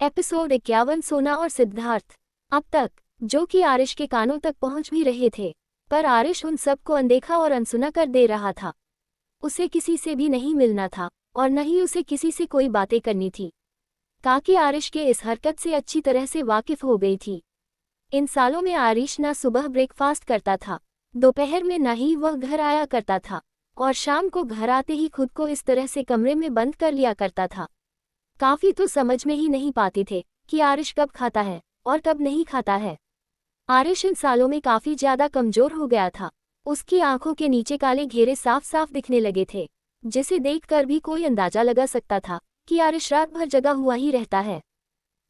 Episode 51 सोना और सिद्धार्थ। अब तक जो कि आरिश के कानों तक पहुंच भी रहे थे, पर आरिश उन सबको अनदेखा और अनसुना कर दे रहा था। उसे किसी से भी नहीं मिलना था और न ही उसे किसी से कोई बातें करनी थी। काकी आरिश के इस हरकत से अच्छी तरह से वाकिफ हो गई थी। इन सालों में आरिश न सुबह ब्रेकफास्ट करता था, दोपहर में न ही वह घर आया करता था और शाम को घर आते ही खुद को इस तरह से कमरे में बंद कर लिया करता था। काफी तो समझ में ही नहीं पाते थे कि आरिश कब खाता है और कब नहीं खाता है। आरिश इन सालों में काफी ज्यादा कमजोर हो गया था। उसकी आंखों के नीचे काले घेरे साफ साफ दिखने लगे थे, जिसे देखकर भी कोई अंदाजा लगा सकता था कि आरिश रात भर जगा हुआ ही रहता है।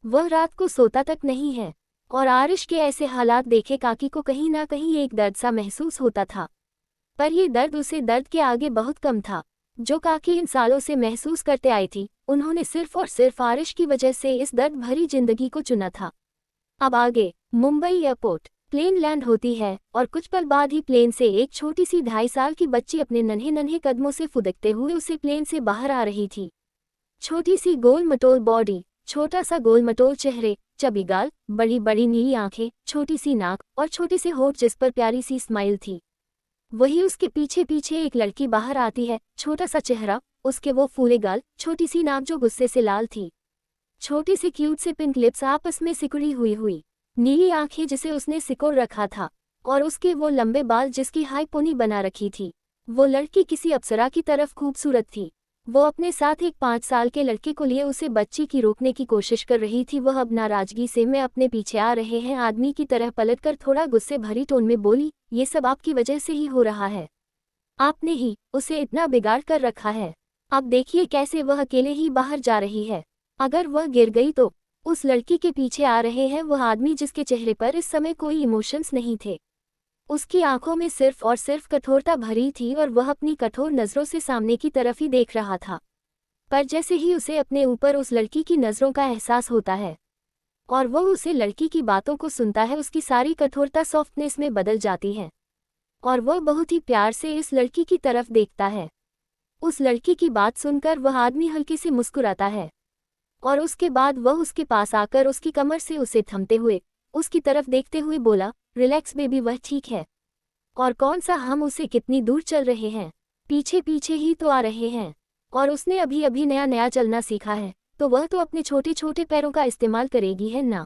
वह रात को सोता तक नहीं है और आरिश के ऐसे हालात देखे काकी को कहीं ना कहीं एक दर्द सा महसूस होता था। पर यह दर्द उसे दर्द के आगे बहुत कम था जो काकी इन सालों से महसूस करते आई थी। उन्होंने सिर्फ और सिर्फ आरिश की वजह से इस दर्द भरी जिंदगी को चुना था। अब आगे मुंबई एयरपोर्ट प्लेन लैंड होती है और कुछ पल बाद ही प्लेन से एक छोटी सी 2.5 साल की बच्ची अपने नन्हे नन्हे कदमों से फुदकते हुए उसे प्लेन से बाहर आ रही थी। छोटी सी गोल मटोल बॉडी, छोटा सा गोल मटोल चेहरे, चबी गाल, बड़ी बड़ी नीली आंखें, छोटी सी नाक और छोटे से होठ जिस पर प्यारी सी स्माइल थी। वही उसके पीछे पीछे एक लड़की बाहर आती है, छोटा सा चेहरा, उसके वो फूले गाल, छोटी सी नाक जो गुस्से से लाल थी, छोटी सी क्यूट से पिंक लिप्स आपस में सिकुड़ी हुई नीली आंखें जिसे उसने सिकोड़ रखा था और उसके वो लंबे बाल जिसकी हाई पोनी बना रखी थी। वो लड़की किसी अप्सरा की तरफ खूबसूरत थी। वो अपने साथ एक 5 साल के लड़के को लिए उसे बच्ची की रोकने की कोशिश कर रही थी। वह अब नाराजगी से मैं अपने पीछे आ रहे हैं आदमी की तरह पलटकर थोड़ा गुस्से भरी टोन में बोली, ये सब आपकी वजह से ही हो रहा है। आपने ही उसे इतना बिगाड़ कर रखा है। अब देखिए कैसे वह अकेले ही बाहर जा रही है। अगर वह गिर गई तो। उस लड़की के पीछे आ रहे हैं वह आदमी जिसके चेहरे पर इस समय कोई इमोशंस नहीं थे। उसकी आंखों में सिर्फ और सिर्फ कठोरता भरी थी और वह अपनी कठोर नज़रों से सामने की तरफ ही देख रहा था। पर जैसे ही उसे अपने ऊपर उस लड़की की नज़रों का एहसास होता है और वह उसे लड़की की बातों को सुनता है, उसकी सारी कठोरता सॉफ्टनेस में बदल जाती है और वह बहुत ही प्यार से इस लड़की की तरफ देखता है। उस लड़की की बात सुनकर वह आदमी हल्के से मुस्कुराता है और उसके बाद वह उसके पास आकर उसकी कमर से उसे थमते हुए उसकी तरफ देखते हुए बोला, रिलैक्स बेबी, वह ठीक है। और कौन सा हम उसे कितनी दूर चल रहे हैं, पीछे पीछे ही तो आ रहे हैं। और उसने अभी अभी नया नया चलना सीखा है तो वह तो अपने छोटे छोटे पैरों का इस्तेमाल करेगी है ना।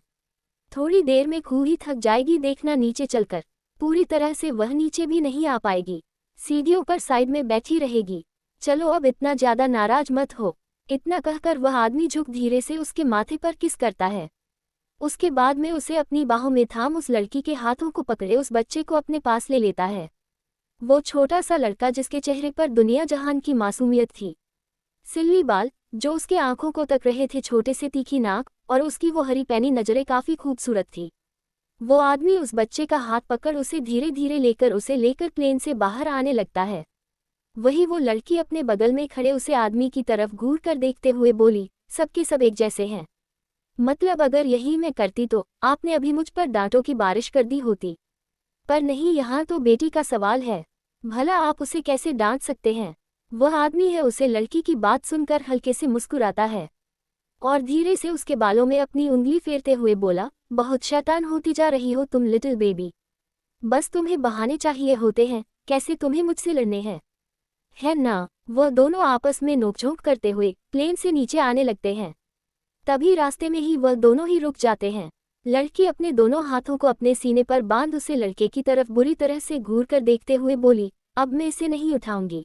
थोड़ी देर में खूब ही थक जाएगी, देखना नीचे चलकर पूरी तरह से वह नीचे भी नहीं आ पाएगी, सीढ़ियों पर साइड में बैठी रहेगी। चलो अब इतना ज्यादा नाराज मत हो। इतना कहकर वह आदमी झुक धीरे से उसके माथे पर किस करता है। उसके बाद में उसे अपनी बाहों में थाम उस लड़की के हाथों को पकड़े उस बच्चे को अपने पास ले लेता है। वो छोटा सा लड़का जिसके चेहरे पर दुनिया जहान की मासूमियत थी, सिल्ली बाल जो उसके आंखों को तक रहे थे, छोटे से तीखी नाक और उसकी वो हरी पैनी नजरें काफी खूबसूरत थी। वो आदमी उस बच्चे का हाथ पकड़ उसे धीरे धीरे लेकर प्लेन से बाहर आने लगता है। वही वो लड़की अपने बगल में खड़े उसे आदमी की तरफ घूर कर देखते हुए बोली, सबके सब एक जैसे हैं। मतलब अगर यही मैं करती तो आपने अभी मुझ पर डांटों की बारिश कर दी होती, पर नहीं, यहाँ तो बेटी का सवाल है, भला आप उसे कैसे डांट सकते हैं। वह आदमी है उसे लड़की की बात सुनकर हल्के से मुस्कुराता है और धीरे से उसके बालों में अपनी उंगली फेरते हुए बोला, बहुत शैतान होती जा रही हो तुम लिटिल बेबी। बस तुम्हें बहाने चाहिए होते हैं, कैसे तुम्हें मुझसे लड़ने हैं, है ना। वह दोनों आपस में नोकझोंक करते हुए प्लेन से नीचे आने लगते हैं। तभी रास्ते में ही वह दोनों ही रुक जाते हैं। लड़की अपने दोनों हाथों को अपने सीने पर बांध उसे लड़के की तरफ बुरी तरह से घूर कर देखते हुए बोली, अब मैं इसे नहीं उठाऊंगी।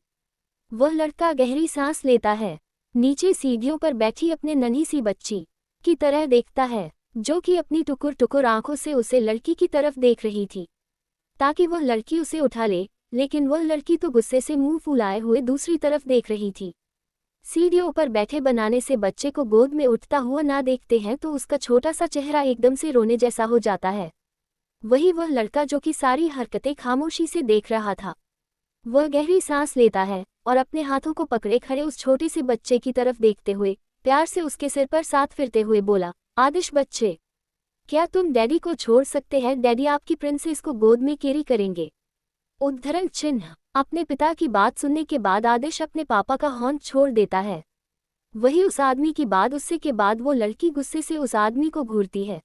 वह लड़का गहरी सांस लेता है, नीचे सीढ़ियों पर बैठी अपने नन्ही सी बच्ची की तरह देखता है जो कि अपनी टुकुर टुकुर आंखों से उसे लड़की की तरफ देख रही थी ताकि वह लड़की उसे उठा ले, लेकिन वह लड़की तो गुस्से से मुंह फुलाए हुए दूसरी तरफ देख रही थी। सीढ़ियों पर बैठे बनाने से बच्चे को गोद में उठता हुआ ना देखते हैं तो उसका छोटा सा चेहरा एकदम से रोने जैसा हो जाता है। वही वह लड़का जो कि सारी हरकतें खामोशी से देख रहा था, वह गहरी सांस लेता है और अपने हाथों को पकड़े खड़े उस छोटे से बच्चे की तरफ देखते हुए प्यार से उसके सिर पर साथ फिरते हुए बोला, आदिश बच्चे, क्या तुम डैडी को छोड़ सकते हैं, डैडी आपकी प्रिंसेस को गोद में कैरी करेंगे। उद्धरण चिन्ह। अपने पिता की बात सुनने के बाद आदिश अपने पापा का हॉर्न छोड़ देता है। वही उस आदमी की बात उससे के बाद वो लड़की गुस्से से उस आदमी को घूरती है,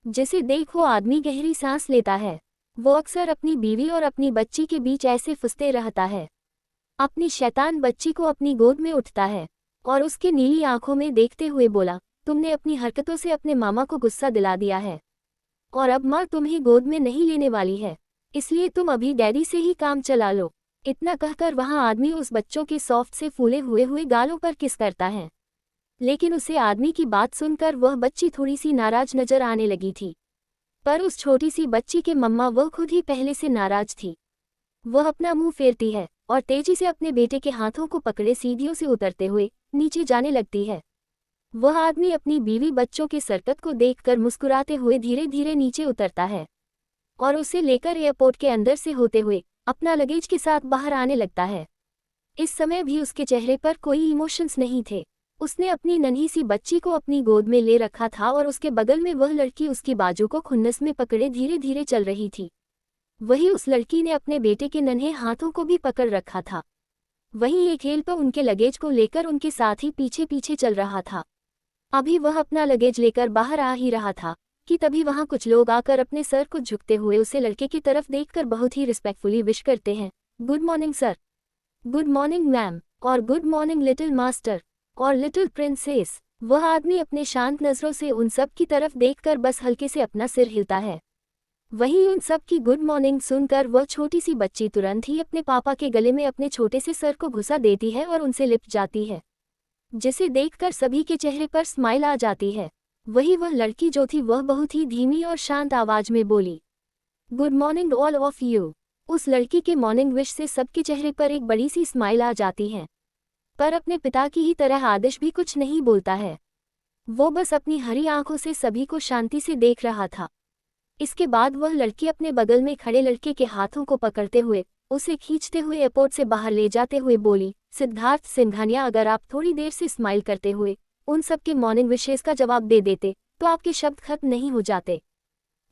जिसे देख वो आदमी गहरी सांस लेता है। वो अक्सर अपनी बीवी और अपनी बच्ची के बीच ऐसे फंसते रहता है। अपनी शैतान बच्ची को अपनी गोद में उठता है और उसके नीली आंखों में देखते हुए बोला, तुमने अपनी हरकतों से अपने मामा को गुस्सा दिला दिया है और अब माँ तुम्हें गोद में नहीं लेने वाली है, इसलिए तुम अभी डैडी से ही काम चला लो। इतना कहकर वहाँ आदमी उस बच्चों के सॉफ्ट से फूले हुए गालों पर किस करता है। लेकिन उसे आदमी की बात सुनकर वह बच्ची थोड़ी सी नाराज नजर आने लगी थी। पर उस छोटी सी बच्ची के मम्मा वह खुद ही पहले से नाराज थी। वह अपना मुंह फेरती है और तेजी से अपने बेटे के हाथों को पकड़े सीढ़ियों से उतरते हुए नीचे जाने लगती है। वह आदमी अपनी बीवी बच्चों के सरकत को देखकर मुस्कुराते हुए धीरे धीरे नीचे उतरता है और उसे लेकर एयरपोर्ट के अंदर से होते हुए अपना लगेज के साथ बाहर आने लगता है। इस समय भी उसके चेहरे पर कोई इमोशंस नहीं थे। उसने अपनी नन्ही सी बच्ची को अपनी गोद में ले रखा था और उसके बगल में वह लड़की उसकी बाजू को खुन्नस में पकड़े धीरे धीरे चल रही थी। वही उस लड़की ने अपने बेटे के नन्हे हाथों को भी पकड़ रखा था। वहीं एक हेल्पर उनके लगेज को लेकर उनके साथ ही पीछे पीछे चल रहा था। अभी वह अपना लगेज लेकर बाहर आ ही रहा था कि तभी वहां कुछ लोग आकर अपने सर को झुकते हुए उसे लड़के की तरफ देखकर बहुत ही रिस्पेक्टफुली विश करते हैं, good morning sir, good morning ma'am, और गुड मॉर्निंग लिटिल मास्टर और लिटिल प्रिंसेस। वह आदमी अपने शांत नजरों से उन सब की तरफ देखकर बस हल्के से अपना सिर हिलता है। वहीं उन सब की गुड मॉर्निंग सुनकर वह छोटी सी बच्ची तुरंत ही अपने पापा के गले में अपने छोटे से सर को घुसा देती है और उनसे लिपट जाती है, जिसे देखकर सभी के चेहरे पर स्माइल आ जाती है। वही वह लड़की जो थी वह बहुत ही धीमी और शांत आवाज में बोली, good morning all of you. उस लड़की के मॉर्निंग विश से सबके चेहरे पर एक बड़ी सी स्माइल आ जाती है। पर अपने पिता की ही तरह आदिश भी कुछ नहीं बोलता है। वो बस अपनी हरी आंखों से सभी को शांति से देख रहा था। इसके बाद वह लड़की अपने बगल में खड़े लड़के के हाथों को पकड़ते हुए उसे खींचते हुए एयरपोर्ट से बाहर ले जाते हुए बोली, सिद्धार्थ सिंघानिया, अगर आप थोड़ी देर से स्माइल करते हुए उन सबके मॉर्निंग विशेष का जवाब दे देते तो आपके शब्द खत्म नहीं हो जाते।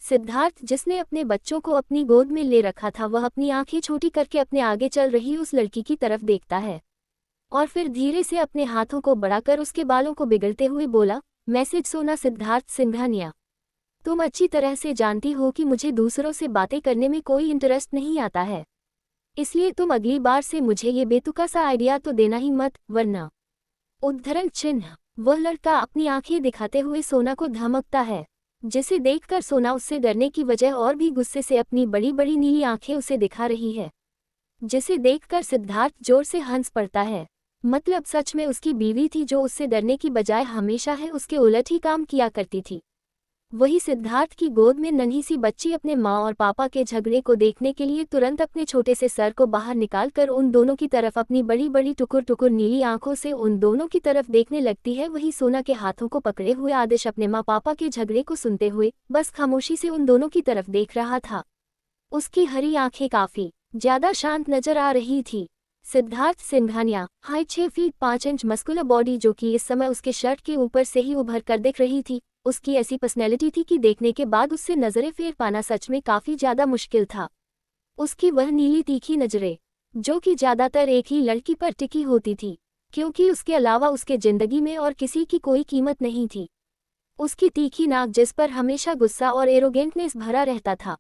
सिद्धार्थ, जिसने अपने बच्चों को अपनी गोद में ले रखा था, वह अपनी आंखें छोटी करके अपने आगे चल रही उस लड़की की तरफ देखता है और फिर धीरे से अपने हाथों को बढ़ाकर उसके बालों को बिगड़ते हुए बोला, मैसेज सोना सिद्धार्थ सिंघानिया, तुम अच्छी तरह से जानती हो कि मुझे दूसरों से बातें करने में कोई इंटरेस्ट नहीं आता है, इसलिए तुम अगली बार से मुझे ये बेतुका सा आइडिया तो देना ही मत, वरना। उद्धरण चिन्ह। वह लड़का अपनी आंखें दिखाते हुए सोना को धमकता है, जिसे देखकर सोना उससे डरने की वजह और भी गुस्से से अपनी बड़ी बड़ी नीली आंखें उसे दिखा रही है, जिसे देखकर सिद्धार्थ जोर से हंस पड़ता है। मतलब सच में उसकी बीवी थी जो उससे डरने की बजाय हमेशा है उसके उलट ही काम किया करती थी। वही सिद्धार्थ की गोद में नन्ही सी बच्ची अपने माँ और पापा के झगड़े को देखने के लिए तुरंत अपने छोटे से सर को बाहर निकालकर उन दोनों की तरफ अपनी बड़ी बड़ी टुकुर टुकुर नीली आंखों से उन दोनों की तरफ देखने लगती है। वही सोना के हाथों को पकड़े हुए आदिश अपने माँ पापा के झगड़े को सुनते हुए बस खामोशी से उन दोनों की तरफ देख रहा था। उसकी हरी आंखें काफी ज्यादा शांत नजर आ रही थी। Siddharth Singhania, height 6 feet 5 inch, muscular body जो कि इस समय उसके शर्ट के ऊपर से ही उभर कर दिख रही थी। उसकी ऐसी पर्सनैलिटी थी कि देखने के बाद उससे नजरें फेर पाना सच में काफी ज्यादा मुश्किल था। उसकी वह नीली तीखी नजरें जो कि ज्यादातर एक ही लड़की पर टिकी होती थी, क्योंकि उसके अलावा उसके जिंदगी में और किसी की कोई कीमत नहीं थी। उसकी तीखी नाक जिस पर हमेशा गुस्सा और एरोगेंटनेस भरा रहता था।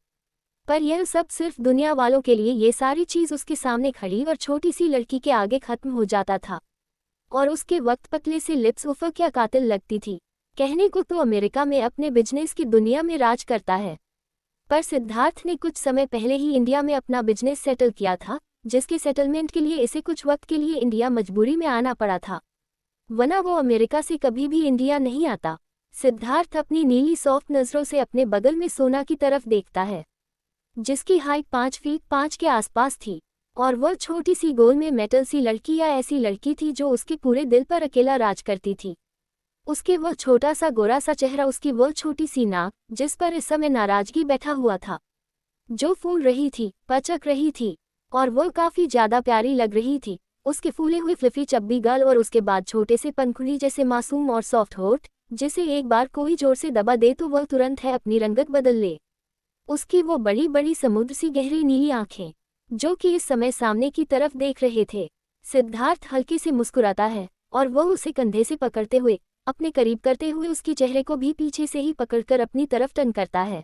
पर यह सब सिर्फ दुनिया वालों के लिए ये सारी चीज उसके सामने खड़ी और छोटी सी लड़की के आगे खत्म हो जाता था। और उसके वक्त पतले से लिप्स उफ क्या कातिल लगती थी। कहने को तो अमेरिका में अपने बिजनेस की दुनिया में राज करता है, पर सिद्धार्थ ने कुछ समय पहले ही इंडिया में अपना बिजनेस सेटल किया था, जिसके सेटलमेंट के लिए इसे कुछ वक्त के लिए इंडिया मजबूरी में आना पड़ा था, वरना वो अमेरिका से कभी भी इंडिया नहीं आता। सिद्धार्थ अपनी नीली सॉफ्ट नजरों से अपने बगल में सोना की तरफ देखता है, जिसकी हाइट 5 फीट 5 के आसपास थी, और वह छोटी सी गोल में मेटल सी लड़की या ऐसी लड़की थी जो उसके पूरे दिल पर अकेला राज करती थी। उसके वह छोटा सा गोरा सा चेहरा, उसकी वह छोटी सी नाक जिस पर इस समय नाराजगी बैठा हुआ था, जो फूल रही थी, पचक रही थी, और वह काफी ज्यादा प्यारी लग रही थी। उसके फूले हुए फ्लिफी चब्बी गाल और उसके बाद छोटे से पंखुड़ी जैसे मासूम और सॉफ्ट होठ, जिसे एक बार कोई जोर से दबा दे तो वह तुरंत है अपनी रंगत बदल ले। उसकी वो बड़ी बड़ी समुद्र सी गहरी नीली आंखें जो कि इस समय सामने की तरफ देख रहे थे। सिद्धार्थ हल्के से मुस्कुराता है और वह उसे कंधे से पकड़ते हुए अपने करीब करते हुए उसके चेहरे को भी पीछे से ही पकड़कर अपनी तरफ टर्न करता है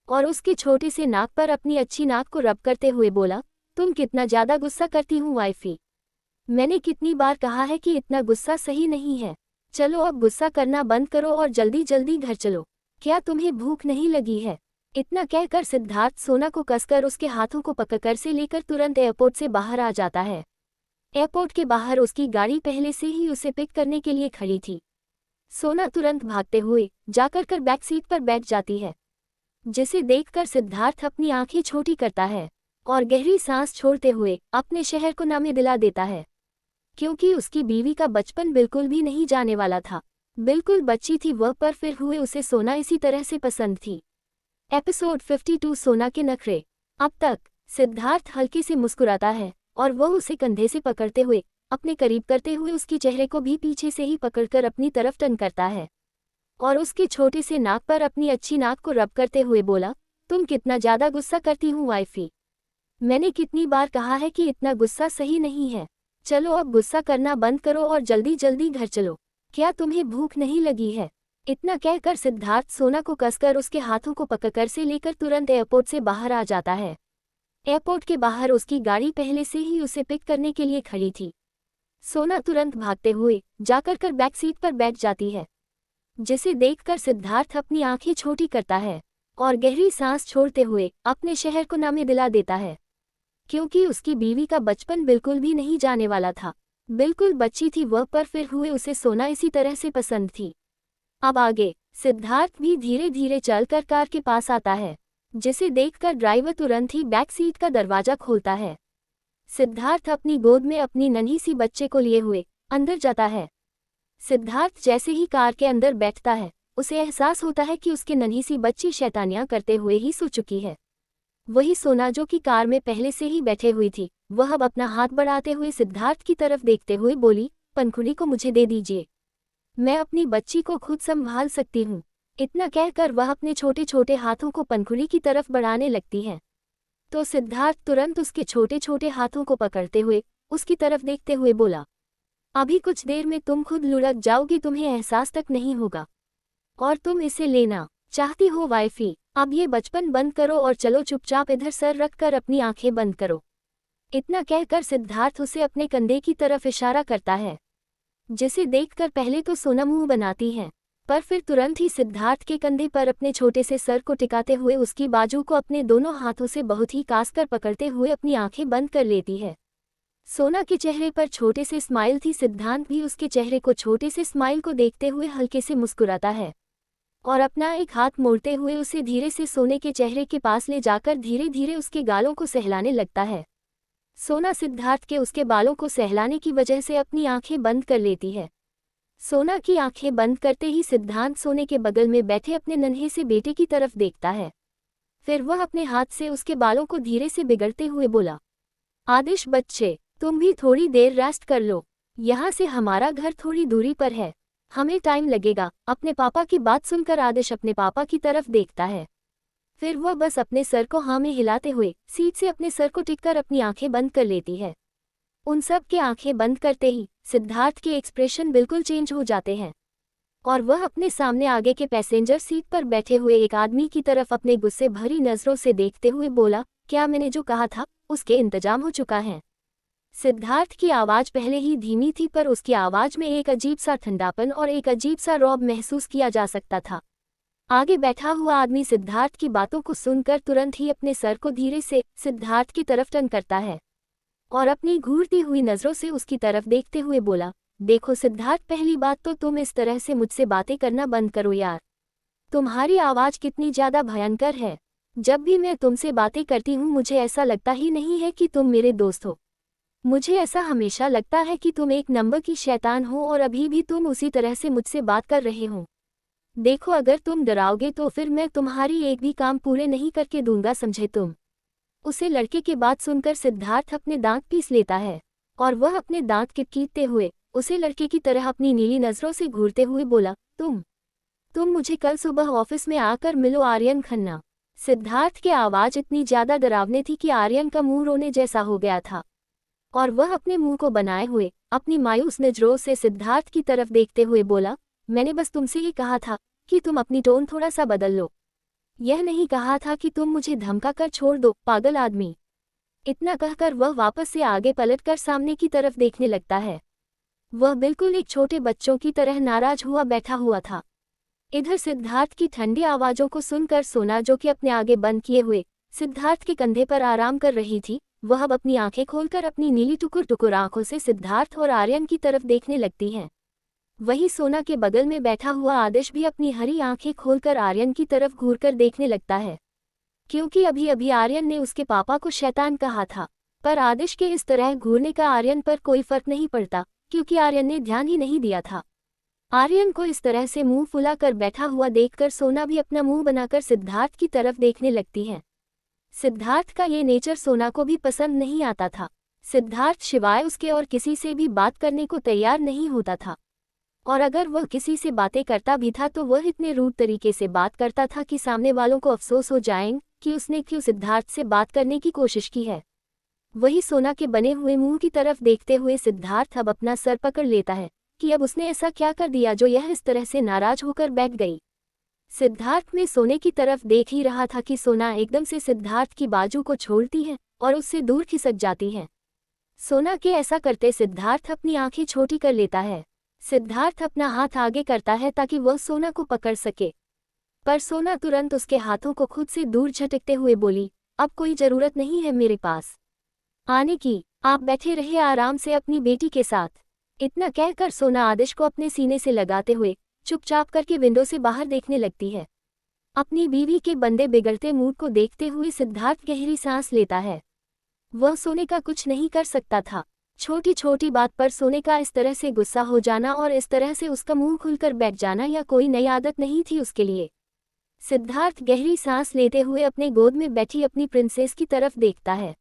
और उसके छोटे से नाक पर अपनी अच्छी नाक को रब करते हुए बोला, तुम कितना ज्यादा गुस्सा करती हूँ वाइफी। मैंने कितनी बार कहा है कि इतना गुस्सा सही नहीं है। चलो अब गुस्सा करना बंद करो और जल्दी जल्दी घर चलो। क्या तुम्हें भूख नहीं लगी है? इतना कहकर सिद्धार्थ सोना को कसकर उसके हाथों को पकड़कर से लेकर तुरंत एयरपोर्ट से बाहर आ जाता है। एयरपोर्ट के बाहर उसकी गाड़ी पहले से ही उसे पिक करने के लिए खड़ी थी। सोना तुरंत भागते हुए जाकर बैक सीट पर बैठ जाती है, जिसे देखकर सिद्धार्थ अपनी आंखें छोटी करता है और गहरी सांस छोड़ते हुए अपने शहर को नामे दिला देता है, क्योंकि उसकी बीवी का बचपन बिल्कुल भी नहीं जाने वाला था। बिल्कुल बच्ची थी वह, पर फिर हुए उसे सोना इसी तरह से पसंद थी। एपिसोड 52 सोना के नखरे। अब तक सिद्धार्थ हल्के से मुस्कुराता है और वह उसे कंधे से पकड़ते हुए अपने करीब करते हुए उसके चेहरे को भी पीछे से ही पकड़कर अपनी तरफ टर्न करता है और उसके छोटे से नाक पर अपनी अच्छी नाक को रब करते हुए बोला, तुम कितना ज्यादा गुस्सा करती हूँ वाइफी। मैंने कितनी बार कहा है कि इतना गुस्सा सही नहीं है। चलो अब गुस्सा करना बंद करो और जल्दी जल्दी घर चलो। क्या तुम्हें भूख नहीं लगी है? इतना कहकर सिद्धार्थ सोना को कसकर उसके हाथों को पकड़कर से लेकर तुरंत एयरपोर्ट से बाहर आ जाता है। एयरपोर्ट के बाहर उसकी गाड़ी पहले से ही उसे पिक करने के लिए खड़ी थी। सोना तुरंत भागते हुए जाकर बैक सीट पर बैठ जाती है, जिसे देखकर सिद्धार्थ अपनी आंखें छोटी करता है और गहरी सांस छोड़ते हुए अपने शहर को नामे दिला देता है, क्योंकि उसकी बीवी का बचपन बिल्कुल भी नहीं जाने वाला था। बिल्कुल बच्ची थी वह, पर फिर हुए उसे सोना इसी तरह से पसंद थी। अब आगे सिद्धार्थ भी धीरे धीरे चलकर कार के पास आता है, जिसे देखकर ड्राइवर तुरंत ही बैक सीट का दरवाजा खोलता है। सिद्धार्थ अपनी गोद में अपनी नन्ही सी बच्चे को लिए हुए अंदर जाता है। सिद्धार्थ जैसे ही कार के अंदर बैठता है, उसे एहसास होता है कि उसकी नन्ही सी बच्ची शैतानियां करते हुए ही सो चुकी है। वही सोना जो कि कार में पहले से ही बैठे हुई थी, वह अब अपना हाथ बढ़ाते हुए सिद्धार्थ की तरफ देखते हुए बोली, पंखुड़ी को मुझे दे दीजिए, मैं अपनी बच्ची को खुद संभाल सकती हूँ। इतना कहकर वह अपने छोटे छोटे हाथों को पंखुड़ी की तरफ बढ़ाने लगती है, तो सिद्धार्थ तुरंत उसके छोटे छोटे हाथों को पकड़ते हुए उसकी तरफ देखते हुए बोला, अभी कुछ देर में तुम खुद लुढ़क जाओगी, तुम्हें एहसास तक नहीं होगा, और तुम इसे लेना चाहती हो वाइफी। अब ये बचपन बंद करो और चलो चुपचाप इधर सर रखकर अपनी आंखें बंद करो। इतना कहकर सिद्धार्थ उसे अपने कंधे की तरफ इशारा करता है, जिसे देखकर पहले तो सोना मुंह बनाती है, पर फिर तुरंत ही सिद्धार्थ के कंधे पर अपने छोटे से सर को टिकाते हुए उसकी बाजू को अपने दोनों हाथों से बहुत ही कसकर पकड़ते हुए अपनी आंखें बंद कर लेती है। सोना के चेहरे पर छोटे से स्माइल थी। सिद्धार्थ भी उसके चेहरे को छोटे से स्माइल को देखते हुए हल्के से मुस्कुराता है और अपना एक हाथ मोड़ते हुए उसे धीरे से सोने के चेहरे के पास ले जाकर धीरे धीरे उसके गालों को सहलाने लगता है। सोना सिद्धार्थ के उसके बालों को सहलाने की वजह से अपनी आंखें बंद कर लेती है। सोना की आंखें बंद करते ही सिद्धांत सोने के बगल में बैठे अपने नन्हे से बेटे की तरफ देखता है। फिर वह अपने हाथ से उसके बालों को धीरे से बिगड़ते हुए बोला, आदिश बच्चे, तुम भी थोड़ी देर रेस्ट कर लो, यहाँ से हमारा घर थोड़ी दूरी पर है, हमें टाइम लगेगा। अपने पापा की बात सुनकर आदिश अपने पापा की तरफ देखता है। फिर वह बस अपने सर को हाँ में हिलाते हुए सीट से अपने सर को टिककर अपनी आंखें बंद कर लेती है। उन सब के आंखें बंद करते ही सिद्धार्थ के एक्सप्रेशन बिल्कुल चेंज हो जाते हैं और वह अपने सामने आगे के पैसेंजर सीट पर बैठे हुए एक आदमी की तरफ अपने गुस्से भरी नजरों से देखते हुए बोला, क्या मैंने जो कहा था उसके इंतजाम हो चुका है? सिद्धार्थ की आवाज पहले ही धीमी थी, पर उसकी आवाज में एक अजीब सा ठंडापन और एक अजीब सा रौब महसूस किया जा सकता था। आगे बैठा हुआ आदमी सिद्धार्थ की बातों को सुनकर तुरंत ही अपने सर को धीरे से सिद्धार्थ की तरफ टर्न करता है और अपनी घूरती हुई नजरों से उसकी तरफ देखते हुए बोला, देखो सिद्धार्थ, पहली बात तो तुम इस तरह से मुझसे बातें करना बंद करो यार। तुम्हारी आवाज कितनी ज्यादा भयंकर है। जब भी मैं तुमसे बातें करती हूँ मुझे ऐसा लगता ही नहीं है कि तुम मेरे दोस्त हो। मुझे ऐसा हमेशा लगता है कि तुम एक नंबर की शैतान हो और अभी भी तुम उसी तरह से मुझसे बात कर रहे हो। देखो, अगर तुम डराओगे तो फिर मैं तुम्हारी एक भी काम पूरे नहीं करके दूंगा, समझे तुम? उसे लड़के की बात सुनकर सिद्धार्थ अपने दांत पीस लेता है और वह अपने दांत किटकीटते हुए उसे लड़के की तरह अपनी नीली नजरों से घूरते हुए बोला, तुम मुझे कल सुबह ऑफिस में आकर मिलो, आर्यन खन्ना। सिद्धार्थ की आवाज इतनी ज्यादा डरावनी थी कि आर्यन का मुंह रोने जैसा हो गया था। और वह अपने मुंह को बनाए हुए अपनी मायूस नजरों से सिद्धार्थ की तरफ देखते हुए बोला, मैंने बस तुमसे ये कहा था कि तुम अपनी टोन थोड़ा सा बदल लो। यह नहीं कहा था कि तुम मुझे धमका कर छोड़ दो, पागल आदमी। इतना कहकर वह वापस से आगे पलटकर सामने की तरफ देखने लगता है। वह बिल्कुल एक छोटे बच्चों की तरह नाराज हुआ बैठा हुआ था। इधर सिद्धार्थ की ठंडी आवाज़ों को सुनकर सोना, जो कि अपने आगे बंद किए हुए सिद्धार्थ के कंधे पर आराम कर रही थी, वह अब अपनी आंखें खोलकर अपनी नीली टुकुर टुकुर आंखों से सिद्धार्थ और आर्यन की तरफ देखने लगती हैं। वहीं सोना के बगल में बैठा हुआ आदिश भी अपनी हरी आंखें खोलकर आर्यन की तरफ घूरकर देखने लगता है, क्योंकि अभी अभी आर्यन ने उसके पापा को शैतान कहा था। पर आदिश के इस तरह घूरने का आर्यन पर कोई फर्क नहीं पड़ता, क्योंकि आर्यन ने ध्यान ही नहीं दिया था। आर्यन को इस तरह से मुंह फुलाकर बैठा हुआ देखकर सोना भी अपना मुंह बनाकर सिद्धार्थ की तरफ देखने लगती है। सिद्धार्थ का ये नेचर सोना को भी पसंद नहीं आता था। सिद्धार्थ सिवाय उसके और किसी से भी बात करने को तैयार नहीं होता था, और अगर वह किसी से बातें करता भी था तो वह इतने रूड तरीके से बात करता था कि सामने वालों को अफसोस हो जाएंगे कि उसने क्यों सिद्धार्थ से बात करने की कोशिश की है। वही सोना के बने हुए मुंह की तरफ देखते हुए सिद्धार्थ अब अपना सर पकड़ लेता है कि अब उसने ऐसा क्या कर दिया जो यह इस तरह से नाराज होकर बैठ गई। सिद्धार्थ में सोने की तरफ देख ही रहा था कि सोना एकदम से सिद्धार्थ की बाजू को छोड़ती है और उससे दूर खिसक जाती है। सोना के ऐसा करते सिद्धार्थ अपनी आंखें छोटी कर लेता है। सिद्धार्थ अपना हाथ आगे करता है ताकि वह सोना को पकड़ सके, पर सोना तुरंत उसके हाथों को खुद से दूर झटकते हुए बोली, अब कोई जरूरत नहीं है मेरे पास आने की, आप बैठे रहिए आराम से अपनी बेटी के साथ। इतना कहकर सोना आदिश को अपने सीने से लगाते हुए चुपचाप करके विंडो से बाहर देखने लगती है। अपनी बीवी के बंदे बिगड़ते मूड को देखते हुए सिद्धार्थ गहरी सांस लेता है। वह सोने का कुछ नहीं कर सकता था। छोटी छोटी बात पर सोने का इस तरह से गुस्सा हो जाना और इस तरह से उसका मुंह खुलकर बैठ जाना या कोई नई आदत नहीं थी उसके लिए। सिद्धार्थ गहरी सांस लेते हुए अपने गोद में बैठी अपनी प्रिंसेस की तरफ देखता है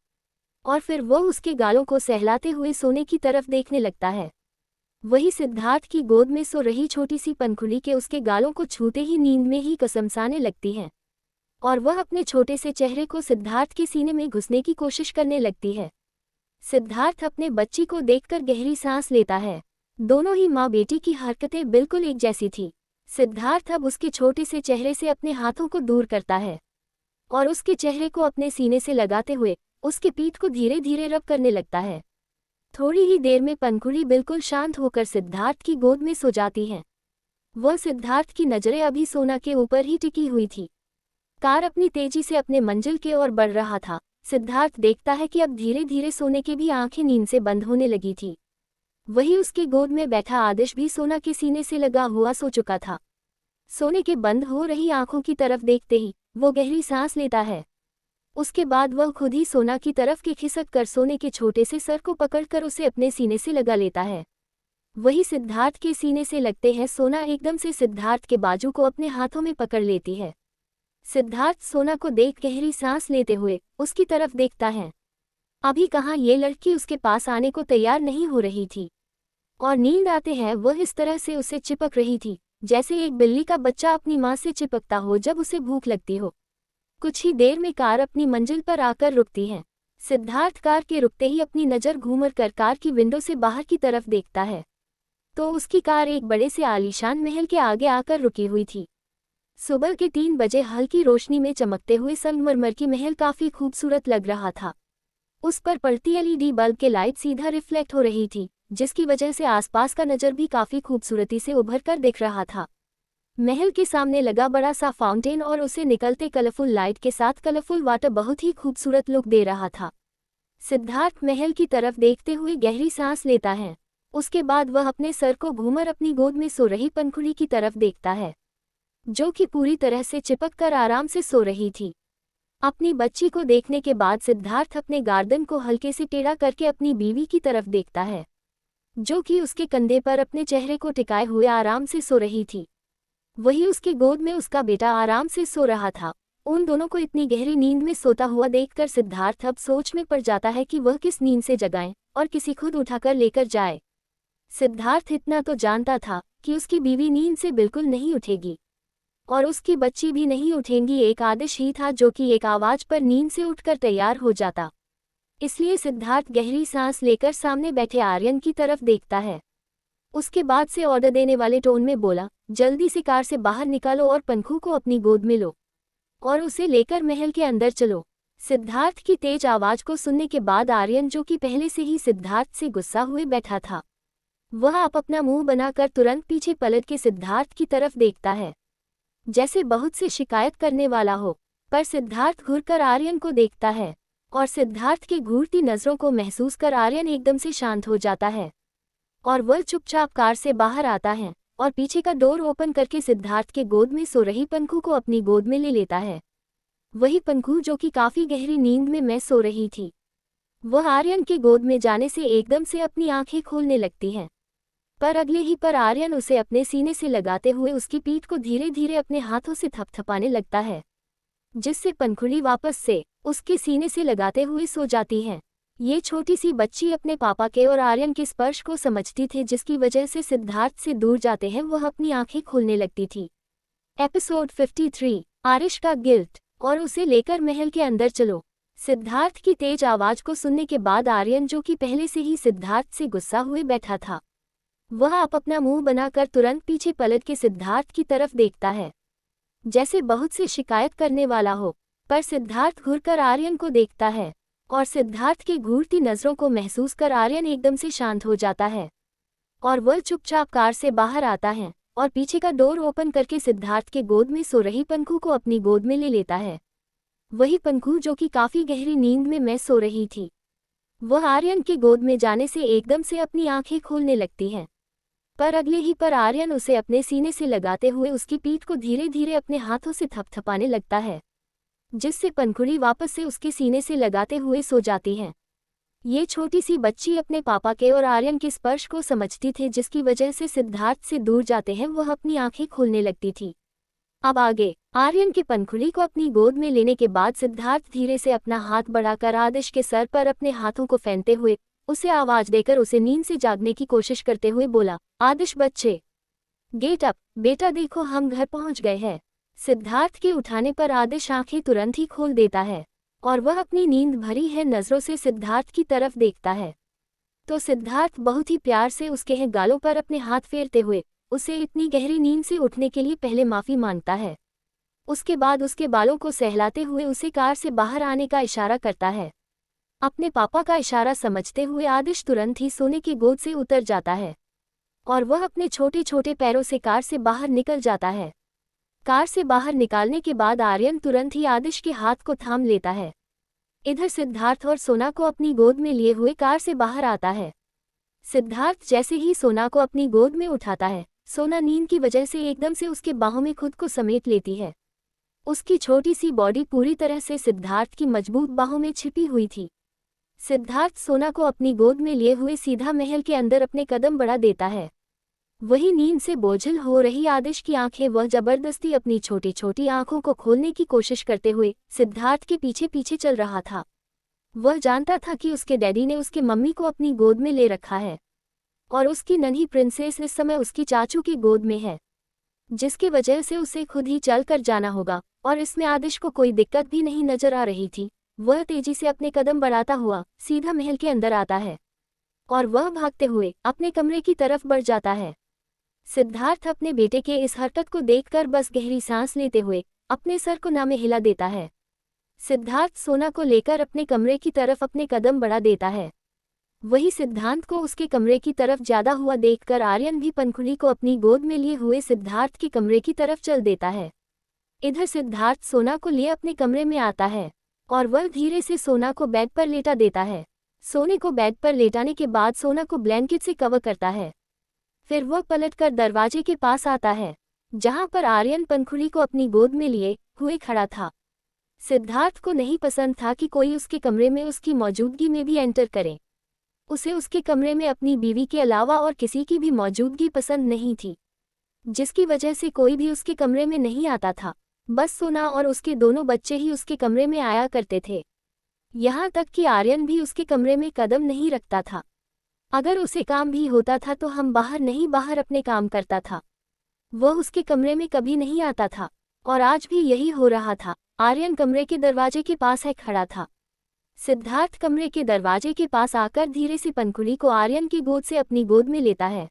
और फिर वह उसके गालों को सहलाते हुए सोने की तरफ देखने लगता है। वही सिद्धार्थ की गोद में सो रही छोटी सी पनखुली के उसके गालों को छूते ही नींद में ही कसमसाने लगती है और वह अपने छोटे से चेहरे को सिद्धार्थ के सीने में घुसने की कोशिश करने लगती है। सिद्धार्थ अपने बच्ची को देखकर गहरी सांस लेता है। दोनों ही माँ बेटी की हरकतें बिल्कुल एक जैसी थी। सिद्धार्थ अब उसके छोटे से चेहरे से अपने हाथों को दूर करता है और उसके चेहरे को अपने सीने से लगाते हुए उसके पीठ को धीरे धीरे रब करने लगता है। थोड़ी ही देर में पनखुड़ी बिल्कुल शांत होकर सिद्धार्थ की गोद में सो जाती है। वह सिद्धार्थ की नजरें अभी सोना के ऊपर ही टिकी हुई थी। कार अपनी तेजी से अपने मंजिल की ओर बढ़ रहा था। सिद्धार्थ देखता है कि अब धीरे धीरे सोने की भी आंखें नींद से बंद होने लगी थी। वही उसके गोद में बैठा आदिश भी सोना के सीने से लगा हुआ सो चुका था। सोने के बंद हो रही आंखों की तरफ देखते ही वो गहरी सांस लेता है। उसके बाद वह खुद ही सोना की तरफ के खिसक कर सोने के छोटे से सर को पकड़कर उसे अपने सीने से लगा लेता है। वही सिद्धार्थ के सीने से लगते हैं सोना एकदम से सिद्धार्थ के बाजू को अपने हाथों में पकड़ लेती है। सिद्धार्थ सोना को देख गहरी सांस लेते हुए उसकी तरफ देखता है। अभी कहाँ ये लड़की उसके पास आने को तैयार नहीं हो रही थी और नींद आते हैं वह इस तरह से उसे चिपक रही थी जैसे एक बिल्ली का बच्चा अपनी माँ से चिपकता हो जब उसे भूख लगती हो। कुछ ही देर में कार अपनी मंजिल पर आकर रुकती है। सिद्धार्थ कार के रुकते ही अपनी नज़र घूमर कर कार की विंडो से बाहर की तरफ देखता है तो उसकी कार एक बड़े से आलीशान महल के आगे आकर रुकी हुई थी। सुबह के 3 बजे हल्की रोशनी में चमकते हुए संगमरमर की महल काफी खूबसूरत लग रहा था। उस पर पड़ती एलईडी बल्ब के लाइट सीधा रिफ्लेक्ट हो रही थी, जिसकी वजह से आसपास का नज़र भी काफी खूबसूरती से उभर कर दिख रहा था। महल के सामने लगा बड़ा सा फाउंटेन और उसे निकलते कलरफुल लाइट के साथ कलरफुल वाटर बहुत ही खूबसूरत लुक दे रहा था। सिद्धार्थ महल की तरफ देखते हुए गहरी सांस लेता है। उसके बाद वह अपने सर को घूमर अपनी गोद में सो रही पनखुड़ी की तरफ देखता है, जो कि पूरी तरह से चिपक कर आराम से सो रही थी। अपनी बच्ची को देखने के बाद सिद्धार्थ अपने गर्दन को हल्के से टेढ़ा करके अपनी बीवी की तरफ देखता है, जो कि उसके कंधे पर अपने चेहरे को टिकाए हुए आराम से सो रही थी। वही उसके गोद में उसका बेटा आराम से सो रहा था। उन दोनों को इतनी गहरी नींद में सोता हुआ देखकर सिद्धार्थ अब सोच में पड़ जाता है कि वह किस नींद से जगाएं और किसी खुद उठाकर लेकर जाए। सिद्धार्थ इतना तो जानता था कि उसकी बीवी नींद से बिल्कुल नहीं उठेगी और उसकी बच्ची भी नहीं उठेंगी। एक आदिश ही था जो कि एक आवाज पर नींद से उठकर तैयार हो जाता। इसलिए सिद्धार्थ गहरी सांस लेकर सामने बैठे आर्यन की तरफ देखता है। उसके बाद से ऑर्डर देने वाले टोन में बोला, जल्दी से कार से बाहर निकालो और पंखू को अपनी गोद में लो और उसे लेकर महल के अंदर चलो। सिद्धार्थ की तेज आवाज को सुनने के बाद आर्यन, जो कि पहले से ही सिद्धार्थ से गुस्सा हुए बैठा था, वह अब अपना मुंह बनाकर तुरंत पीछे पलट के सिद्धार्थ की तरफ देखता है, जैसे बहुत से शिकायत करने वाला हो। पर सिद्धार्थ घूरकर आर्यन को देखता है और सिद्धार्थ की घूरती नजरों को महसूस कर आर्यन एकदम से शांत हो जाता है और वह चुपचाप कार से बाहर आता है और पीछे का डोर ओपन करके सिद्धार्थ के गोद में सो रही पंखू को अपनी गोद में ले लेता है। वही पंखू जो कि काफी गहरी नींद में सो रही थी, वह आर्यन के गोद में जाने से एकदम से अपनी आंखें खोलने लगती हैं। पर अगले ही पर आर्यन उसे अपने सीने से लगाते हुए उसकी पीठ को धीरे धीरे अपने हाथों से थपथपाने लगता है, जिससे पंखुड़ी वापस से उसके सीने से लगाते हुए सो जाती है। ये छोटी सी बच्ची अपने पापा के और आर्यन के स्पर्श को समझती थी, जिसकी वजह से सिद्धार्थ से दूर जाते हैं वह अपनी आंखें खोलने लगती थी। एपिसोड 53, आरिश का गिल्ट और उसे लेकर महल के अंदर चलो। सिद्धार्थ की तेज आवाज को सुनने के बाद आर्यन, जो कि पहले से ही सिद्धार्थ से गुस्सा हुए बैठा था, वह अब अपना मुंह बनाकर तुरंत पीछे पलट के सिद्धार्थ की तरफ देखता है, जैसे बहुत से शिकायत करने वाला हो। पर सिद्धार्थ घूरकर आर्यन को देखता है और सिद्धार्थ की घूरती नजरों को महसूस कर आर्यन एकदम से शांत हो जाता है और वह चुपचाप कार से बाहर आता है और पीछे का डोर ओपन करके सिद्धार्थ के गोद में सो रही पंखू को अपनी गोद में ले लेता है। वही पंखू जो कि काफी गहरी नींद में सो रही थी, वह आर्यन के गोद में जाने से एकदम से अपनी आंखें खोलने लगती है। पर अगले ही पर आर्यन उसे अपने सीने से लगाते हुए उसकी पीठ को धीरे धीरे अपने हाथों से थपथपाने लगता है, जिससे पंखुड़ी वापस से उसके सीने से लगाते हुए सो जाती है। ये छोटी सी बच्ची अपने पापा के और आर्यन के स्पर्श को समझती थी, जिसकी वजह से सिद्धार्थ से दूर जाते हैं वह अपनी आंखें खोलने लगती थी। अब आगे आर्यन की पंखुड़ी को अपनी गोद में लेने के बाद सिद्धार्थ धीरे से अपना हाथ बढ़ाकर आदिश के सर पर अपने हाथों को फेंटते हुए उसे आवाज देकर उसे नींद से जागने की कोशिश करते हुए बोला, आदिश बच्चे, गेट अप, बेटा देखो हम घर पहुंच गए हैं। सिद्धार्थ के उठाने पर आदिश आंखें तुरंत ही खोल देता है और वह अपनी नींद भरी है नजरों से सिद्धार्थ की तरफ देखता है, तो सिद्धार्थ बहुत ही प्यार से उसके गालों पर अपने हाथ फेरते हुए उसे इतनी गहरी नींद से उठने के लिए पहले माफी मांगता है। उसके बाद उसके बालों को सहलाते हुए उसे कार से बाहर आने का इशारा करता है। अपने पापा का इशारा समझते हुए आदिश तुरंत ही सोने की गोद से उतर जाता है और वह अपने छोटे छोटे पैरों से कार से बाहर निकल जाता है। कार से बाहर निकालने के बाद आर्यन तुरंत ही आदिश के हाथ को थाम लेता है। इधर सिद्धार्थ और सोना को अपनी गोद में लिए हुए कार से बाहर आता है। सिद्धार्थ जैसे ही सोना को अपनी गोद में उठाता है, सोना नींद की वजह से एकदम से उसके बाहों में खुद को समेट लेती है। उसकी छोटी सी बॉडी पूरी तरह से सिद्धार्थ की मजबूत बाहों में छिपी हुई थी। सिद्धार्थ सोना को अपनी गोद में लिए हुए सीधा महल के अंदर अपने कदम बढ़ा देता है। वही नींद से बोझिल हो रही आदिश की आंखें वह जबरदस्ती अपनी छोटी छोटी आंखों को खोलने की कोशिश करते हुए सिद्धार्थ के पीछे पीछे चल रहा था। वह जानता था कि उसके डैडी ने उसकी मम्मी को अपनी गोद में ले रखा है और उसकी नन्ही प्रिंसेस इस समय उसकी चाचू की गोद में है, जिसकी वजह से उसे खुद ही चल कर जाना होगा और इसमें आदिश को कोई दिक्कत भी नहीं नजर आ रही थी। वह तेजी से अपने कदम बढ़ाता हुआ सीधा महल के अंदर आता है और वह भागते हुए अपने कमरे की तरफ बढ़ जाता है। सिद्धार्थ अपने बेटे के इस हरकत को देखकर बस गहरी सांस लेते हुए अपने सर को नामे हिला देता है। सिद्धार्थ सोना को लेकर अपने कमरे की तरफ अपने कदम बढ़ा देता है। वही सिद्धांत को उसके कमरे की तरफ ज्यादा हुआ देखकर आर्यन भी पंखुड़ी को अपनी गोद में लिए हुए सिद्धार्थ के कमरे की तरफ चल देता है। इधर सिद्धार्थ सोना को लिए अपने कमरे में आता है और वह धीरे से सोना को बेड पर लेटा देता है। सोने को बेड पर लेटाने के बाद सोना को ब्लैंकेट से कवर करता है। फिर वह पलटकर दरवाजे के पास आता है, जहां पर आर्यन पंखुड़ी को अपनी गोद में लिए हुए खड़ा था। सिद्धार्थ को नहीं पसंद था कि कोई उसके कमरे में उसकी मौजूदगी में भी एंटर करे। उसे उसके कमरे में अपनी बीवी के अलावा और किसी की भी मौजूदगी पसंद नहीं थी, जिसकी वजह से कोई भी उसके कमरे में नहीं आता था। बस सोना और उसके दोनों बच्चे ही उसके कमरे में आया करते थे। यहाँ तक कि आर्यन भी उसके कमरे में कदम नहीं रखता था। अगर उसे काम भी होता था तो हम बाहर अपने काम करता था। वह उसके कमरे में कभी नहीं आता था और आज भी यही हो रहा था। आर्यन कमरे के दरवाजे के पास खड़ा था। सिद्धार्थ कमरे के दरवाजे के पास आकर धीरे से पंखुड़ी को आर्यन की गोद से अपनी गोद में लेता है।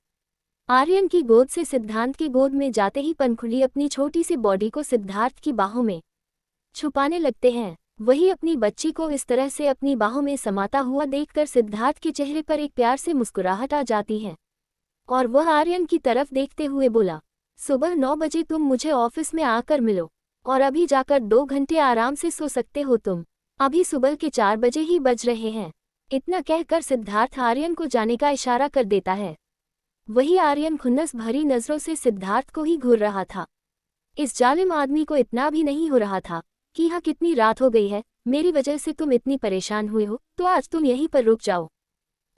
आर्यन की गोद से सिद्धांत की गोद में जाते ही पंखुड़ी अपनी छोटी सी बॉडी को सिद्धार्थ की बाहों में छुपाने लगते हैं। वही अपनी बच्ची को इस तरह से अपनी बाहों में समाता हुआ देखकर सिद्धार्थ के चेहरे पर एक प्यार से मुस्कुराहट आ जाती है और वह आर्यन की तरफ देखते हुए बोला, सुबह 9 बजे तुम मुझे ऑफिस में आकर मिलो और अभी जाकर 2 घंटे आराम से सो सकते हो तुम। अभी सुबह के 4 बजे ही बज रहे हैं। इतना कहकर सिद्धार्थ आर्यन को जाने का इशारा कर देता है। वही आर्यन खुन्नस भरी नजरों से सिद्धार्थ को ही घूर रहा था। इस जालिम आदमी को इतना भी नहीं हो रहा था कि हाँ कितनी रात हो गई है, मेरी वजह से तुम इतनी परेशान हुए हो तो आज तुम यहीं पर रुक जाओ,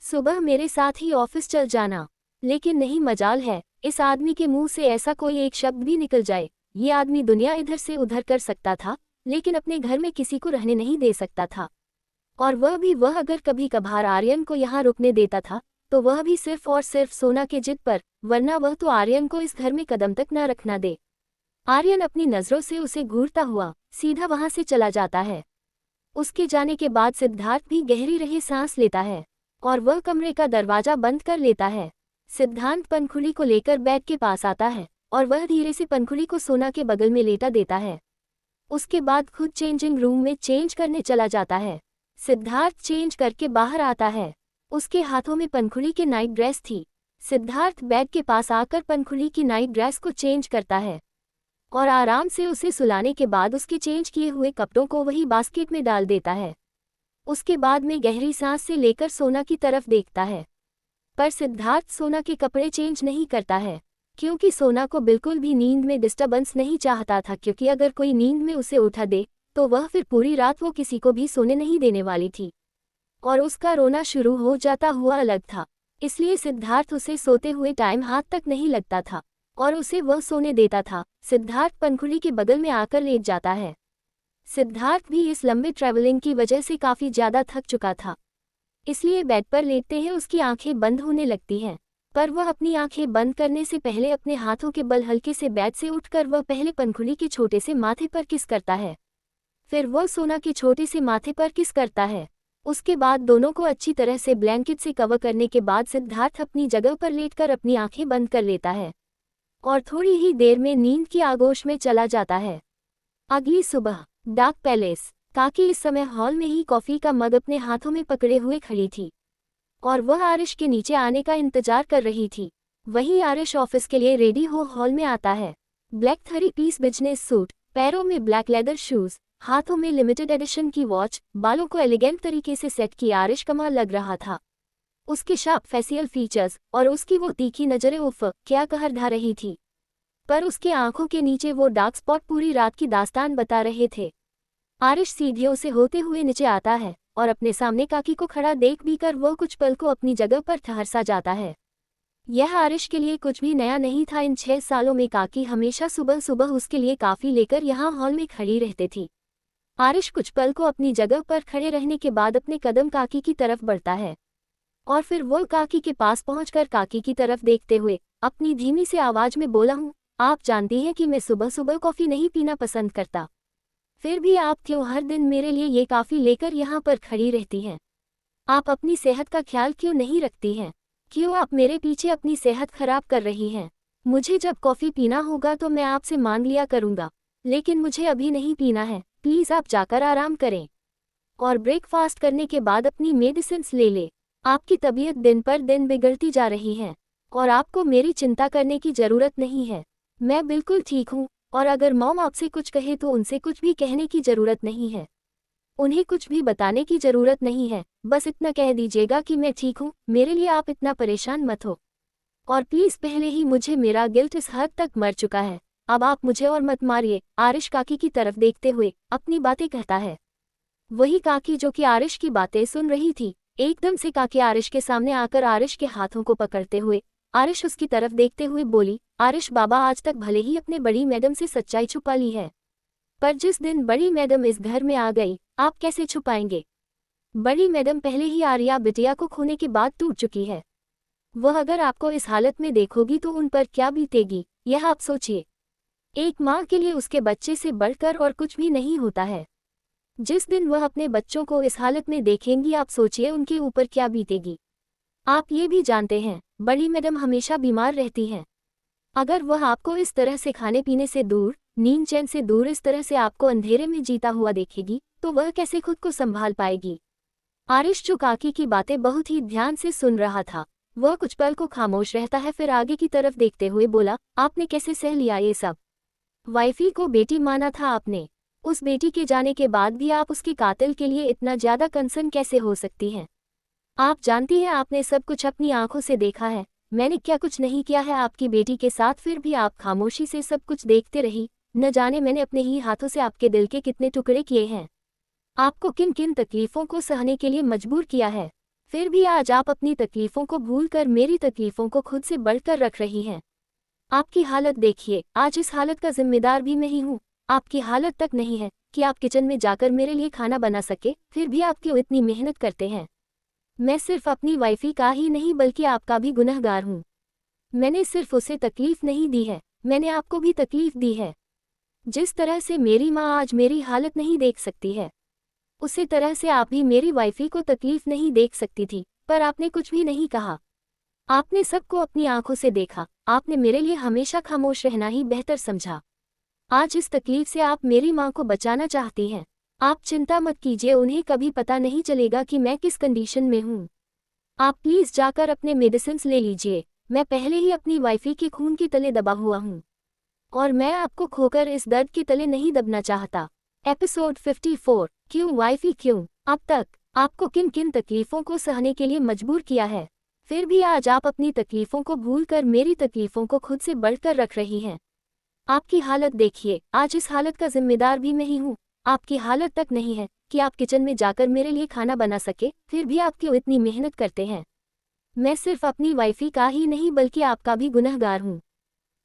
सुबह मेरे साथ ही ऑफिस चल जाना। लेकिन नहीं, मजाल है इस आदमी के मुंह से ऐसा कोई एक शब्द भी निकल जाए। ये आदमी दुनिया इधर से उधर कर सकता था लेकिन अपने घर में किसी को रहने नहीं दे सकता था। और वह अगर कभी कभार आर्यन को यहाँ रुकने देता था तो वह भी सिर्फ और सिर्फ सोना के जिद पर, वरना वह तो आर्यन को इस घर में कदम तक न रखना दे। आर्यन अपनी नजरों से उसे घूरता हुआ सीधा वहां से चला जाता है। उसके जाने के बाद सिद्धार्थ भी गहरी रही सांस लेता है और वह कमरे का दरवाजा बंद कर लेता है। सिद्धांत पंखुड़ी को लेकर बेड के पास आता है और वह धीरे से पंखुड़ी को सोना के बगल में लेटा देता है। उसके बाद खुद चेंजिंग रूम में चेंज करने चला जाता है। सिद्धार्थ चेंज करके बाहर आता है। उसके हाथों में पंखुड़ी की नाइट ड्रेस थी। सिद्धार्थ बेड के पास आकर पंखुड़ी की नाइट ड्रेस को चेंज करता है और आराम से उसे सुलाने के बाद उसके चेंज किए हुए कपड़ों को वही बास्केट में डाल देता है। उसके बाद में गहरी सांस से लेकर सोना की तरफ देखता है, पर सिद्धार्थ सोना के कपड़े चेंज नहीं करता है क्योंकि सोना को बिल्कुल भी नींद में डिस्टर्बेंस नहीं चाहता था, क्योंकि अगर कोई नींद में उसे उठा दे तो वह फिर पूरी रात वो किसी को भी सोने नहीं देने वाली थी और उसका रोना शुरू हो जाता हुआ अलग था। इसलिए सिद्धार्थ उसे सोते हुए टाइम हाथ तक नहीं लगता था और उसे वह सोने देता था। सिद्धार्थ पंखुड़ी के बगल में आकर लेट जाता है। सिद्धार्थ भी इस लंबे ट्रैवलिंग की वजह से काफ़ी ज़्यादा थक चुका था, इसलिए बेड पर लेटते ही उसकी आंखें बंद होने लगती हैं। पर वह अपनी आंखें बंद करने से पहले अपने हाथों के बल हल्के से बेड से उठकर वह पहले पंखुड़ी के छोटे से माथे पर किस करता है, फिर वह सोना के छोटे से माथे पर किस करता है। उसके बाद दोनों को अच्छी तरह से ब्लैंकेट से कवर करने के बाद सिद्धार्थ अपनी जगह पर लेटकर अपनी आंखें बंद कर लेता है और थोड़ी ही देर में नींद की आगोश में चला जाता है। अगली सुबह डार्क पैलेस। काकी इस समय हॉल में ही कॉफी का मग अपने हाथों में पकड़े हुए खड़ी थी और वह आरिश के नीचे आने का इंतजार कर रही थी। वहीं आरिश ऑफिस के लिए रेडी हो हॉल में आता है। ब्लैक 3-पीस बिजनेस सूट, पैरों में ब्लैक लेदर शूज, हाथों में लिमिटेड एडिशन की वॉच, बालों को एलिगेंट तरीके से सेट किया आरिश कमाल लग रहा था। उसके शार्प फेसियल फीचर्स और उसकी वो तीखी नजरें उफ क्या कहर ढा रही थी, पर उसके आंखों के नीचे वो डार्क स्पॉट पूरी रात की दास्तान बता रहे थे। आरिश सीढ़ियों से होते हुए नीचे आता है और अपने सामने काकी को खड़ा देख भी कर वह कुछ पल को अपनी जगह पर ठहर सा जाता है। यह आरिश के लिए कुछ भी नया नहीं था। इन 6 सालों में काकी हमेशा सुबह सुबह उसके लिए काफ़ी लेकर यहाँ हॉल में खड़ी रहती थी। आरिश कुछ पल को अपनी जगह पर खड़े रहने के बाद अपने कदम काकी की तरफ बढ़ता है और फिर वो काकी के पास पहुंचकर काकी की तरफ देखते हुए अपनी धीमी से आवाज में बोला, हूँ आप जानती हैं कि मैं सुबह सुबह कॉफ़ी नहीं पीना पसंद करता, फिर भी आप क्यों हर दिन मेरे लिए ये कॉफ़ी लेकर यहाँ पर खड़ी रहती हैं? आप अपनी सेहत का ख्याल क्यों नहीं रखती हैं? क्यों आप मेरे पीछे अपनी सेहत खराब कर रही हैं? मुझे जब कॉफ़ी पीना होगा तो मैं आपसे मांग लिया करूँगा, लेकिन मुझे अभी नहीं पीना है। प्लीज़ आप जाकर आराम करें और ब्रेकफास्ट करने के बाद अपनी मेडिसिन्स ले ले। आपकी तबीयत दिन पर दिन बिगड़ती जा रही है और आपको मेरी चिंता करने की ज़रूरत नहीं है। मैं बिल्कुल ठीक हूँ और अगर मॉम आपसे कुछ कहे तो उनसे कुछ भी कहने की ज़रूरत नहीं है, उन्हें कुछ भी बताने की ज़रूरत नहीं है। बस इतना कह दीजिएगा कि मैं ठीक हूँ, मेरे लिए आप इतना परेशान मत हो और प्लीज़ पहले ही मुझे मेरा गिल्ट इस हद तक मर चुका है, अब आप मुझे और मत मारिए। आरिश काकी की तरफ देखते हुए अपनी बातें कहता है। वही काकी जो कि आरिश की बातें सुन रही थी, एकदम से काकी आरिश के सामने आकर आरिश के हाथों को पकड़ते हुए आरिश उसकी तरफ देखते हुए बोली, आरिश बाबा आज तक भले ही अपने बड़ी मैडम से सच्चाई छुपा ली है, पर जिस दिन बड़ी मैडम इस घर में आ गई आप कैसे छुपाएंगे? बड़ी मैडम पहले ही आर्या बिटिया को खोने के बाद टूट चुकी है। वह अगर आपको इस हालत में देखोगी तो उन पर क्या बीतेगी, यह आप सोचिए। एक माँ के लिए उसके बच्चे से बढ़कर और कुछ भी नहीं होता है। जिस दिन वह अपने बच्चों को इस हालत में देखेंगी, आप सोचिए उनके ऊपर क्या बीतेगी। आप ये भी जानते हैं, बड़ी मैडम हमेशा बीमार रहती हैं। अगर वह आपको इस तरह से खाने पीने से दूर, नींद चैन से दूर, इस तरह से आपको अंधेरे में जीता हुआ देखेगी, तो वह कैसे खुद को संभाल पाएगी। आरिश जो काकी की बातें बहुत ही ध्यान से सुन रहा था, वह कुछ पल को खामोश रहता है, फिर आगे की तरफ देखते हुए बोला, आपने कैसे सह लिया ये सब? वाइफी को बेटी माना था आपने, उस बेटी के जाने के बाद भी आप उसके कातिल के लिए इतना ज्यादा कंसर्न कैसे हो सकती हैं? आप जानती हैं, आपने सब कुछ अपनी आंखों से देखा है। मैंने क्या कुछ नहीं किया है आपकी बेटी के साथ, फिर भी आप खामोशी से सब कुछ देखते रही। न जाने मैंने अपने ही हाथों से आपके दिल के कितने टुकड़े किए हैं, आपको किन किन तकलीफों को सहने के लिए मजबूर किया है। फिर भी आज आप अपनी तकलीफों को भूलकर मेरी तकलीफों को खुद से बढ़कर रख रही हैं। आपकी हालत देखिए, आज इस हालत का जिम्मेदार भी मैं ही हूँ। आपकी हालत तक नहीं है कि आप किचन में जाकर मेरे लिए खाना बना सके, फिर भी आप क्यों इतनी मेहनत करते हैं? मैं सिर्फ अपनी वाइफी का ही नहीं बल्कि आपका भी गुनहगार हूँ। मैंने सिर्फ उसे तकलीफ नहीं दी है, मैंने आपको भी तकलीफ दी है। जिस तरह से मेरी माँ आज मेरी हालत नहीं देख सकती है, उसी तरह से आप भी मेरी वाइफी को तकलीफ नहीं देख सकती थी, पर आपने कुछ भी नहीं कहा। आपने सबको अपनी आंखों से देखा, आपने मेरे लिए हमेशा खामोश रहना ही बेहतर समझा। आज इस तकलीफ से आप मेरी माँ को बचाना चाहती हैं। आप चिंता मत कीजिए, उन्हें कभी पता नहीं चलेगा कि मैं किस कंडीशन में हूँ। आप प्लीज़ जाकर अपने मेडिसिन्स ले लीजिए। मैं पहले ही अपनी वाइफी के खून के तले दबा हुआ हूँ, और मैं आपको खोकर इस दर्द के तले नहीं दबना चाहता। एपिसोड 54, क्यों वाइफी क्यों? अब तक आपको किन किन तकलीफों को सहने के लिए मजबूर किया है, फिर भी आज आप अपनी तकलीफों को भूलकर मेरी तकलीफों को खुद से बढ़कर रख रही हैं। आपकी हालत देखिए, आज इस हालत का जिम्मेदार भी मैं ही हूँ। आपकी हालत तक नहीं है कि आप किचन में जाकर मेरे लिए खाना बना सके, फिर भी आप क्यों इतनी मेहनत करते हैं? मैं सिर्फ अपनी वाइफी का ही नहीं बल्कि आपका भी गुनहगार हूँ।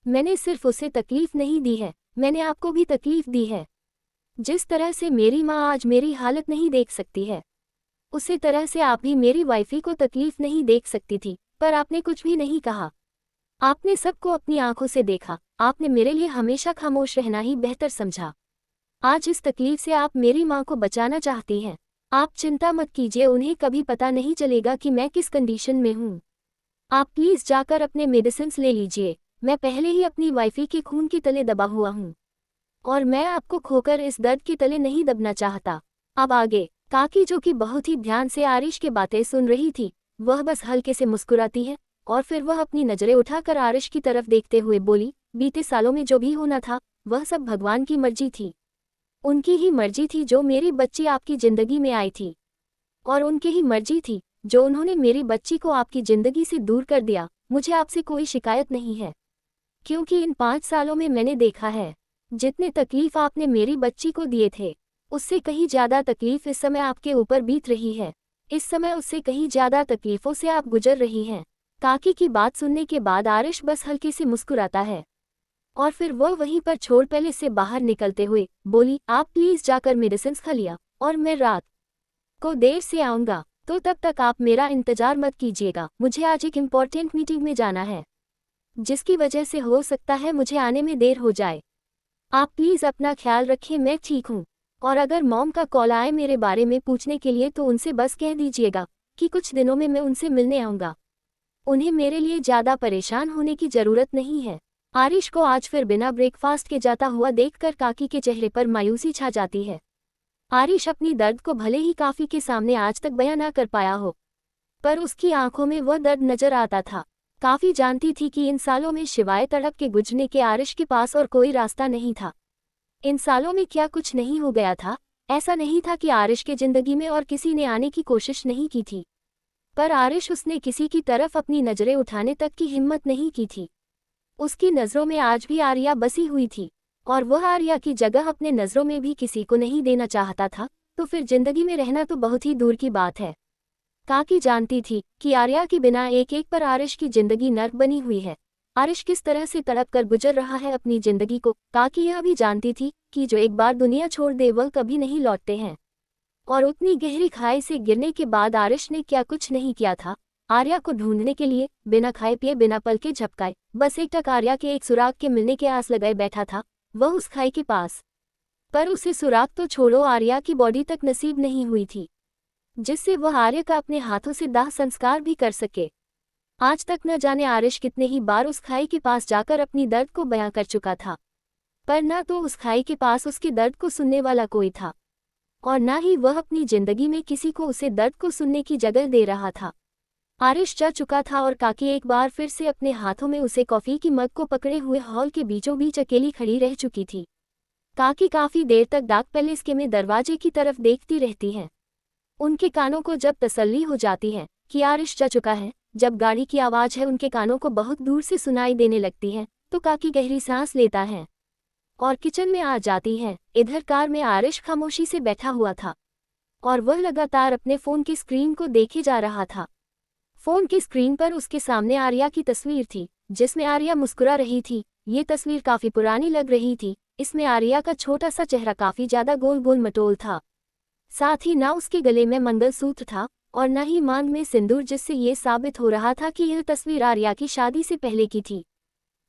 मैंने सिर्फ उसे तकलीफ नहीं दी है, मैंने आपको भी तकलीफ दी है। जिस तरह से मेरी माँ आज मेरी हालत नहीं देख सकती है, उसी तरह से आप भी मेरी वाइफी को तकलीफ नहीं देख सकती थी, पर आपने कुछ भी नहीं कहा। आपने सबको अपनी आंखों से देखा, आपने मेरे लिए हमेशा खामोश रहना ही बेहतर समझा। आज इस तकलीफ से आप मेरी माँ को बचाना चाहती हैं। आप चिंता मत कीजिए, उन्हें कभी पता नहीं चलेगा कि मैं किस कंडीशन में हूँ। आप प्लीज़ जाकर अपने मेडिसिन्स ले लीजिए। मैं पहले ही अपनी वाइफी के खून के तले दबा हुआ हूँ, और मैं आपको खोकर इस दर्द के तले नहीं दबना चाहता। अब आगे काकी, जो कि बहुत ही ध्यान से आरिश की बातें सुन रही थी, वह बस हल्के से मुस्कुराती है, और फिर वह अपनी नज़रें उठाकर आरिश की तरफ देखते हुए बोली, बीते सालों में जो भी होना था वह सब भगवान की मर्जी थी। उनकी ही मर्जी थी जो मेरी बच्ची आपकी ज़िंदगी में आई थी, और उनकी ही मर्जी थी जो उन्होंने मेरी बच्ची को आपकी ज़िंदगी से दूर कर दिया। मुझे आपसे कोई शिकायत नहीं है, क्योंकि इन 5 सालों में मैंने देखा है, जितने तकलीफ आपने मेरी बच्ची को दिए थे, उससे कहीं ज़्यादा तकलीफ इस समय आपके ऊपर बीत रही है। इस समय उससे कहीं ज़्यादा तकलीफ़ों से आप गुजर रही हैं। काकी की बात सुनने के बाद आरिश बस हल्के से मुस्कुराता है, और फिर वह वहीं पर छोड़ पैलेस से बाहर निकलते हुए बोली, आप प्लीज़ जाकर मेडिसिन खा लिया, और मैं रात को देर से आऊँगा, तो तब तक आप मेरा इंतज़ार मत कीजिएगा। मुझे आज एक इम्पॉर्टेंट मीटिंग में जाना है, जिसकी वजह से हो सकता है मुझे आने में देर हो जाए। आप प्लीज़ अपना ख्याल रखें, मैं ठीक हूँ। और अगर मॉम का कॉल आए मेरे बारे में पूछने के लिए, तो उनसे बस कह दीजिएगा कि कुछ दिनों में मैं उनसे मिलने आऊँगा। उन्हें मेरे लिए ज़्यादा परेशान होने की ज़रूरत नहीं है। आरिश को आज फिर बिना ब्रेकफास्ट के जाता हुआ देखकर काकी के चेहरे पर मायूसी छा जाती है। आरिश अपनी दर्द को भले ही काफ़ी के सामने आज तक बयां ना कर पाया हो, पर उसकी आंखों में वह दर्द नजर आता था। काफ़ी जानती थी कि इन सालों में सिवाय तड़प के गुजरने के आरिश के पास और कोई रास्ता नहीं था। इन सालों में क्या कुछ नहीं हो गया था? ऐसा नहीं था कि आरिश के ज़िंदगी में और किसी ने आने की कोशिश नहीं की थी, पर आरिश उसने किसी की तरफ अपनी नज़रें उठाने तक की हिम्मत नहीं की थी। उसकी नज़रों में आज भी आर्या बसी हुई थी, और वह आर्या की जगह अपने नज़रों में भी किसी को नहीं देना चाहता था, तो फिर जिंदगी में रहना तो बहुत ही दूर की बात है। काकी जानती थी कि आर्या के बिना एक एक पर आरिश की जिंदगी नर्क बनी हुई है। आरिश किस तरह से तड़प कर गुजर रहा है अपनी जिंदगी को। काकी यह भी जानती थी कि जो एक बार दुनिया छोड़ दे वह कभी नहीं लौटते हैं, और उतनी गहरी खाई से गिरने के बाद आरिश ने क्या कुछ नहीं किया था आर्या को ढूंढने के लिए। बिना खाए पिए, बिना पल के झपकाए, बस एक टक आर्या के एक सुराग के मिलने के आस लगाए बैठा था वह उस खाई के पास। पर उसे सुराग तो छोड़ो आर्या की बॉडी तक नसीब नहीं हुई थी, जिससे वह आर्य का अपने हाथों से दाह संस्कार भी कर सके। आज तक न जाने आरिश कितने ही बार उस खाई के पास जाकर अपनी दर्द को बयां कर चुका था, पर न तो उस खाई के पास उसके दर्द को सुनने वाला कोई था, और न ही वह अपनी जिंदगी में किसी को उसे दर्द को सुनने की जगह दे रहा था। आरिश जा चुका था और काकी एक बार फिर से अपने हाथों में उसे कॉफी की मग को पकड़े हुए हॉल के बीचों बीच अकेली खड़ी रह चुकी थी। काकी काफी देर तक डाक पैलेस के में दरवाजे की तरफ देखती रहती हैं। उनके कानों को जब तसल्ली हो जाती है कि आरिश जा चुका है, जब गाड़ी की आवाज़ है उनके कानों को बहुत दूर से सुनाई देने लगती है, तो काकी गहरी सांस लेता है और किचन में आ जाती है। इधर कार में आरिश खामोशी से बैठा हुआ था और वह लगातार अपने फ़ोन की स्क्रीन को देखे जा रहा था। फ़ोन की स्क्रीन पर उसके सामने आर्या की तस्वीर थी, जिसमें आर्या मुस्कुरा रही थी। ये तस्वीर काफ़ी पुरानी लग रही थी। इसमें आर्या का छोटा सा चेहरा काफ़ी ज़्यादा गोल गोल मटोल था। साथ ही ना उसके गले में मंगलसूत्र था और न ही मांग में सिंदूर, जिससे ये साबित हो रहा था कि यह तस्वीर आर्या की शादी से पहले की थी।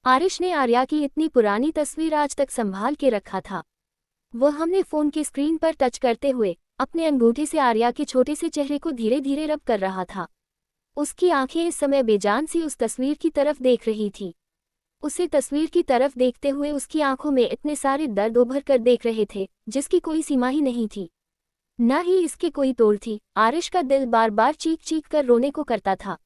आरिश ने आर्या की इतनी पुरानी तस्वीर आज तक संभाल के रखा था। वह हमने फ़ोन की स्क्रीन पर टच करते हुए अपने अंगूठे से आर्या के छोटे से चेहरे को धीरे धीरे रब कर रहा था। उसकी आंखें इस समय बेजान सी उस तस्वीर की तरफ देख रही थी। उसे तस्वीर की तरफ देखते हुए उसकी आंखों में इतने सारे दर्द उभर कर देख रहे थे, जिसकी कोई सीमा ही नहीं थी, न ही इसके कोई तोड़ थी। आरिश का दिल बार बार चीख चीख कर रोने को करता था,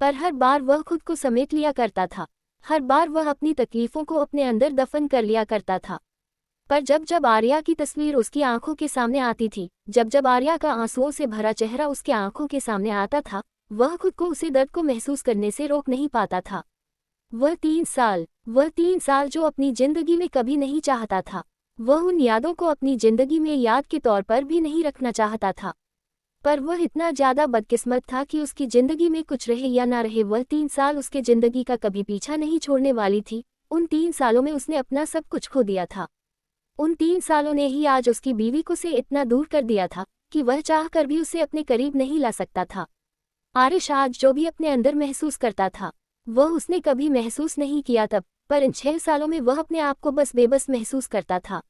पर हर बार वह खुद को समेट लिया करता था। हर बार वह अपनी तकलीफ़ों को अपने अंदर दफन कर लिया करता था। पर जब जब आर्या की तस्वीर उसकी आंखों के सामने आती थी, जब जब आर्या का आंसुओं से भरा चेहरा उसके आंखों के सामने आता था, वह खुद को उसे दर्द को महसूस करने से रोक नहीं पाता था। वह 3 साल जो अपनी जिंदगी में कभी नहीं चाहता था, वह उन यादों को अपनी जिंदगी में याद के तौर पर भी नहीं रखना चाहता था। पर वह इतना ज़्यादा बदकिस्मत था कि उसकी ज़िंदगी में कुछ रहे या ना रहे, वह 3 साल उसके ज़िंदगी का कभी पीछा नहीं छोड़ने वाली थी। उन 3 सालों में उसने अपना सब कुछ खो दिया था। उन 3 सालों ने ही आज उसकी बीवी को से इतना दूर कर दिया था कि वह चाह कर भी उसे अपने करीब नहीं ला सकता था। आरिश आज जो भी अपने अंदर महसूस करता था, वह उसने कभी महसूस नहीं किया तब, पर इन 6 सालों में वह अपने आप को बस बेबस महसूस करता था।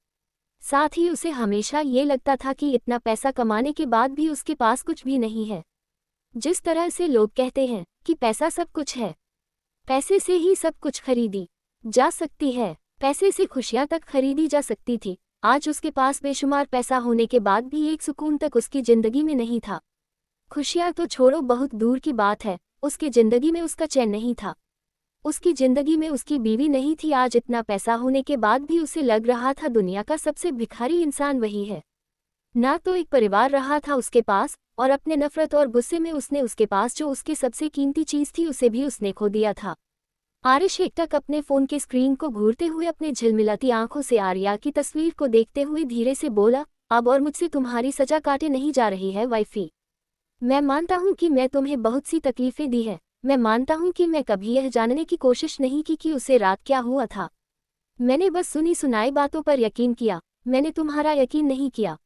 साथ ही उसे हमेशा ये लगता था कि इतना पैसा कमाने के बाद भी उसके पास कुछ भी नहीं है। जिस तरह से लोग कहते हैं कि पैसा सब कुछ है, पैसे से ही सब कुछ खरीदी जा सकती है, पैसे से खुशियां तक खरीदी जा सकती थी, आज उसके पास बेशुमार पैसा होने के बाद भी एक सुकून तक उसकी ज़िंदगी में नहीं था। खुशियां तो छोड़ो, बहुत दूर की बात है, उसकी ज़िंदगी में उसका चैन नहीं था। उसकी ज़िंदगी में उसकी बीवी नहीं थी। आज इतना पैसा होने के बाद भी उसे लग रहा था दुनिया का सबसे भिखारी इंसान वही है। ना तो एक परिवार रहा था उसके पास, और अपने नफरत और गुस्से में उसने उसके पास जो उसके सबसे कीमती चीज़ थी उसे भी उसने खो दिया था। आरिश एकटक अपने फ़ोन के स्क्रीन को घूरते हुए अपने झिलमिलाती आंखों से आर्या की तस्वीर को देखते हुए धीरे से बोला, अब और मुझसे तुम्हारी सजा काटे नहीं जा रही है वाइफी। मैं मानता हूँ कि मैं तुम्हें बहुत सी तकलीफ़ें दी है। मैं मानता हूँ कि मैं कभी यह जानने की कोशिश नहीं की कि उसे रात क्या हुआ था। मैंने बस सुनी सुनाई बातों पर यकीन किया, मैंने तुम्हारा यकीन नहीं किया।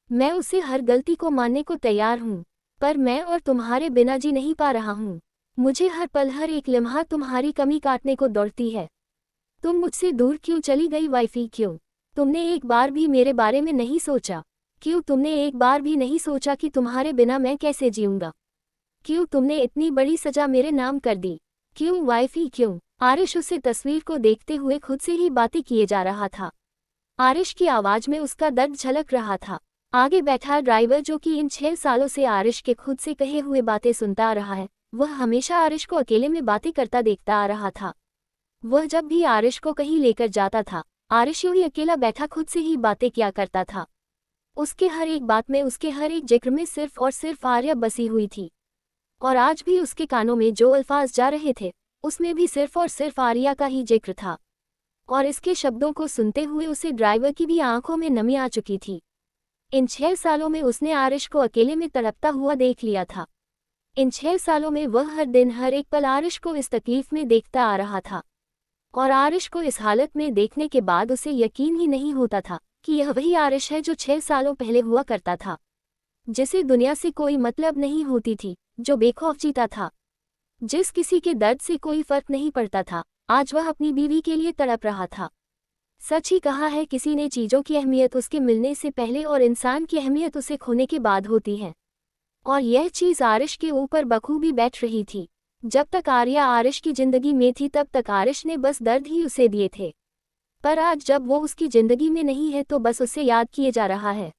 मैं उसे हर गलती को मानने को तैयार हूँ, पर मैं और तुम्हारे बिना जी नहीं पा रहा हूँ। मुझे हर पल हर एक लम्हा तुम्हारी कमी काटने को दौड़ती है। तुम मुझसे दूर क्यों चली गई वाइफी? क्यों तुमने एक बार भी मेरे बारे में नहीं सोचा? क्यों तुमने एक बार भी नहीं सोचा कि तुम्हारे बिना मैं कैसे जीऊँगा? क्यों तुमने इतनी बड़ी सजा मेरे नाम कर दी? क्यों वाइफी क्यों? आरिश उसे तस्वीर को देखते हुए खुद से ही बातें किए जा रहा था। आरिश की आवाज़ में उसका दर्द झलक रहा था। आगे बैठा ड्राइवर, जो कि इन 6 सालों से आरिश के खुद से कहे हुए बातें सुनता आ रहा है, वह हमेशा आरिश को अकेले में बातें करता देखता आ रहा था। वह जब भी आरिश को कहीं लेकर जाता था, आरिश यूं ही अकेला बैठा खुद से ही बातें किया करता था। उसके हर एक बात में, उसके हर एक जिक्र में सिर्फ और सिर्फ आर्या बसी हुई थी, और आज भी उसके कानों में जो अल्फाज जा रहे थे, उसमें भी सिर्फ और सिर्फ आर्या का ही जिक्र था। और इसके शब्दों को सुनते हुए उसे ड्राइवर की भी आंखों में नमी आ चुकी थी। इन 6 सालों में उसने आरिश को अकेले में तड़पता हुआ देख लिया था। इन 6 सालों में वह हर दिन हर एक पल आरिश को इस तकलीफ में देखता आ रहा था, और आरिश को इस हालत में देखने के बाद उसे यकीन ही नहीं होता था कि यह वही आरिश है जो 6 सालों पहले हुआ करता था, जिसे दुनिया से कोई मतलब नहीं होती थी, जो बेखौफ जीता था, जिस किसी के दर्द से कोई फर्क नहीं पड़ता था। आज वह अपनी बीवी के लिए तड़प रहा था। सच ही कहा है किसी ने, चीज़ों की अहमियत उसके मिलने से पहले और इंसान की अहमियत उसे खोने के बाद होती है। और यह चीज़ आरिश के ऊपर बखूबी बैठ रही थी। जब तक आर्या आरिश की ज़िंदगी में थी तब तक आरिश ने बस दर्द ही उसे दिए थे, पर आज जब वो उसकी ज़िंदगी में नहीं है तो बस उसे याद किए जा रहा है।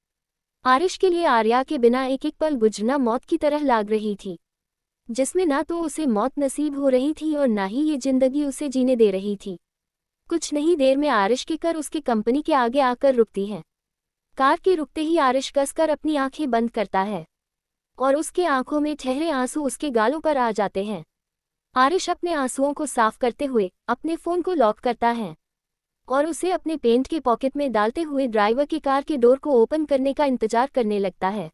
आरिश के लिए आर्या के बिना एक एक पल गुजरना मौत की तरह लाग रही थी, जिसमें ना तो उसे मौत नसीब हो रही थी और ना ही ये ज़िंदगी उसे जीने दे रही थी। कुछ नहीं देर में आरिश की कार उसकी कंपनी के आगे आकर रुकती है। कार के रुकते ही आरिश कसकर अपनी आंखें बंद करता है और उसके आंखों में ठहरे आंसू उसके गालों पर आ जाते हैं। आरिश अपने आंसुओं को साफ करते हुए अपने फ़ोन को लॉक करता है और उसे अपने पेंट के पॉकेट में डालते हुए ड्राइवर की कार के डोर को ओपन करने का इंतजार करने लगता है।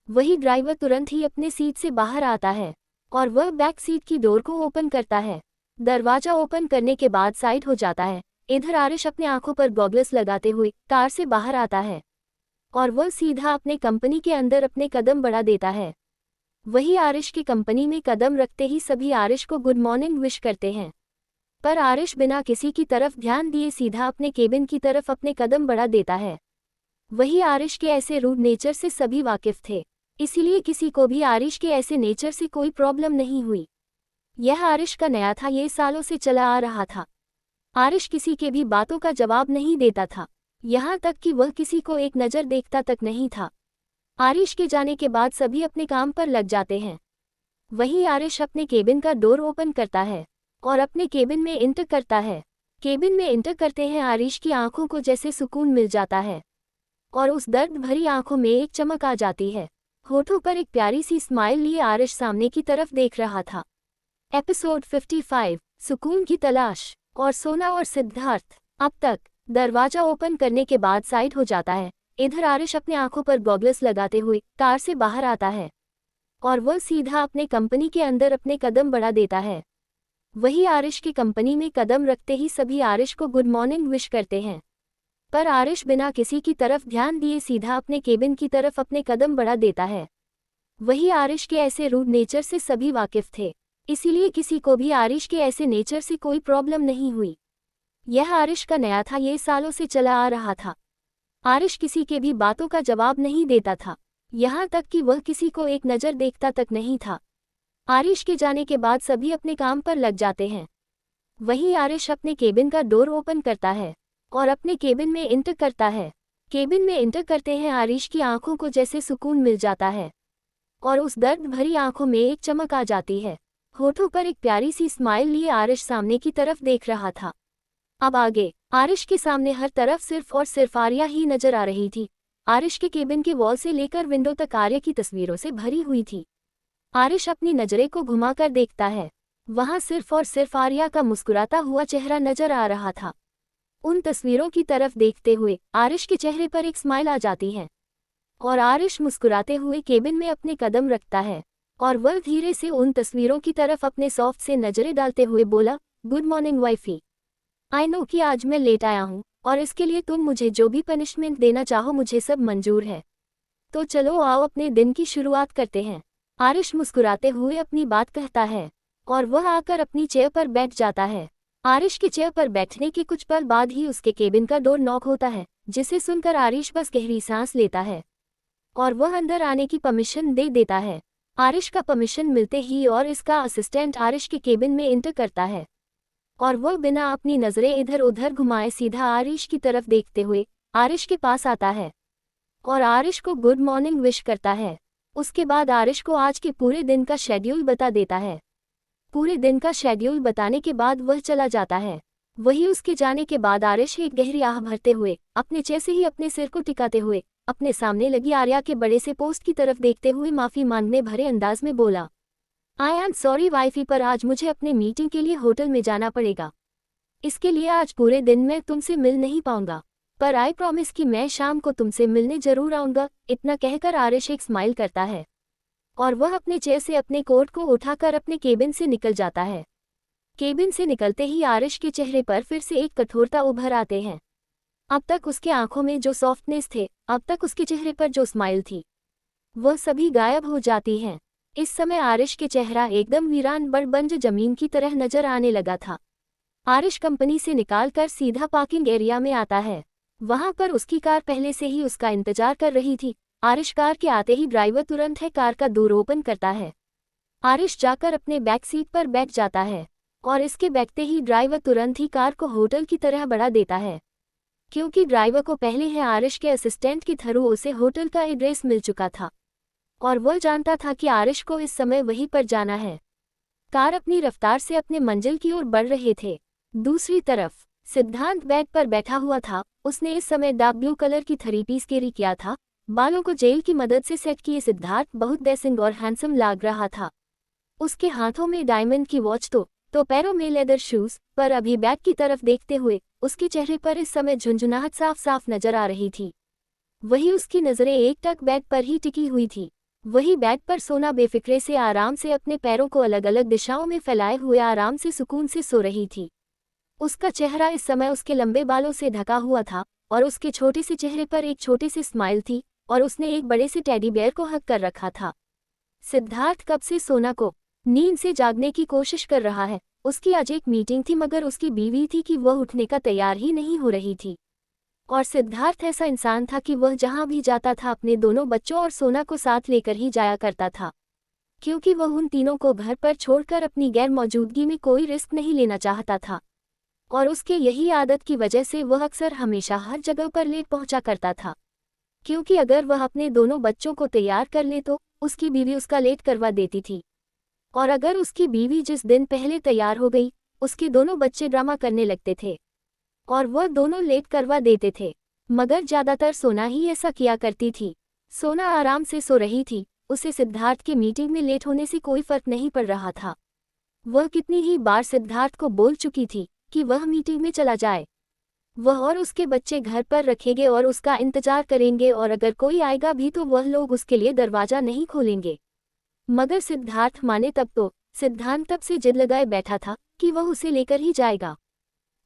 वही ड्राइवर तुरंत ही अपने सीट से बाहर आता है और वह बैक सीट की डोर को ओपन करता है। दरवाज़ा ओपन करने के बाद साइड हो जाता है। इधर आरिश अपने आंखों पर गॉगल्स लगाते हुए कार से बाहर आता है और वह सीधा अपने कंपनी के अंदर अपने कदम बढ़ा देता है। वही आरिश की कंपनी में कदम रखते ही सभी आरिश को गुड मॉर्निंग विश करते हैं, पर आरिश बिना किसी की तरफ ध्यान दिए सीधा अपने केबिन की तरफ अपने कदम बढ़ा देता है। वही आरिश के ऐसे रूड नेचर से सभी वाकिफ थे, इसीलिए किसी को भी आरिश के ऐसे नेचर से कोई प्रॉब्लम नहीं हुई। यह आरिश का नया था, ये सालों से चला आ रहा था। आरिश किसी के भी बातों का जवाब नहीं देता था, यहाँ तक कि वह किसी को एक नज़र देखता तक नहीं था। आरिश के जाने के बाद सभी अपने काम पर लग जाते हैं। वही आरिश अपने केबिन का डोर ओपन करता है और अपने केबिन में इंटर करता है। केबिन में इंटर करते हैं आरिश की आंखों को जैसे सुकून मिल जाता है और उस दर्द भरी आंखों में एक चमक आ जाती है। होठों पर एक प्यारी सी स्माइल लिए आरिश सामने की तरफ देख रहा था। एपिसोड 55, सुकून की तलाश। और सोना और सिद्धार्थ। अब तक दरवाजा ओपन करने के बाद साइड हो जाता है। इधर आरिश अपने आंखों पर गॉगल्स लगाते हुए कार से बाहर आता है और वह सीधा अपने कंपनी के अंदर अपने कदम बढ़ा देता है। वही आरिश की कंपनी में कदम रखते ही सभी आरिश को गुड मॉर्निंग विश करते हैं, पर आरिश बिना किसी की तरफ ध्यान दिए सीधा अपने केबिन की तरफ अपने कदम बढ़ा देता है। वही आरिश के ऐसे रूड नेचर से सभी वाकिफ थे, इसीलिए किसी को भी आरिश के ऐसे नेचर से कोई प्रॉब्लम नहीं हुई। यह आरिश का नया था, ये सालों से चला आ रहा था। आरिश किसी के भी बातों का जवाब नहीं देता था, यहाँ तक कि वह किसी को एक नज़र देखता तक नहीं था। आरिश के जाने के बाद सभी अपने काम पर लग जाते हैं। वही आरिश अपने केबिन का डोर ओपन करता है और अपने केबिन में इंटर करता है। केबिन में इंटर करते हैं आरिश की आंखों को जैसे सुकून मिल जाता है और उस दर्द भरी आंखों में एक चमक आ जाती है। होठों पर एक प्यारी सी स्माइल लिए आरिश सामने की तरफ देख रहा था। अब आगे आरिश के सामने हर तरफ सिर्फ और सिर्फ आर्या ही नजर आ रही थी। आरिश के केबिन के वॉल से लेकर विंडो तक आर्या की तस्वीरों से भरी हुई थी। आरिश अपनी नजरें को घुमाकर देखता है, वहां सिर्फ और सिर्फ आर्या का मुस्कुराता हुआ चेहरा नजर आ रहा था। उन तस्वीरों की तरफ देखते हुए आरिश के चेहरे पर एक स्माइल आ जाती है और आरिश मुस्कुराते हुए केबिन में अपने कदम रखता है और वह धीरे से उन तस्वीरों की तरफ अपने सॉफ्ट से नजरें डालते हुए बोला, good morning wifey. I know कि आज मैं लेट आया हूँ और इसके लिए तुम मुझे जो भी पनिशमेंट देना चाहो मुझे सब मंजूर है। तो चलो आओ अपने दिन की शुरुआत करते हैं। आरिश मुस्कुराते हुए अपनी बात कहता है और वह आकर अपनी चेयर पर बैठ जाता है। आरिश के चेयर पर बैठने के कुछ पल बाद ही उसके केबिन का डोर नॉक होता है, जिसे सुनकर आरिश बस गहरी सांस लेता है और वह अंदर आने की परमिशन दे देता है। आरिश का परमिशन मिलते ही और इसका असिस्टेंट आरिश के केबिन में इंटर करता है और वह बिना अपनी नज़रें इधर उधर घुमाए सीधा आरिश की तरफ देखते हुए आरिश के पास आता है और आरिश को गुड मॉर्निंग विश करता है। उसके बाद आरिश को आज के पूरे दिन का शेड्यूल बता देता है। पूरे दिन का शेड्यूल बताने के बाद वह चला जाता है। वही उसके जाने के बाद आरिश एक गहरी आह भरते हुए अपने चेहरे से ही अपने सिर को टिकाते हुए अपने सामने लगी आर्या के बड़े से पोस्ट की तरफ देखते हुए माफ़ी मांगने भरे अंदाज में बोला, आई एम सॉरी वाइफी, पर आज मुझे अपने मीटिंग के लिए होटल में जाना पड़ेगा। इसके लिए आज पूरे दिन मैं तुमसे मिल नहीं पाऊंगा, पर आई प्रॉमिस कि मैं शाम को तुमसे मिलने जरूर आऊंगा। इतना कहकर आरिश एक स्माइल करता है और वह अपने चेयर से अपने कोट को उठाकर अपने केबिन से निकल जाता है। केबिन से निकलते ही आरिश के चेहरे पर फिर से एक कठोरता उभर आते हैं। अब तक उसके आंखों में जो सॉफ्टनेस थे, अब तक उसके चेहरे पर जो स्माइल थी, वह सभी गायब हो जाती हैं। इस समय आरिश के चेहरा एकदम वीरान बड़बंज जमीन की तरह नजर आने लगा था। आरिश कंपनी से निकालकर सीधा पार्किंग एरिया में आता है। वहां पर उसकी कार पहले से ही उसका इंतजार कर रही थी। आरिश कार के आते ही ड्राइवर तुरंत है कार का डोर ओपन करता है। आरिश जाकर अपने बैक सीट पर बैठ जाता है और इसके बैठते ही ड्राइवर तुरंत ही कार को होटल की तरह बढ़ा देता है, क्योंकि ड्राइवर को पहले है आरिश के असिस्टेंट के थ्रू उसे होटल का एड्रेस मिल चुका था और वह जानता था कि आरिश को इस समय वहीं पर जाना है। कार अपनी रफ्तार से अपने मंजिल की ओर बढ़ रहे थे। दूसरी तरफ सिद्धांत बेड पर बैठा हुआ था। उसने इस समय डार्क ब्लू कलर की 3 पीस कैरी किया था। बालों को जेल की मदद से सेट किए सिद्धार्थ बहुत डेसिंग और हैंडसम लग रहा था। उसके हाथों में डायमंड की वॉच तो पैरों में लेदर शूज, पर अभी बैग की तरफ देखते हुए उसके चेहरे पर इस समय झुंझुनाहट साफ साफ नजर आ रही थी। वही उसकी नजरें एक टक बैग पर ही टिकी हुई थी। वही बैग पर सोना बेफिक्रे से आराम से अपने पैरों को अलग अलग दिशाओं में फैलाए हुए आराम से सुकून से सो रही थी। उसका चेहरा इस समय उसके लंबे बालों से ढका हुआ था और उसके छोटे से चेहरे पर एक छोटी सी स्माइल थी और उसने एक बड़े से टेडी बेयर को हक कर रखा था। सिद्धार्थ कब से सोना को नींद से जागने की कोशिश कर रहा है। उसकी आज एक मीटिंग थी, मगर उसकी बीवी थी कि वह उठने का तैयार ही नहीं हो रही थी। और सिद्धार्थ ऐसा इंसान था कि वह जहां भी जाता था अपने दोनों बच्चों और सोना को साथ लेकर ही जाया करता था, क्योंकि वह उन तीनों को घर पर छोड़कर अपनी गैर मौजूदगी में कोई रिस्क नहीं लेना चाहता था। और उसके यही आदत की वजह से वह अक्सर हमेशा हर जगह पर लेट पहुंचा करता था, क्योंकि अगर वह अपने दोनों बच्चों को तैयार कर ले तो उसकी बीवी उसका लेट करवा देती थी, और अगर उसकी बीवी जिस दिन पहले तैयार हो गई उसके दोनों बच्चे ड्रामा करने लगते थे और वह दोनों लेट करवा देते थे। मगर ज़्यादातर सोना ही ऐसा किया करती थी। सोना आराम से सो रही थी। उसे सिद्धार्थ के मीटिंग में लेट होने से कोई फर्क नहीं पड़ रहा था। वह कितनी ही बार सिद्धार्थ को बोल चुकी थी कि वह मीटिंग में चला जाए। वह और उसके बच्चे घर पर रखेंगे और उसका इंतजार करेंगे, और अगर कोई आएगा भी तो वह लोग उसके लिए दरवाज़ा नहीं खोलेंगे। मगर सिद्धार्थ माने तब तो सिद्धांत तब से जिद लगाए बैठा था कि वह उसे लेकर ही जाएगा,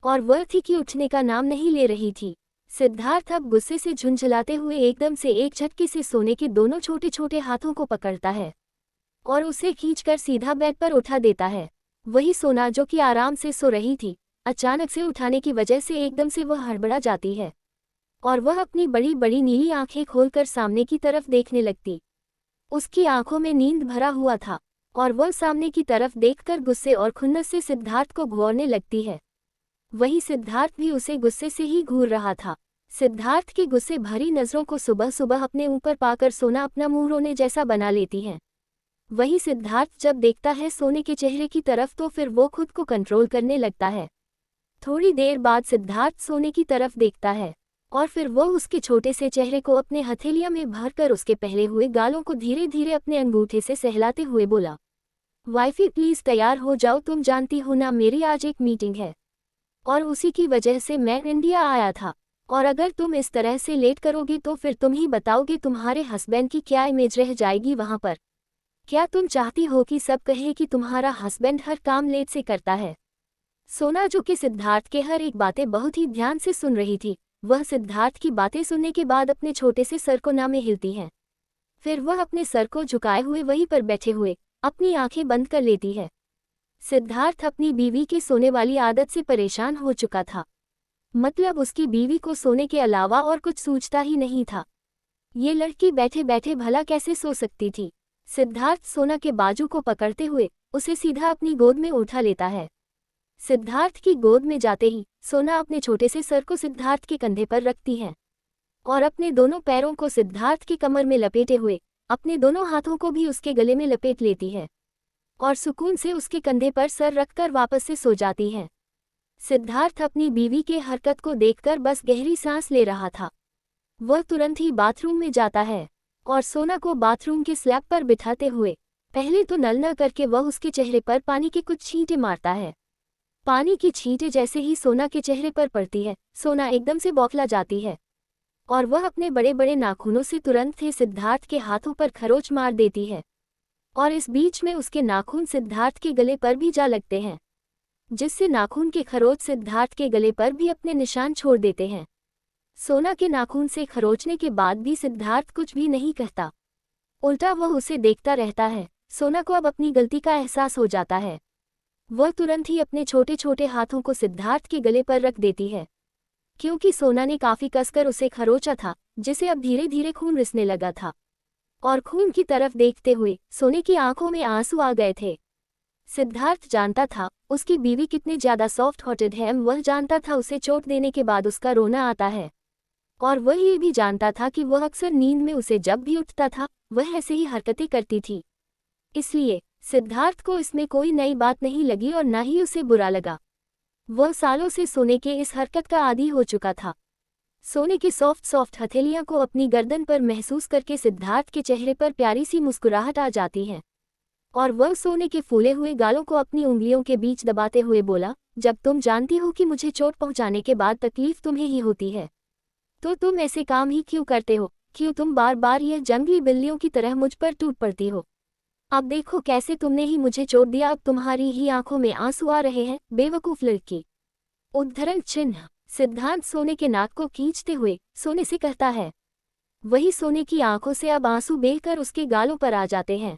और वह थी कि उठने का नाम नहीं ले रही थी। सिद्धार्थ अब गुस्से से झुंझलाते हुए एकदम से एक झटके से सोने के दोनों छोटे छोटे हाथों को पकड़ता है और उसे खींचकर सीधा बेड पर उठा देता है। वही सोना जो कि आराम से सो रही थी, अचानक से उठाने की वजह से एकदम से वह हड़बड़ा जाती है और वह अपनी बड़ी बड़ी नीली आंखें खोलकर सामने की तरफ देखने लगती। उसकी आंखों में नींद भरा हुआ था और वह सामने की तरफ देखकर गुस्से और खुन्नस से सिद्धार्थ को घूरने लगती है। वही सिद्धार्थ भी उसे गुस्से से ही घूर रहा था। सिद्धार्थ की गुस्से भरी नज़रों को सुबह सुबह अपने ऊपर पाकर सोना अपना मुंह रोने जैसा बना लेती है। वही सिद्धार्थ जब देखता है सोने के चेहरे की तरफ तो फिर वो खुद को कंट्रोल करने लगता है। थोड़ी देर बाद सिद्धार्थ सोने की तरफ देखता है और फिर वो उसके छोटे से चेहरे को अपने हथेलियों में भरकर उसके पहले हुए गालों को धीरे धीरे अपने अंगूठे से सहलाते हुए बोला, वाइफी प्लीज़ तैयार हो जाओ, तुम जानती हो ना मेरी आज एक मीटिंग है और उसी की वजह से मैं इंडिया आया था, और अगर तुम इस तरह से लेट करोगे तो फिर तुम ही बताओगे तुम्हारे हस्बैंड की क्या इमेज रह जाएगी वहाँ पर। क्या तुम चाहती हो कि सब कहे कि तुम्हारा हस्बैंड हर काम लेट से करता है? सोना, जो कि सिद्धार्थ के हर एक बातें बहुत ही ध्यान से सुन रही थी, वह सिद्धार्थ की बातें सुनने के बाद अपने छोटे से सर को नामे हिलती है। फिर वह अपने सर को झुकाए हुए वहीं पर बैठे हुए अपनी आंखें बंद कर लेती है। सिद्धार्थ अपनी बीवी की सोने वाली आदत से परेशान हो चुका था। मतलब उसकी बीवी को सोने के अलावा और कुछ सूझता ही नहीं था। ये लड़की बैठे बैठे भला कैसे सो सकती थी? सिद्धार्थ सोना के बाजू को पकड़ते हुए उसे सीधा अपनी गोद में उठा लेता है। सिद्धार्थ की गोद में जाते ही सोना अपने छोटे से सर को सिद्धार्थ के कंधे पर रखती है और अपने दोनों पैरों को सिद्धार्थ की कमर में लपेटे हुए अपने दोनों हाथों को भी उसके गले में लपेट लेती है और सुकून से उसके कंधे पर सर रखकर वापस से सो जाती है। सिद्धार्थ अपनी बीवी के हरकत को देखकर बस गहरी सांस ले रहा था। वह तुरंत ही बाथरूम में जाता है और सोना को बाथरूम के स्लैब पर बिठाते हुए पहले तो नल न करके वह उसके चेहरे पर पानी के कुछ छींटे मारता है। पानी की छींटे जैसे ही सोना के चेहरे पर पड़ती है, सोना एकदम से बौखला जाती है और वह अपने बड़े बड़े नाखूनों से तुरंत ही सिद्धार्थ के हाथों पर खरोच मार देती है और इस बीच में उसके नाखून सिद्धार्थ के गले पर भी जा लगते हैं, जिससे नाखून के खरोच सिद्धार्थ के गले पर भी अपने निशान छोड़ देते हैं। सोना के नाखून से खरोचने के बाद भी सिद्धार्थ कुछ भी नहीं कहता, उल्टा वह उसे देखता रहता है। सोना को अब अपनी गलती का एहसास हो जाता है। वह तुरंत ही अपने छोटे छोटे हाथों को सिद्धार्थ के गले पर रख देती है, क्योंकि सोना ने काफी कसकर उसे खरोचा था, जिसे अब धीरे धीरे खून रिसने लगा था। और खून की तरफ देखते हुए सोने की आंखों में आंसू आ गए थे। सिद्धार्थ जानता था उसकी बीवी कितनी ज्यादा सॉफ्ट हार्टेड है, वह जानता था उसे चोट देने के बाद उसका रोना आता है। और वह ये भी जानता था कि वह अक्सर नींद में उसे जब भी उठता था वह ऐसे ही हरकतें करती थी। इसलिए सिद्धार्थ को इसमें कोई नई बात नहीं लगी और न ही उसे बुरा लगा। वह सालों से सोने के इस हरकत का आदी हो चुका था। सोने की सॉफ्ट सॉफ्ट हथेलियां को अपनी गर्दन पर महसूस करके सिद्धार्थ के चेहरे पर प्यारी सी मुस्कुराहट आ जाती है, और वह सोने के फूले हुए गालों को अपनी उंगलियों के बीच दबाते हुए बोला, जब तुम जानती हो कि मुझे चोट पहुंचाने के बाद तकलीफ तुम्हें ही होती है, तो तुम ऐसे काम ही क्यों करते हो? क्यों तुम बार बार यह जंगली बिल्लियों की तरह मुझ पर टूट पड़ती हो? अब देखो कैसे तुमने ही मुझे चोट दिया, अब तुम्हारी ही आंखों में आंसू आ रहे हैं, बेवकूफ लड़की। उद्धरण चिन्ह। सिद्धांत सोने के नाक को खींचते हुए सोने से कहता है। वही सोने की आंखों से अब आंसू बहकर उसके गालों पर आ जाते हैं,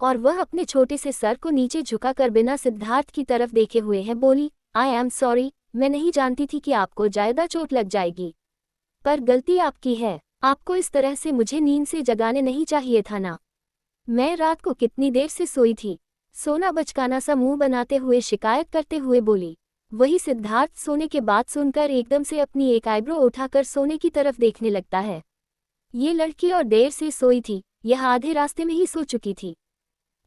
और वह अपने छोटे से सर को नीचे झुकाकर बिना सिद्धार्थ की तरफ देखे हुए है बोली, आई एम सॉरी, मैं नहीं जानती थी कि आपको ज्यादा चोट लग जाएगी, पर गलती आपकी है। आपको इस तरह से मुझे नींद से जगाने नहीं चाहिए था ना। मैं रात को कितनी देर से सोई थी? सोना बचकाना सा मुंह बनाते हुए शिकायत करते हुए बोली। वही सिद्धार्थ सोने के बात सुनकर एकदम से अपनी एक आईब्रो उठाकर सोने की तरफ देखने लगता है। ये लड़की और देर से सोई थी, यह आधे रास्ते में ही सो चुकी थी,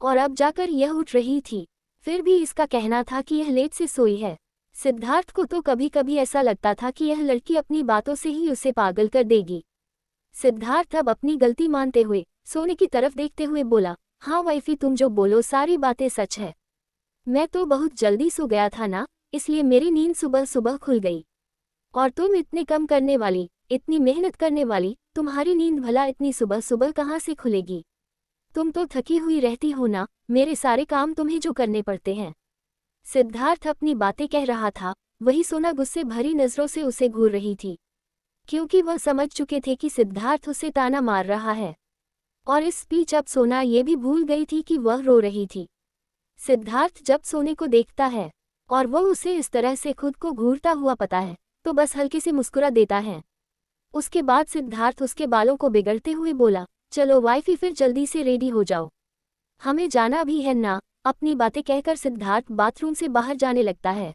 और अब जाकर यह उठ रही थी। फिर भी इसका कहना था कि यह लेट से सोई है। सिद्धार्थ को तो कभी कभी ऐसा लगता था कि यह लड़की अपनी बातों से ही उसे पागल कर देगी। सिद्धार्थ अब अपनी गलती मानते हुए सोने की तरफ देखते हुए बोला, हाँ वाइफी, तुम जो बोलो सारी बातें सच है। मैं तो बहुत जल्दी सो गया था ना, इसलिए मेरी नींद सुबह सुबह खुल गई। और तुम इतने कम करने वाली, इतनी मेहनत करने वाली, तुम्हारी नींद भला इतनी सुबह सुबह कहाँ से खुलेगी? तुम तो थकी हुई रहती हो ना, मेरे सारे काम तुम्हें जो करने पड़ते हैं। सिद्धार्थ अपनी बातें कह रहा था, वही सोना गुस्से भरी नजरों से उसे घूर रही थी, क्योंकि वह समझ चुके थे कि सिद्धार्थ उसे ताना मार रहा है। और इस स्पीच अब सोना ये भी भूल गई थी कि वह रो रही थी। सिद्धार्थ जब सोने को देखता है और वह उसे इस तरह से खुद को घूरता हुआ पता है, तो बस हल्के से मुस्कुरा देता है। उसके बाद सिद्धार्थ उसके बालों को बिगड़ते हुए बोला, चलो वाइफी, फिर जल्दी से रेडी हो जाओ, हमें जाना भी है ना। अपनी बातें कहकर सिद्धार्थ बाथरूम से बाहर जाने लगता है।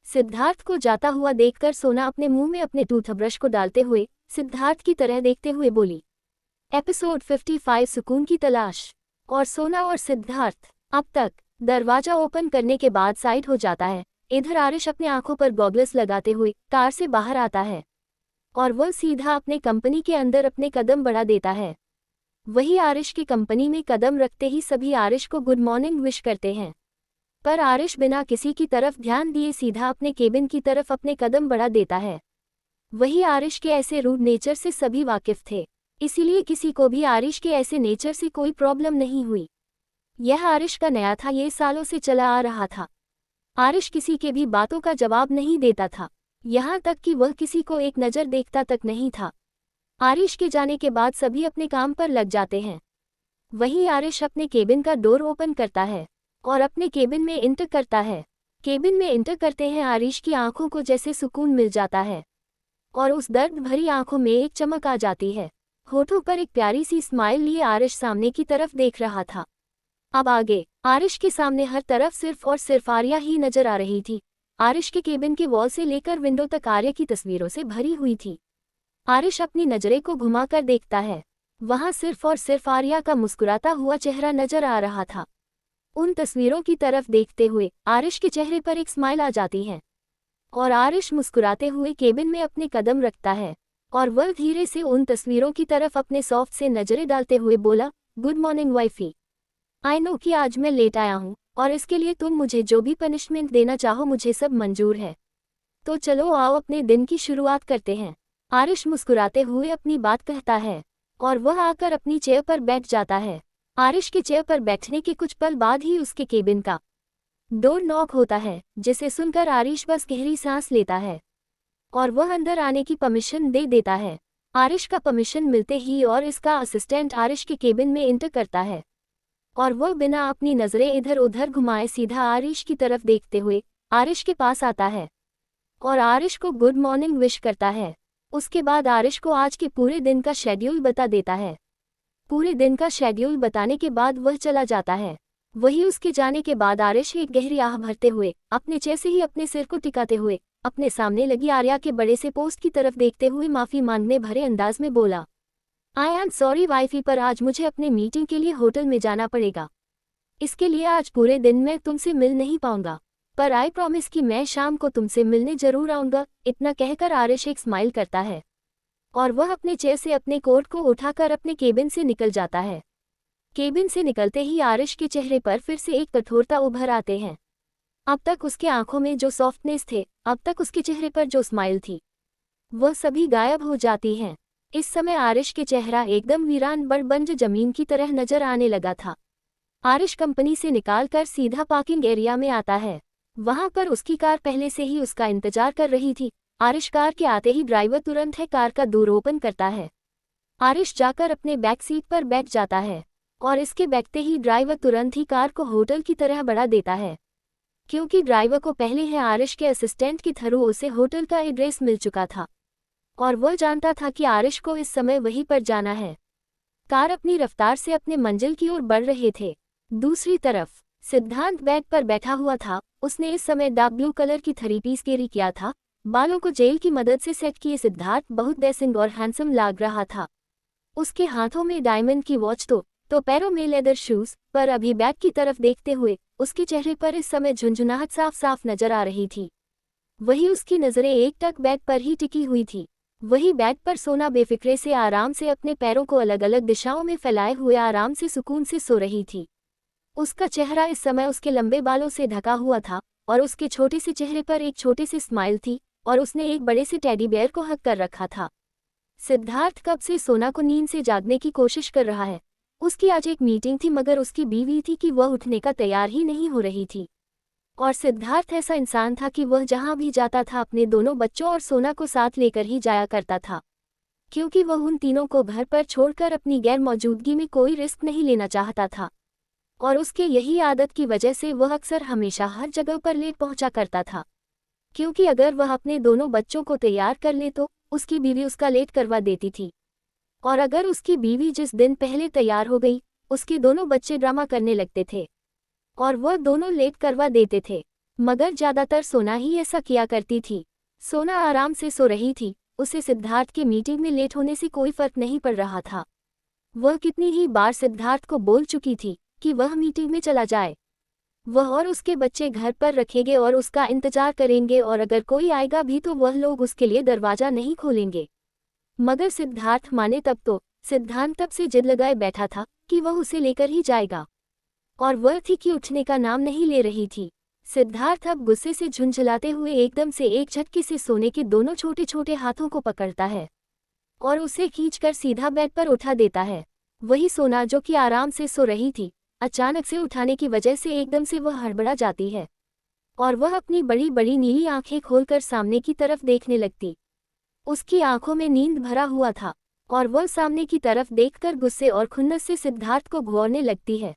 सिद्धार्थ को जाता हुआ देखकर सोना अपने मुंह में अपने टूथब्रश को डालते हुए सिद्धार्थ की तरह देखते हुए बोली। एपिसोड 55 सुकून की तलाश। और सोना और सिद्धार्थ अब तक दरवाजा ओपन करने के बाद साइड हो जाता है। इधर आरिश अपने आंखों पर गॉगल्स लगाते हुए कार से बाहर आता है, और वह सीधा अपने कंपनी के अंदर अपने कदम बढ़ा देता है। वही आरिश की कंपनी में कदम रखते ही सभी आरिश को गुड मॉर्निंग विश करते हैं, पर आरिश बिना किसी की तरफ ध्यान दिए सीधा अपने केबिन की तरफ अपने कदम बढ़ा देता है। वही आरिश के ऐसे रूड नेचर से सभी वाकिफ थे, इसीलिए किसी को भी आरिश के ऐसे नेचर से कोई प्रॉब्लम नहीं हुई। यह आरिश का नया था, ये सालों से चला आ रहा था। आरिश किसी के भी बातों का जवाब नहीं देता था, यहाँ तक कि वह किसी को एक नज़र देखता तक नहीं था। आरिश के जाने के बाद सभी अपने काम पर लग जाते हैं। वहीं आरिश अपने केबिन का डोर ओपन करता है और अपने केबिन में इंटर करता है। केबिन में इंटर करते हैं आरिश की आंखों को जैसे सुकून मिल जाता है, और उस दर्द भरी आंखों में एक चमक आ जाती है। होठों पर एक प्यारी सी स्माइल लिए आरिश सामने की तरफ देख रहा था। अब आगे आरिश के सामने हर तरफ सिर्फ और सिर्फ आर्या ही नजर आ रही थी। आरिश के केबिन के वॉल से लेकर विंडो तक आर्या की तस्वीरों से भरी हुई थी। आरिश अपनी नजरें को घुमाकर देखता है, वहां सिर्फ और सिर्फ आर्या का मुस्कुराता हुआ चेहरा नजर आ रहा था। उन तस्वीरों की तरफ देखते हुए आरिश के चेहरे पर एक स्माइल आ जाती है, और आरिश मुस्कुराते हुए केबिन में अपने कदम रखता है, और वह धीरे से उन तस्वीरों की तरफ अपने सॉफ्ट से नजरें डालते हुए बोला, good morning wifey. I know कि आज मैं लेट आया हूँ, और इसके लिए तुम मुझे जो भी पनिशमेंट देना चाहो मुझे सब मंजूर है। तो चलो आओ अपने दिन की शुरुआत करते हैं। आरिश मुस्कुराते हुए अपनी बात कहता है, और वह आकर अपनी चेयर पर बैठ जाता है। आरिश के चेयर पर बैठने के कुछ पल बाद ही उसके केबिन का डोर नॉक होता है, जिसे सुनकर आरिश बस गहरी सांस लेता है, और वह अंदर आने की परमिशन दे देता है। आरिश का परमिशन मिलते ही और इसका असिस्टेंट आरिश के केबिन में इंटर करता है। और वह बिना अपनी नजरें इधर उधर घुमाए सीधा आरिश की तरफ देखते हुए आरिश के पास आता है और आरिश को गुड मॉर्निंग विश करता है। उसके बाद आरिश को आज के पूरे दिन का शेड्यूल बता देता है। पूरे दिन का शेड्यूल बताने के बाद वह चला जाता है। वही उसके जाने के बाद आरिश एक गहरी आह भरते हुए अपने चेहरे से ही अपने सिर को टिकाते हुए अपने सामने लगी आर्या के बड़े से पोस्ट की तरफ देखते हुए माफी मांगने भरे अंदाज में बोला, आई एम सॉरी वाइफी, पर आज मुझे अपने मीटिंग के लिए होटल में जाना पड़ेगा। इसके लिए आज पूरे दिन मैं तुमसे मिल नहीं पाऊंगा, पर आई प्रॉमिस कि मैं शाम को तुमसे मिलने जरूर आऊंगा। इतना कहकर आरिश एक स्माइल करता है और वह अपने चेयर से अपने कोट को उठाकर अपने केबिन से निकल जाता है। केबिन से निकलते ही आरिश के चेहरे पर फिर से एक कठोरता उभर आते हैं। अब तक उसके आंखों में जो सॉफ्टनेस थे, अब तक उसके चेहरे पर जो स्माइल थी, वह सभी गायब हो जाती हैं। इस समय आरिश के चेहरा एकदम वीरान बंज जमीन की तरह नजर आने लगा था। आरिश कंपनी से निकालकर सीधा पार्किंग एरिया में आता है। वहां पर उसकी कार पहले से ही उसका इंतजार कर रही थी। आरिश कार के आते ही ड्राइवर तुरंत है कार का डोर ओपन करता है। आरिश जाकर अपने बैक सीट पर बैठ जाता है और इसके बैठते ही ड्राइवर तुरंत ही कार को होटल की तरह बढ़ा देता है, क्योंकि ड्राइवर को पहले है आरिश के असिस्टेंट के थ्रू उसे होटल का एड्रेस मिल चुका था और वह जानता था कि आरिश को इस समय वहीं पर जाना है। कार अपनी रफ्तार से अपने मंजिल की ओर बढ़ रहे थे। दूसरी तरफ सिद्धांत बेड पर बैठा हुआ था। उसने इस समय डार्क ब्लू कलर की 3 पीस कैरी किया था। बालों को जेल की मदद से सेट किए सिद्धार्थ बहुत डेसिंग और हैंडसम लग रहा था। उसके हाथों में डायमंड की वॉच तो पैरों में लेदर शूज, पर अभी बैग की तरफ देखते हुए उसके चेहरे पर इस समय झुंझुनाहट साफ साफ नजर आ रही थी। वही उसकी नजरें एक टक बैग पर ही टिकी हुई थी। वही बैग पर सोना बेफिक्रे से आराम से अपने पैरों को अलग अलग दिशाओं में फैलाए हुए आराम से सुकून से सो रही थी। उसका चेहरा इस समय उसके लंबे बालों से ढका हुआ था और उसके छोटे से चेहरे पर एक छोटी सी स्माइल थी और उसने एक बड़े से टेडी बेयर को हक कर रखा था। सिद्धार्थ कब से सोना को नींद से जागने की कोशिश कर रहा है। उसकी आज एक मीटिंग थी, मगर उसकी बीवी थी कि वह उठने का तैयार ही नहीं हो रही थी। और सिद्धार्थ ऐसा इंसान था कि वह जहां भी जाता था अपने दोनों बच्चों और सोना को साथ लेकर ही जाया करता था, क्योंकि वह उन तीनों को घर पर छोड़कर अपनी गैर मौजूदगी में कोई रिस्क नहीं लेना चाहता था। और उसके यही आदत की वजह से वह अक्सर हमेशा हर जगह पर लेट पहुंचा करता था, क्योंकि अगर वह अपने दोनों बच्चों को तैयार कर ले तो उसकी बीवी उसका लेट करवा देती थी, और अगर उसकी बीवी जिस दिन पहले तैयार हो गई, उसके दोनों बच्चे ड्रामा करने लगते थे और वह दोनों लेट करवा देते थे। मगर ज्यादातर सोना ही ऐसा किया करती थी। सोना आराम से सो रही थी। उसे सिद्धार्थ के मीटिंग में लेट होने से कोई फर्क नहीं पड़ रहा था। वह कितनी ही बार सिद्धार्थ को बोल चुकी थी कि वह मीटिंग में चला जाए। वह और उसके बच्चे घर पर रखेंगे और उसका इंतजार करेंगे, और अगर कोई आएगा भी तो वह लोग उसके लिए दरवाजा नहीं खोलेंगे। मगर सिद्धार्थ माने तब तो। सिद्धांत तब से जिद लगाए बैठा था कि वह उसे लेकर ही जाएगा, और वह थी कि उठने का नाम नहीं ले रही थी। सिद्धार्थ अब गुस्से से झुंझलाते हुए एकदम से एक झटके से सोने के दोनों छोटे छोटे हाथों को पकड़ता है और उसे खींचकर सीधा बेड पर उठा देता है। वही सोना जो कि आराम से सो रही थी, अचानक से उठाने की वजह से एकदम से वह हड़बड़ा जाती है और वह अपनी बड़ी बड़ी नीली आंखें खोलकर सामने की तरफ देखने लगती। उसकी आंखों में नींद भरा हुआ था और वह सामने की तरफ देखकर गुस्से और खुन्नस से सिद्धार्थ को घूरने लगती है।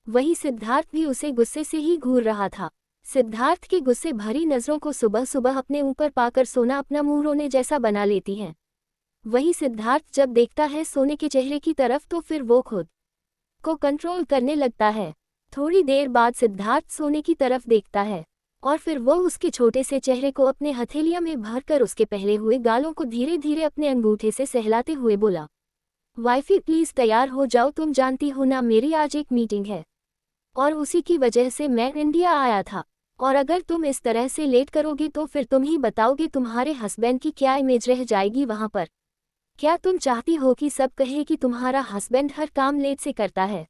वही सिद्धार्थ भी उसे गुस्से से ही घूर रहा था। सिद्धार्थ की गुस्से भरी नजरों को सुबह सुबह अपने ऊपर पाकर सोना अपना मुंह रोने जैसा बना लेती है। वही सिद्धार्थ जब देखता है सोने के चेहरे की तरफ तो फिर वो खुद को कंट्रोल करने लगता है। थोड़ी देर बाद सिद्धार्थ सोने की तरफ देखता है और फिर वो उसके छोटे से चेहरे को अपने हथेलिया में भरकर उसके पहले हुए गालों को धीरे धीरे अपने अंगूठे से सहलाते हुए बोला, वाइफी प्लीज तैयार हो जाओ, तुम जानती हो ना मेरी आज एक मीटिंग है और उसी की वजह से मैं इंडिया आया था, और अगर तुम इस तरह से लेट करोगे तो फिर तुम ही बताओगे तुम्हारे हस्बैंड की क्या इमेज रह जाएगी वहां पर। क्या तुम चाहती हो कि सब कहे कि तुम्हारा हस्बैंड हर काम लेट से करता है?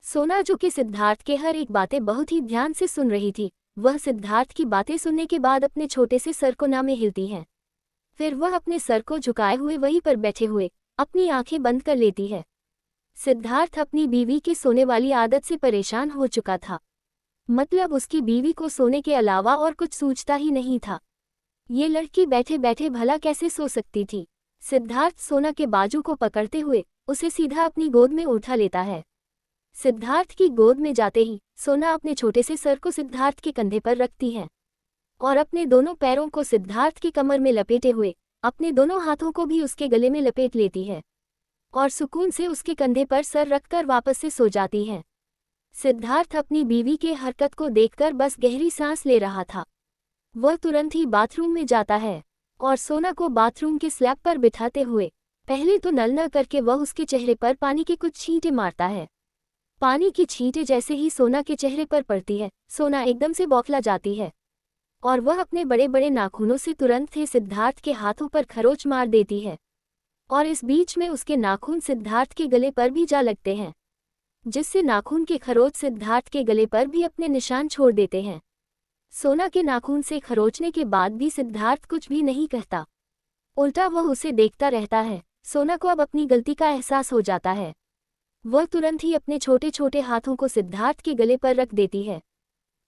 सोना जो कि सिद्धार्थ के हर एक बातें बहुत ही ध्यान से सुन रही थी, वह सिद्धार्थ की बातें सुनने के बाद अपने छोटे से सर को नामे हिलती है। फिर वह अपने सर को झुकाए हुए वहीं पर बैठे हुए अपनी आंखें बंद कर लेती है। सिद्धार्थ अपनी बीवी की सोने वाली आदत से परेशान हो चुका था। मतलब उसकी बीवी को सोने के अलावा और कुछ सूझता ही नहीं था। ये लड़की बैठे बैठे भला कैसे सो सकती थी। सिद्धार्थ सोना के बाजू को पकड़ते हुए उसे सीधा अपनी गोद में उठा लेता है। सिद्धार्थ की गोद में जाते ही सोना अपने छोटे से सर को सिद्धार्थ के कंधे पर रखती है और अपने दोनों पैरों को सिद्धार्थ की कमर में लपेटे हुए अपने दोनों हाथों को भी उसके गले में लपेट लेती है और सुकून से उसके कंधे पर सर रखकर वापस से सो जाती है। सिद्धार्थ अपनी बीवी के हरकत को देखकर बस गहरी सांस ले रहा था। वह तुरंत ही बाथरूम में जाता है और सोना को बाथरूम के स्लैब पर बिठाते हुए पहले तो नल न करके वह उसके चेहरे पर पानी के कुछ छींटे मारता है। पानी की छींटे जैसे ही सोना के चेहरे पर पड़ती है, सोना एकदम से बौखला जाती है और वह अपने बड़े बड़े नाखूनों से तुरंत ही सिद्धार्थ के हाथों पर खरोच मार देती है और इस बीच में उसके नाखून सिद्धार्थ के गले पर भी जा लगते हैं, जिससे नाखून के खरोच सिद्धार्थ के गले पर भी अपने निशान छोड़ देते हैं। सोना के नाखून से खरोचने के बाद भी सिद्धार्थ कुछ भी नहीं कहता, उल्टा वह उसे देखता रहता है। सोना को अब अपनी गलती का एहसास हो जाता है। वह तुरंत ही अपने छोटे छोटे हाथों को सिद्धार्थ के गले पर रख देती है,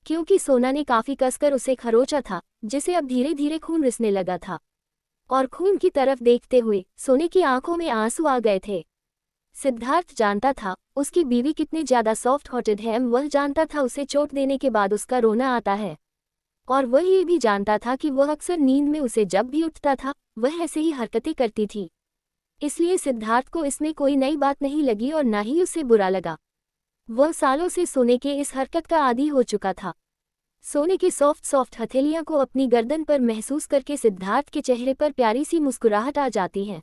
क्योंकि सोना ने काफी कसकर उसे खरोचा था, जिसे अब धीरे धीरे खून रिसने लगा था और खून की तरफ देखते हुए सोने की आंखों में आंसू आ गए थे। सिद्धार्थ जानता था उसकी बीवी कितनी ज्यादा सॉफ्ट हार्टेड है। वह जानता था उसे चोट देने के बाद उसका रोना आता है और वह ये भी जानता था कि वह अक्सर नींद में उसे जब भी उठता था वह ऐसे ही हरकतें करती थी। इसलिए सिद्धार्थ को इसमें कोई नई बात नहीं लगी और ना ही उसे बुरा लगा। वह सालों से सोने के इस हरकत का आदी हो चुका था। सोने की सॉफ्ट सॉफ्ट हथेलियां को अपनी गर्दन पर महसूस करके सिद्धार्थ के चेहरे पर प्यारी सी मुस्कुराहट आ जाती है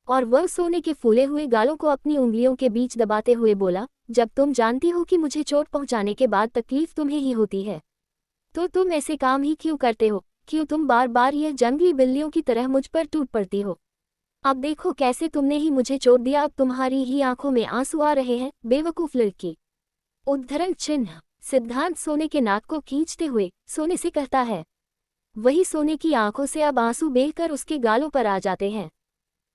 और वह सोने के फूले हुए गालों को अपनी उंगलियों के बीच दबाते हुए बोला, जब तुम जानती हो कि मुझे चोट पहुंचाने के बाद तकलीफ तुम्हें ही होती है तो तुम ऐसे काम ही क्यों करते हो? क्यों तुम बार बार यह जंगली बिल्लियों की तरह मुझ पर टूट पड़ती हो? अब देखो कैसे तुमने ही मुझे चोट दिया, अब तुम्हारी ही आंखों में आंसू आ रहे हैं, बेवकूफ लड़की। उद्धरण चिन्ह। सिद्धार्थ सोने के नाक को खींचते हुए सोने से कहता है। वही सोने की आंखों से अब आंसू बहकर उसके गालों पर आ जाते हैं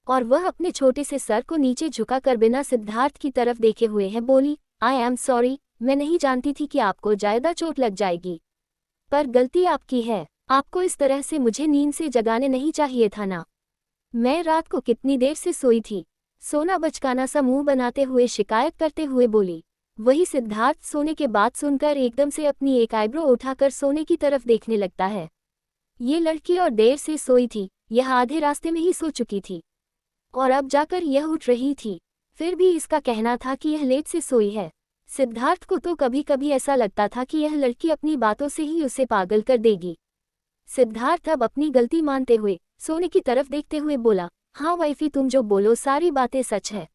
और वह अपने छोटे से सर को नीचे झुकाकर बिना सिद्धार्थ की तरफ देखे हुए है बोली, आई एम सॉरी, मैं नहीं जानती थी कि आपको ज्यादा चोट लग जाएगी, पर गलती आपकी है। आपको इस तरह से मुझे नींद से जगाने नहीं चाहिए था ना। मैं रात को कितनी देर से सोई थी? सोना बचकाना सा मुंह बनाते हुए शिकायत करते हुए बोली। वही सिद्धार्थ सोने के बात सुनकर एकदम से अपनी एक आईब्रो उठाकर सोने की तरफ देखने लगता है। ये लड़की और देर से सोई थी, यह आधे रास्ते में ही सो चुकी थी और अब जाकर यह उठ रही थी। फिर भी इसका कहना था कि यह लेट से सोई है। सिद्धार्थ को तो कभी कभी ऐसा लगता था कि यह लड़की अपनी बातों से ही उसे पागल कर देगी। सिद्धार्थ अब अपनी गलती मानते हुए सोने की तरफ देखते हुए बोला, हाँ वाइफी, तुम जो बोलो सारी बातें सच है।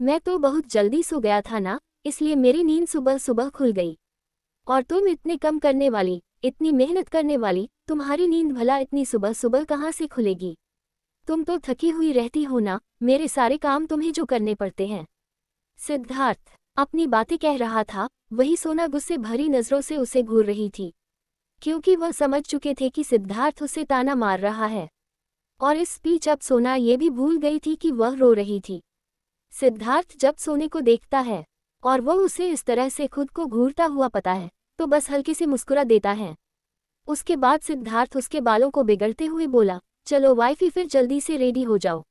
मैं तो बहुत जल्दी सो गया था ना, इसलिए मेरी नींद सुबह सुबह खुल गई। और तुम इतने कम करने वाली, इतनी मेहनत करने वाली, तुम्हारी नींद भला इतनी सुबह सुबह कहाँ से खुलेगी? तुम तो थकी हुई रहती हो ना, मेरे सारे काम तुम्हें जो करने पड़ते हैं। सिद्धार्थ अपनी बातें कह रहा था, वही सोना गुस्से भरी नजरों से उसे घूर रही थी, क्योंकि वह समझ चुके थे कि सिद्धार्थ उसे ताना मार रहा है और इस बीच अब सोना ये भी भूल गई थी कि वह रो रही थी। सिद्धार्थ जब सोने को देखता है और वह उसे इस तरह से खुद को घूरता हुआ पता है तो बस हल्के से मुस्कुरा देता है। उसके बाद सिद्धार्थ उसके बालों को बिगड़ते हुए बोला, चलो वाइफी, फिर जल्दी से रेडी हो जाओ,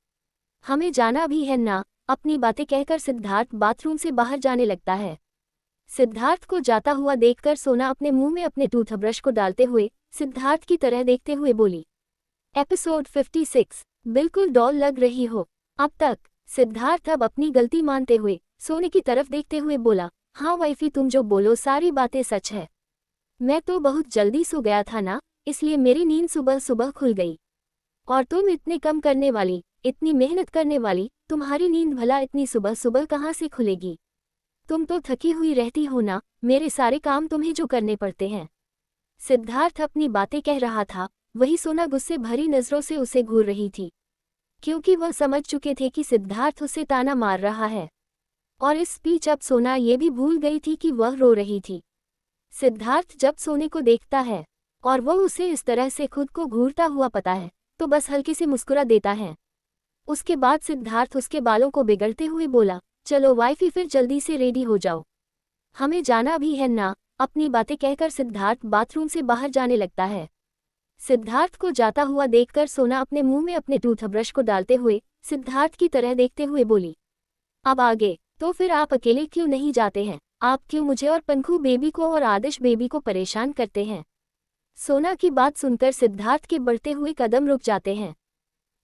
हमें जाना भी है ना। अपनी बातें कहकर सिद्धार्थ बाथरूम से बाहर जाने लगता है। सिद्धार्थ को जाता हुआ देखकर सोना अपने मुंह में अपने टूथब्रश को डालते हुए सिद्धार्थ की तरह देखते हुए बोली। एपिसोड 56। बिल्कुल डॉल लग रही हो अब तक। सिद्धार्थ अब अपनी गलती मानते हुए सोने की तरफ देखते हुए बोला, हाँ वाइफी, तुम जो बोलो सारी बातें सच है। मैं तो बहुत जल्दी सो गया था ना, इसलिए मेरी नींद सुबह सुबह खुल गई। और तुम इतने कम करने वाली, इतनी मेहनत करने वाली, तुम्हारी नींद भला इतनी सुबह सुबह कहाँ से खुलेगी? तुम तो थकी हुई रहती हो ना, मेरे सारे काम तुम्हें जो करने पड़ते हैं। सिद्धार्थ अपनी बातें कह रहा था, वही सोना गुस्से भरी नजरों से उसे घूर रही थी, क्योंकि वह समझ चुके थे कि सिद्धार्थ उसे ताना मार रहा है और इस बीच अब सोना ये भी भूल गई थी कि वह रो रही थी। सिद्धार्थ जब सोने को देखता है और वह उसे इस तरह से खुद को घूरता हुआ पता है तो बस हल्के से मुस्कुरा देता है। उसके बाद सिद्धार्थ उसके बालों को बिगड़ते हुए बोला, चलो वाइफी, फिर जल्दी से रेडी हो जाओ, हमें जाना भी है ना। अपनी बातें कहकर सिद्धार्थ बाथरूम से बाहर जाने लगता है। सिद्धार्थ को जाता हुआ देखकर सोना अपने मुंह में अपने टूथब्रश को डालते हुए सिद्धार्थ की तरह देखते हुए बोली। अब आगे। तो फिर आप अकेले क्यों नहीं जाते हैं? आप क्यों मुझे और पंखू बेबी को और आदिश बेबी को परेशान करते हैं? सोना की बात सुनकर सिद्धार्थ के बढ़ते हुए कदम रुक जाते हैं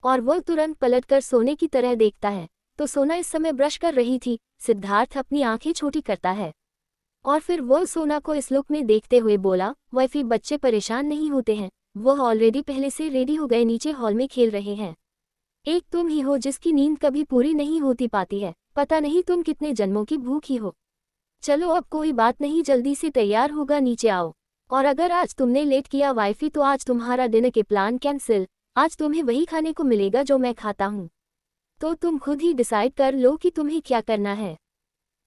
और वो तुरंत पलटकर सोने की तरह देखता है तो सोना इस समय ब्रश कर रही थी। सिद्धार्थ अपनी आंखें छोटी करता है और फिर वो सोना को इस लुक में देखते हुए बोला, वाइफी बच्चे परेशान नहीं होते हैं, वो ऑलरेडी पहले से रेडी हो गए, नीचे हॉल में खेल रहे हैं। एक तुम ही हो जिसकी नींद कभी पूरी नहीं होती पाती है, पता नहीं तुम कितने जन्मों की भूखी हो। चलो अब कोई बात नहीं, जल्दी से तैयार होगा, नीचे आओ। और अगर आज तुमने लेट किया वाइफी तो आज तुम्हारा डिनर के प्लान कैंसिल। आज तुम्हें वही खाने को मिलेगा जो मैं खाता हूँ, तो तुम खुद ही डिसाइड कर लो कि तुम्हें क्या करना है।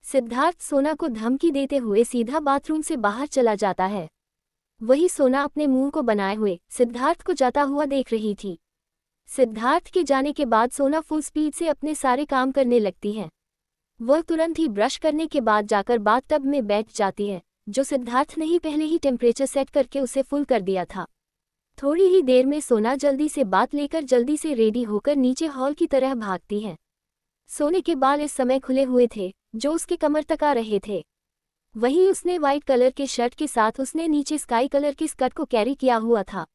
सिद्धार्थ सोना को धमकी देते हुए सीधा बाथरूम से बाहर चला जाता है। वही सोना अपने मुंह को बनाए हुए सिद्धार्थ को जाता हुआ देख रही थी। सिद्धार्थ के जाने के बाद सोना फुल स्पीड से अपने सारे काम करने लगती है। वह तुरंत ही ब्रश करने के बाद जाकर बाथटब में बैठ जाती है, जो सिद्धार्थ ने ही पहले ही टेम्परेचर सेट करके उसे फुल कर दिया था। थोड़ी ही देर में सोना जल्दी से बात लेकर जल्दी से रेडी होकर नीचे हॉल की तरह भागती है। सोने के बाल इस समय खुले हुए थे, जो उसके कमर तक आ रहे थे। वहीं उसने व्हाइट कलर के शर्ट के साथ उसने नीचे स्काई कलर की स्कर्ट को कैरी किया हुआ था।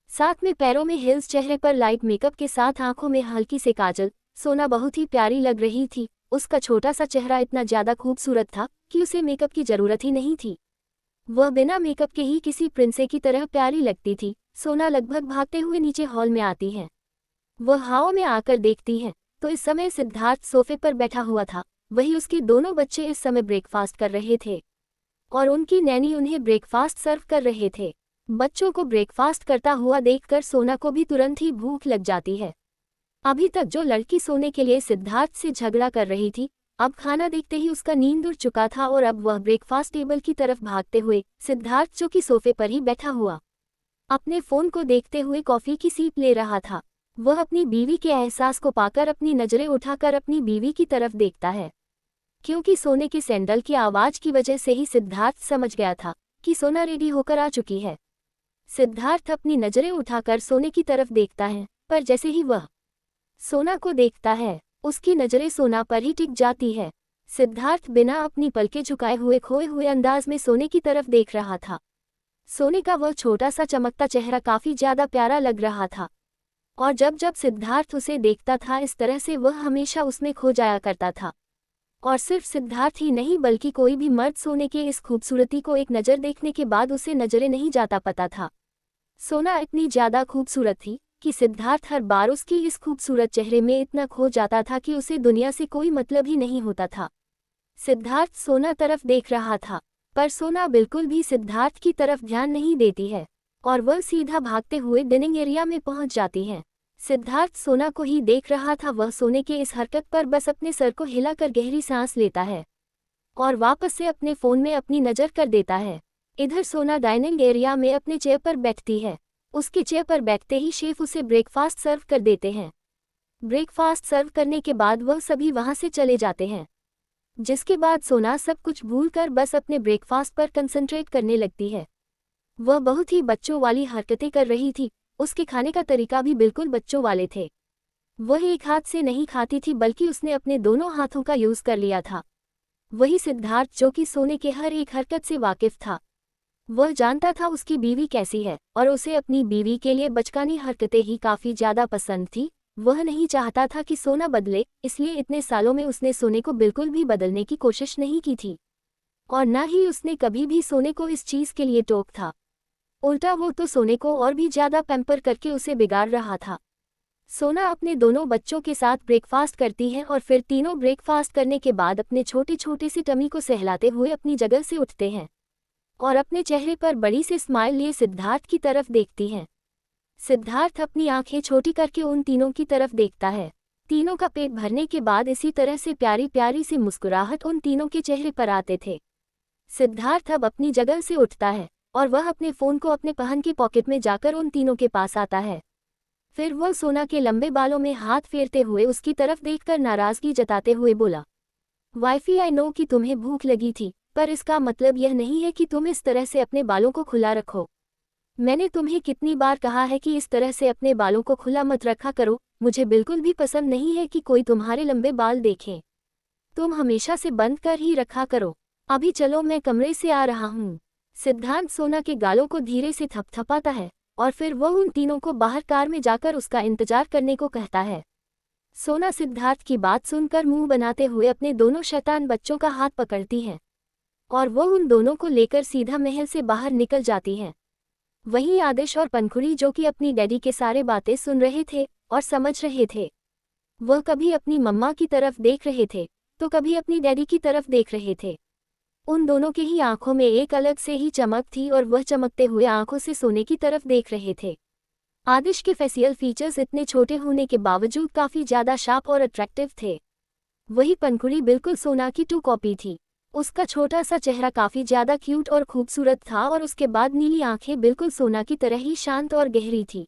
साथ में पैरों में हिल्स, चेहरे पर लाइट मेकअप के साथ आंखों में हल्की से काजल। सोना बहुत ही प्यारी लग रही थी। उसका छोटा सा चेहरा इतना ज्यादा खूबसूरत था कि उसे मेकअप की जरूरत ही नहीं थी। वह बिना मेकअप के ही किसी प्रिंसेस की तरह प्यारी लगती थी। सोना लगभग भागते हुए नीचे हॉल में आती है। वह हवा में आकर देखती है तो इस समय सिद्धार्थ सोफे पर बैठा हुआ था। वही उसके दोनों बच्चे इस समय ब्रेकफास्ट कर रहे थे और उनकी नैनी उन्हें ब्रेकफास्ट सर्व कर रहे थे। बच्चों को ब्रेकफास्ट करता हुआ देखकर सोना को भी तुरंत ही भूख लग जाती है। अभी तक जो लड़की सोने के लिए सिद्धार्थ से झगड़ा कर रही थी, अब खाना देखते ही उसका नींद उड़ चुका था और अब वह ब्रेकफास्ट टेबल की तरफ भागते हुए सिद्धार्थ जो कि सोफे पर ही बैठा हुआ अपने फोन को देखते हुए कॉफी की सीप ले रहा था। वह अपनी बीवी के एहसास को पाकर अपनी नजरें उठाकर अपनी बीवी की तरफ देखता है, क्योंकि सोने के सैंडल की आवाज की वजह से ही सिद्धार्थ समझ गया था कि सोना रेडी होकर आ चुकी है। सिद्धार्थ अपनी नजरें उठाकर सोने की तरफ देखता है, पर जैसे ही वह सोना को देखता है उसकी नजरें सोना पर ही टिक जाती है। सिद्धार्थ बिना अपनी पलकें झुकाए हुए खोए हुए अंदाज में सोने की तरफ देख रहा था। सोने का वह छोटा सा चमकता चेहरा काफी ज्यादा प्यारा लग रहा था और जब जब सिद्धार्थ उसे देखता था इस तरह से वह हमेशा उसमें खो जाया करता था। और सिर्फ सिद्धार्थ ही नहीं बल्कि कोई भी मर्द सोने के इस खूबसूरती को एक नज़र देखने के बाद उसे नजरें नहीं जाता पता था। सोना इतनी ज़्यादा खूबसूरत थी कि सिद्धार्थ हर बार उसकी इस खूबसूरत चेहरे में इतना खो जाता था कि उसे दुनिया से कोई मतलब ही नहीं होता था। सिद्धार्थ सोना तरफ देख रहा था, पर सोना बिल्कुल भी सिद्धार्थ की तरफ ध्यान नहीं देती है और वह सीधा भागते हुए डिनिंग एरिया में पहुंच जाती है। सिद्धार्थ सोना को ही देख रहा था। वह सोने के इस हरकत पर बस अपने सर को हिलाकर गहरी सांस लेता है और वापस से अपने फ़ोन में अपनी नज़र कर देता है। इधर सोना डाइनिंग एरिया में अपने चेयर पर बैठती है। उसके चेयर पर बैठते ही शेफ उसे ब्रेकफास्ट सर्व कर देते हैं। ब्रेकफास्ट सर्व करने के बाद वह सभी वहाँ से चले जाते हैं, जिसके बाद सोना सब कुछ भूलकर बस अपने ब्रेकफास्ट पर कंसंट्रेट करने लगती है। वह बहुत ही बच्चों वाली हरकतें कर रही थी। उसके खाने का तरीका भी बिल्कुल बच्चों वाले थे। वह एक हाथ से नहीं खाती थी बल्कि उसने अपने दोनों हाथों का यूज़ कर लिया था। वही सिद्धार्थ जो कि सोने के हर एक हरकत से वाकिफ था। वह जानता था उसकी बीवी कैसी है और उसे अपनी बीवी के लिए बचकानी हरकतें ही काफ़ी ज़्यादा पसंद थी। वह नहीं चाहता था कि सोना बदले, इसलिए इतने सालों में उसने सोने को बिल्कुल भी बदलने की कोशिश नहीं की थी और न ही उसने कभी भी सोने को इस चीज़ के लिए टोक था। उल्टा वो तो सोने को और भी ज़्यादा पैम्पर करके उसे बिगाड़ रहा था। सोना अपने दोनों बच्चों के साथ ब्रेकफास्ट करती है और फिर तीनों ब्रेकफास्ट करने के बाद अपने छोटे छोटे सी टमी को सहलाते हुए अपनी जगह से उठते हैं और अपने चेहरे पर बड़ी सी स्माइल लिए सिद्धार्थ की तरफ देखती हैं। सिद्धार्थ अपनी आंखें छोटी करके उन तीनों की तरफ देखता है। तीनों का पेट भरने के बाद इसी तरह से प्यारी प्यारी सी मुस्कुराहट उन तीनों के चेहरे पर आते थे। सिद्धार्थ अब अपनी जगह से उठता है और वह अपने फ़ोन को अपने पहन की पॉकेट में जाकर उन तीनों के पास आता है। फिर वह सोना के लंबे बालों में हाथ फेरते हुए उसकी तरफ देखकर नाराज़गी जताते हुए बोला, वाइफी आई नो कि तुम्हें भूख लगी थी, पर इसका मतलब यह नहीं है कि तुम इस तरह से अपने बालों को खुला रखो। मैंने तुम्हें कितनी बार कहा है कि इस तरह से अपने बालों को खुला मत रखा करो। मुझे बिल्कुल भी पसंद नहीं है कि कोई तुम्हारे लंबे बाल देखे। तुम हमेशा से बंद कर ही रखा करो। अभी चलो, मैं कमरे से आ रहा हूँ। सिद्धार्थ सोना के गालों को धीरे से थपथपाता है और फिर वह उन तीनों को बाहर कार में जाकर उसका इंतजार करने को कहता है। सोना सिद्धार्थ की बात सुनकर मुंह बनाते हुए अपने दोनों शैतान बच्चों का हाथ पकड़ती है और वो उन दोनों को लेकर सीधा महल से बाहर निकल जाती हैं। वहीं आदिश और पंखुड़ी, जो कि अपनी डैडी के सारे बातें सुन रहे थे और समझ रहे थे, वह कभी अपनी मम्मा की तरफ देख रहे थे तो कभी अपनी डैडी की तरफ देख रहे थे। उन दोनों के ही आंखों में एक अलग से ही चमक थी और वह चमकते हुए आंखों से सोने की तरफ देख रहे थे। आदिश के फेशियल फीचर्स इतने छोटे होने के बावजूद काफी ज्यादा शार्प और अट्रैक्टिव थे। वही पंखुड़ी बिल्कुल सोना की टू कॉपी थी। उसका छोटा सा चेहरा काफी ज्यादा क्यूट और खूबसूरत था और उसके बाद नीली आंखें बिल्कुल सोना की तरह ही शांत और गहरी थी।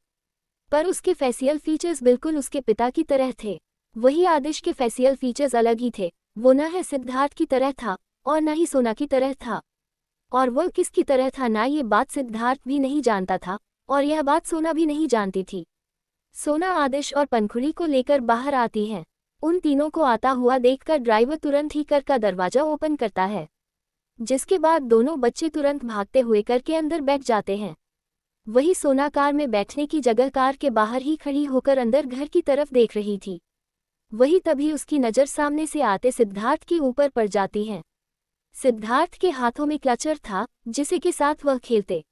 पर उसके फेशियल फीचर्स बिल्कुल उसके पिता की तरह थे। वही आदिश के फेशियल फीचर्स अलग ही थे। वो न है सिद्धार्थ की तरह था और न ही सोना की तरह था। और वह किसकी तरह था ना, ये बात सिद्धार्थ भी नहीं जानता था और यह बात सोना भी नहीं जानती थी। सोना आदिश और पंखुड़ी को लेकर बाहर आती है। उन तीनों को आता हुआ देखकर ड्राइवर तुरंत ही कार का दरवाजा ओपन करता है, जिसके बाद दोनों बच्चे तुरंत भागते हुए कार के अंदर बैठ जाते हैं। वही सोना कार में बैठने की जगह कार के बाहर ही खड़ी होकर अंदर घर की तरफ देख रही थी। वही तभी उसकी नज़र सामने से आते सिद्धार्थ के ऊपर पड़ जाती है। सिद्धार्थ के हाथों में क्लचर था जिसे के साथ वह खेलते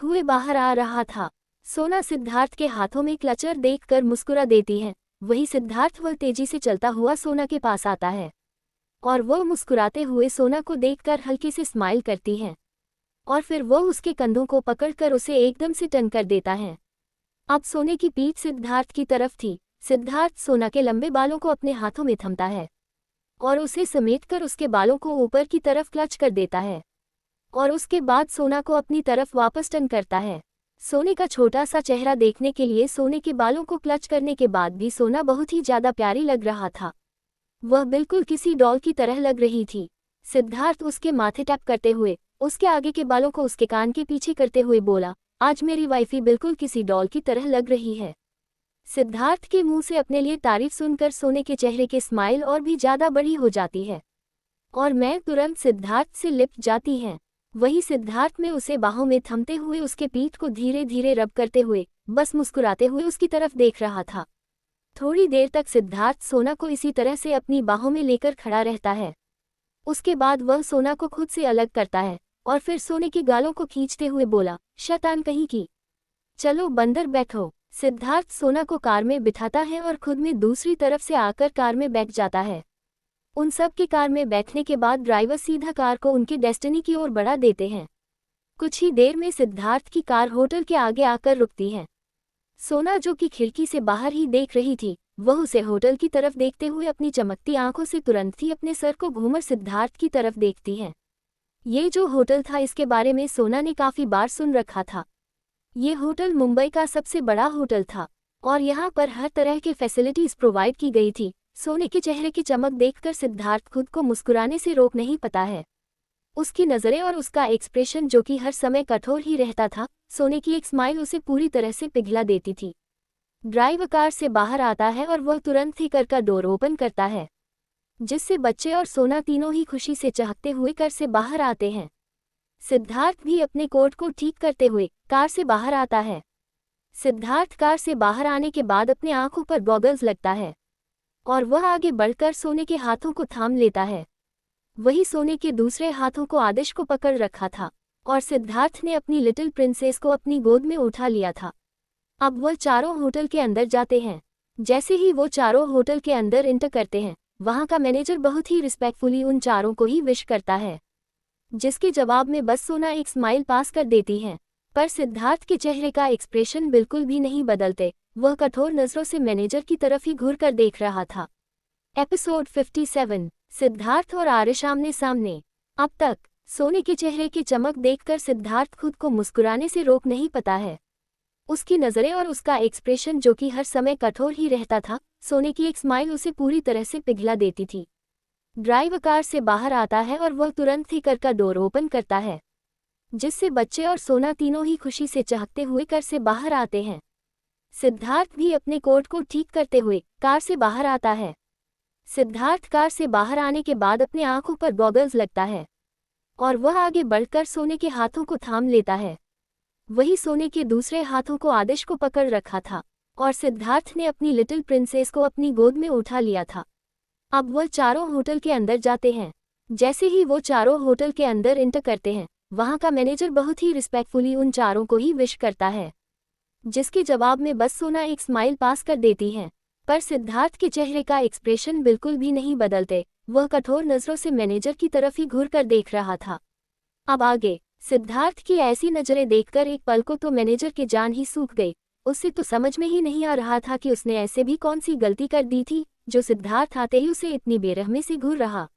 हुए बाहर आ रहा था। सोना सिद्धार्थ के हाथों में क्लचर देखकर मुस्कुरा देती है। वही सिद्धार्थ वह तेजी से चलता हुआ सोना के पास आता है और वह मुस्कुराते हुए सोना को देखकर हल्के से स्माइल करती है और फिर वह उसके कंधों को पकड़कर उसे एकदम से टन कर देता है। अब सोने की पीठ सिद्धार्थ की तरफ थी। सिद्धार्थ सोना के लंबे बालों को अपने हाथों में थमता है और उसे समेटकर उसके बालों को ऊपर की तरफ क्लच कर देता है और उसके बाद सोना को अपनी तरफ वापस टर्न करता है। सोने का छोटा सा चेहरा देखने के लिए सोने के बालों को क्लच करने के बाद भी सोना बहुत ही ज्यादा प्यारी लग रहा था। वह बिल्कुल किसी डॉल की तरह लग रही थी। सिद्धार्थ उसके माथे टैप करते हुए उसके आगे के बालों को उसके कान के पीछे करते हुए बोला, आज मेरी वाइफी बिल्कुल किसी डॉल की तरह लग रही है। सिद्धार्थ के मुंह से अपने लिए तारीफ सुनकर सोने के चेहरे की स्माइल और भी ज्यादा बड़ी हो जाती है और मैं तुरंत सिद्धार्थ से लिपट जाती है। वही सिद्धार्थ में उसे बाहों में थमते हुए उसके पीठ को धीरे धीरे रब करते हुए बस मुस्कुराते हुए उसकी तरफ देख रहा था। थोड़ी देर तक सिद्धार्थ सोना को इसी तरह से अपनी बाहों में लेकर खड़ा रहता है। उसके बाद वह सोना को खुद से अलग करता है और फिर सोने की गालों को खींचते हुए बोला, शैतान कहीं की, चलो बंदर बैठो। सिद्धार्थ सोना को कार में बिठाता है और खुद में दूसरी तरफ से आकर कार में बैठ जाता है। उन सब के कार में बैठने के बाद ड्राइवर सीधा कार को उनके डेस्टिनी की ओर बढ़ा देते हैं। कुछ ही देर में सिद्धार्थ की कार होटल के आगे आकर रुकती है। सोना, जो कि खिड़की से बाहर ही देख रही थी, वह उसे होटल की तरफ देखते हुए अपनी चमकती आंखों से तुरंत ही अपने सर को घूमकर सिद्धार्थ की तरफ देखती है। ये जो होटल था इसके बारे में सोना ने काफी बार सुन रखा था। ये होटल मुंबई का सबसे बड़ा होटल था और यहाँ पर हर तरह के फैसिलिटीज प्रोवाइड की गई थी। सोने के चेहरे की चमक देखकर सिद्धार्थ खुद को मुस्कुराने से रोक नहीं पाता है। उसकी नज़रें और उसका एक्सप्रेशन, जो कि हर समय कठोर ही रहता था, सोने की एक स्माइल उसे पूरी तरह से पिघला देती थी। ड्राइवर कार से बाहर आता है और वह तुरंत ही कार का डोर ओपन करता है, जिससे बच्चे और सोना तीनों ही खुशी से चहकते हुए कार से बाहर आते हैं। सिद्धार्थ भी अपने कोट को ठीक करते हुए कार से बाहर आता है। सिद्धार्थ कार से बाहर आने के बाद अपने आंखों पर गॉगल्स लगता है और वह आगे बढ़कर सोने के हाथों को थाम लेता है। वही सोने के दूसरे हाथों को आदिश को पकड़ रखा था और सिद्धार्थ ने अपनी लिटिल प्रिंसेस को अपनी गोद में उठा लिया था। अब वह चारों होटल के अंदर जाते हैं। जैसे ही वो चारों होटल के अंदर एंटर करते हैं, वहाँ का मैनेजर बहुत ही रिस्पेक्टफुली उन चारों को ही विश करता है, जिसके जवाब में बस सोना एक स्माइल पास कर देती है। पर सिद्धार्थ के चेहरे का एक्सप्रेशन बिल्कुल भी नहीं बदलते। वह कठोर नजरों से मैनेजर की तरफ ही घूर कर देख रहा था। एपिसोड 57, सिद्धार्थ और आरिश आमने सामने। अब तक सोने के चेहरे की चमक देखकर सिद्धार्थ खुद को मुस्कुराने से रोक नहीं पाता है। उसकी नज़रें और उसका एक्सप्रेशन, जो कि हर समय कठोर ही रहता था, सोने की एक स्माइल उसे पूरी तरह से पिघला देती थी। ड्राइवर कार से बाहर आता है और वह तुरंत ही कार का डोर ओपन करता है, जिससे बच्चे और सोना तीनों ही खुशी से चहकते हुए कार से बाहर आते हैं। सिद्धार्थ भी अपने कोट को ठीक करते हुए कार से बाहर आता है। सिद्धार्थ कार से बाहर आने के बाद अपने आंखों पर गॉगल्स लगता है और वह आगे बढ़कर सोने के हाथों को थाम लेता है। वही सोने के दूसरे हाथों को आदिश को पकड़ रखा था और सिद्धार्थ ने अपनी लिटिल प्रिंसेस को अपनी गोद में उठा लिया था। अब वह चारों होटल के अंदर जाते हैं। जैसे ही वो चारों होटल के अंदर इंटर करते हैं, वहां का मैनेजर बहुत ही रिस्पेक्टफुली उन चारों को ही विश करता है, जिसके जवाब में बस सोना एक स्माइल पास कर देती है। पर सिद्धार्थ के चेहरे का एक्सप्रेशन बिल्कुल भी नहीं बदलते, वह कठोर नजरों से मैनेजर की तरफ ही घूर कर देख रहा था। अब आगे सिद्धार्थ की ऐसी नजरें देखकर एक पल को तो मैनेजर की जान ही सूख गई। उससे तो समझ में ही नहीं आ रहा था कि उसने ऐसे भी कौन सी गलती कर दी थी जो सिद्धार्थ आते ही उसे इतनी बेरहमी से घूर रहा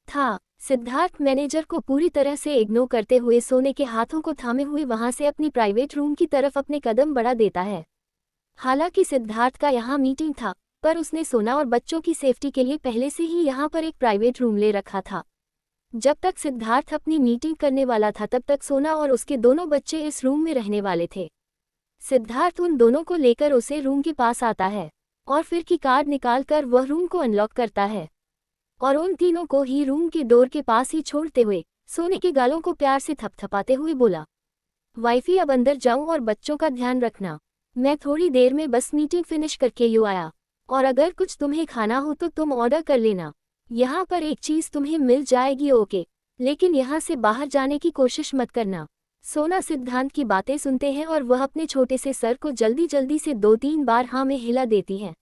था। सिद्धार्थ मैनेजर को पूरी तरह से इग्नोर करते हुए सोने के हाथों को थामे हुए वहां से अपनी प्राइवेट रूम की तरफ अपने कदम बढ़ा देता है। हालांकि सिद्धार्थ का यहाँ मीटिंग था, पर उसने सोना और बच्चों की सेफ्टी के लिए पहले से ही यहाँ पर एक प्राइवेट रूम ले रखा था। जब तक सिद्धार्थ अपनी मीटिंग करने वाला था तब तक सोना और उसके दोनों बच्चे इस रूम में रहने वाले थे। सिद्धार्थ उन दोनों को लेकर उसे रूम के पास आता है और फिर की कार्ड निकालकर वह रूम को अनलॉक करता है और उन तीनों को ही रूम के डोर के पास ही छोड़ते हुए सोने के गालों को प्यार से थपथपाते हुए बोला, वाइफी अब अंदर जाऊं और बच्चों का ध्यान रखना। मैं थोड़ी देर में बस मीटिंग फिनिश करके यूँ आया, और अगर कुछ तुम्हें खाना हो तो तुम ऑर्डर कर लेना। यहाँ पर एक चीज़ तुम्हें मिल जाएगी, ओके, लेकिन यहाँ से बाहर जाने की कोशिश मत करना। सोना सिद्धांत की बातें सुनते हैं और वह अपने छोटे से सर को जल्दी जल्दी से 2-3 बार हाँ में हिला देती है,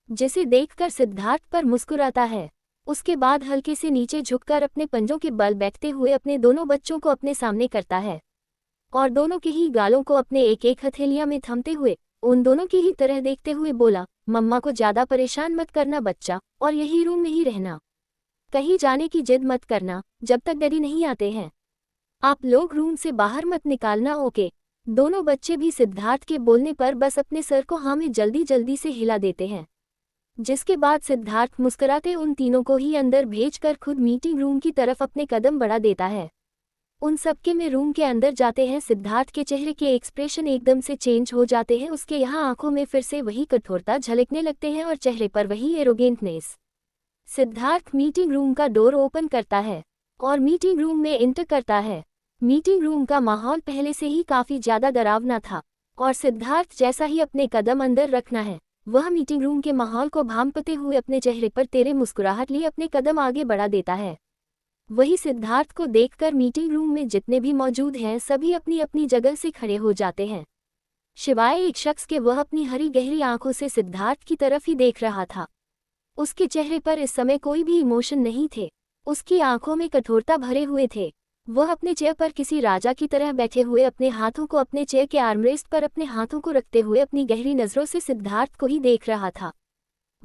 जिसे देखकर सिद्धार्थ पर मुस्कुराता है। उसके बाद हल्के से नीचे झुककर अपने पंजों के बल बैठते हुए अपने दोनों बच्चों को अपने सामने करता है और दोनों के ही गालों को अपने एक एक हथेलियां में थमते हुए उन दोनों की ही तरह देखते हुए बोला, मम्मा को ज्यादा परेशान मत करना बच्चा, और यही रूम में ही रहना। कहीं जाने की जिद मत करना जब तक डैडी नहीं आते हैं। आप लोग रूम से बाहर मत निकालना, ओके। दोनों बच्चे भी सिद्धार्थ के बोलने पर बस अपने सर को हाँ में जल्दी जल्दी से हिला देते हैं, जिसके बाद सिद्धार्थ मुस्कुराते उन तीनों को ही अंदर भेजकर खुद मीटिंग रूम की तरफ अपने कदम बढ़ा देता है। उन सबके में रूम के अंदर जाते हैं। सिद्धार्थ के चेहरे के एक्सप्रेशन एकदम से चेंज हो जाते हैं। उसके यहाँ आंखों में फिर से वही कठोरता झलकने लगते हैं और चेहरे पर वही एरोगेंटनेस। सिद्धार्थ मीटिंग रूम का डोर ओपन करता है और मीटिंग रूम में एंटर करता है। मीटिंग रूम का माहौल पहले से ही काफी ज्यादा डरावना था और सिद्धार्थ जैसा ही अपने कदम अंदर रखना है, वह मीटिंग रूम के माहौल को भांपते हुए अपने चेहरे पर तेरे मुस्कुराहट लिए अपने कदम आगे बढ़ा देता है। वही सिद्धार्थ को देखकर मीटिंग रूम में जितने भी मौजूद हैं सभी अपनी अपनी जगह से खड़े हो जाते हैं, सिवाय एक शख्स के। वह अपनी हरी गहरी आंखों से सिद्धार्थ की तरफ ही देख रहा था। उसके चेहरे पर इस समय कोई भी इमोशन नहीं थे, उसकी आंखों में कठोरता भरे हुए थे। वह अपने चेयर पर किसी राजा की तरह बैठे हुए अपने हाथों को अपने चेयर के आर्मरेस्ट पर अपने हाथों को रखते हुए अपनी गहरी नज़रों से सिद्धार्थ को ही देख रहा था।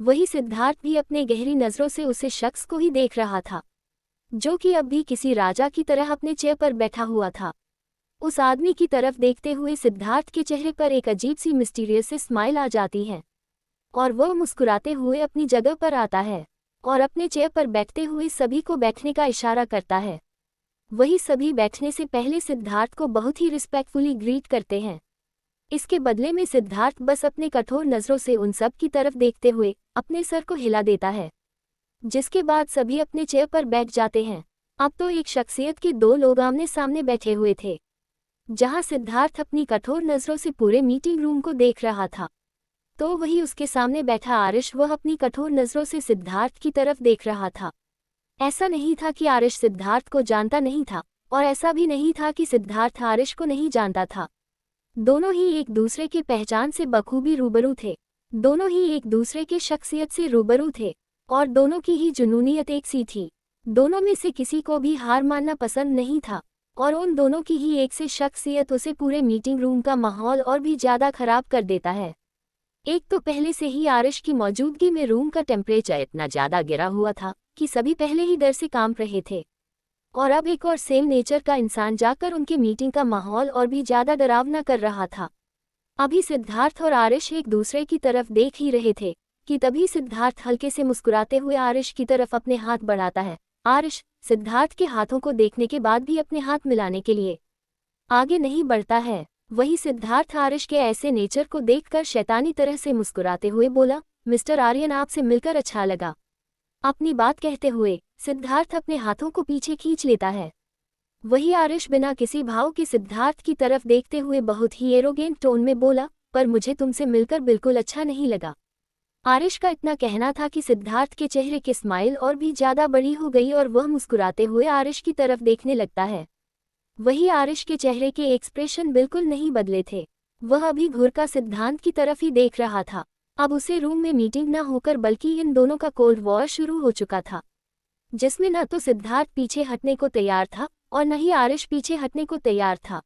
वही सिद्धार्थ भी अपने गहरी नज़रों से उस शख्स को ही देख रहा था जो कि अब भी किसी राजा की तरह अपने चेयर पर बैठा हुआ था। उस आदमी की तरफ देखते हुए सिद्धार्थ के चेहरे पर एक अजीब सी मिस्टीरियस स्माइल आ जाती है और वह मुस्कुराते हुए अपनी जगह पर आता है और अपने चेयर पर बैठते हुए सभी को बैठने का इशारा करता है। वही सभी बैठने से पहले सिद्धार्थ को बहुत ही रिस्पेक्टफुली ग्रीट करते हैं। इसके बदले में सिद्धार्थ बस अपने कठोर नज़रों से उन सब की तरफ देखते हुए अपने सर को हिला देता है, जिसके बाद सभी अपने चेयर पर बैठ जाते हैं। अब तो एक शख्सियत के दो लोग आमने सामने बैठे हुए थे। जहां सिद्धार्थ अपनी कठोर नज़रों से पूरे मीटिंग रूम को देख रहा था, तो वही उसके सामने बैठा आरिश, वह अपनी कठोर नज़रों से सिद्धार्थ की तरफ देख रहा था। ऐसा नहीं था कि आरिश सिद्धार्थ को जानता नहीं था और ऐसा भी नहीं था कि सिद्धार्थ आरिश को नहीं जानता था। दोनों ही एक दूसरे के पहचान से बखूबी रूबरू थे, दोनों ही एक दूसरे के शख्सियत से रूबरू थे और दोनों की ही जुनूनियत एक सी थी। दोनों में से किसी को भी हार मानना पसंद नहीं था और उन दोनों की ही एक से शख्सियत उसे पूरे मीटिंग रूम का माहौल और भी ज़्यादा खराब कर देता है। एक तो पहले से ही आरिश की मौजूदगी में रूम का टेम्परेचर इतना ज़्यादा गिरा हुआ था कि सभी पहले ही डर से कांप रहे थे, और अब एक और सेम नेचर का इंसान जाकर उनके मीटिंग का माहौल और भी ज़्यादा डरावना कर रहा था। अभी सिद्धार्थ और आरिश एक दूसरे की तरफ देख ही रहे थे कि तभी सिद्धार्थ हल्के से मुस्कुराते हुए आरिश की तरफ अपने हाथ बढ़ाता है। आरिश सिद्धार्थ के हाथों को देखने के बाद भी अपने हाथ मिलाने के लिए आगे नहीं बढ़ता है। वही सिद्धार्थ आरिश के ऐसे नेचर को देखकर शैतानी तरह से मुस्कुराते हुए बोला, मिस्टर आर्यन, आपसे मिलकर अच्छा लगा। अपनी बात कहते हुए सिद्धार्थ अपने हाथों को पीछे खींच लेता है। वही आरिश बिना किसी भाव के सिद्धार्थ की तरफ देखते हुए बहुत ही एरोगेंट टोन में बोला, पर मुझे तुमसे मिलकर बिल्कुल अच्छा नहीं लगा। आरिश का इतना कहना था कि सिद्धार्थ के चेहरे की स्माइल और भी ज्यादा बड़ी हो गई और वह मुस्कुराते हुए आरिश की तरफ देखने लगता है। वही आरिश के चेहरे के एक्सप्रेशन बिल्कुल नहीं बदले थे। वह अभी घूर का सिद्धांत की तरफ ही देख रहा था। अब उसे रूम में मीटिंग न होकर बल्कि इन दोनों का कोल्ड वॉर शुरू हो चुका था, जिसमें न तो सिद्धार्थ पीछे हटने को तैयार था और न ही आरिश पीछे हटने को तैयार था।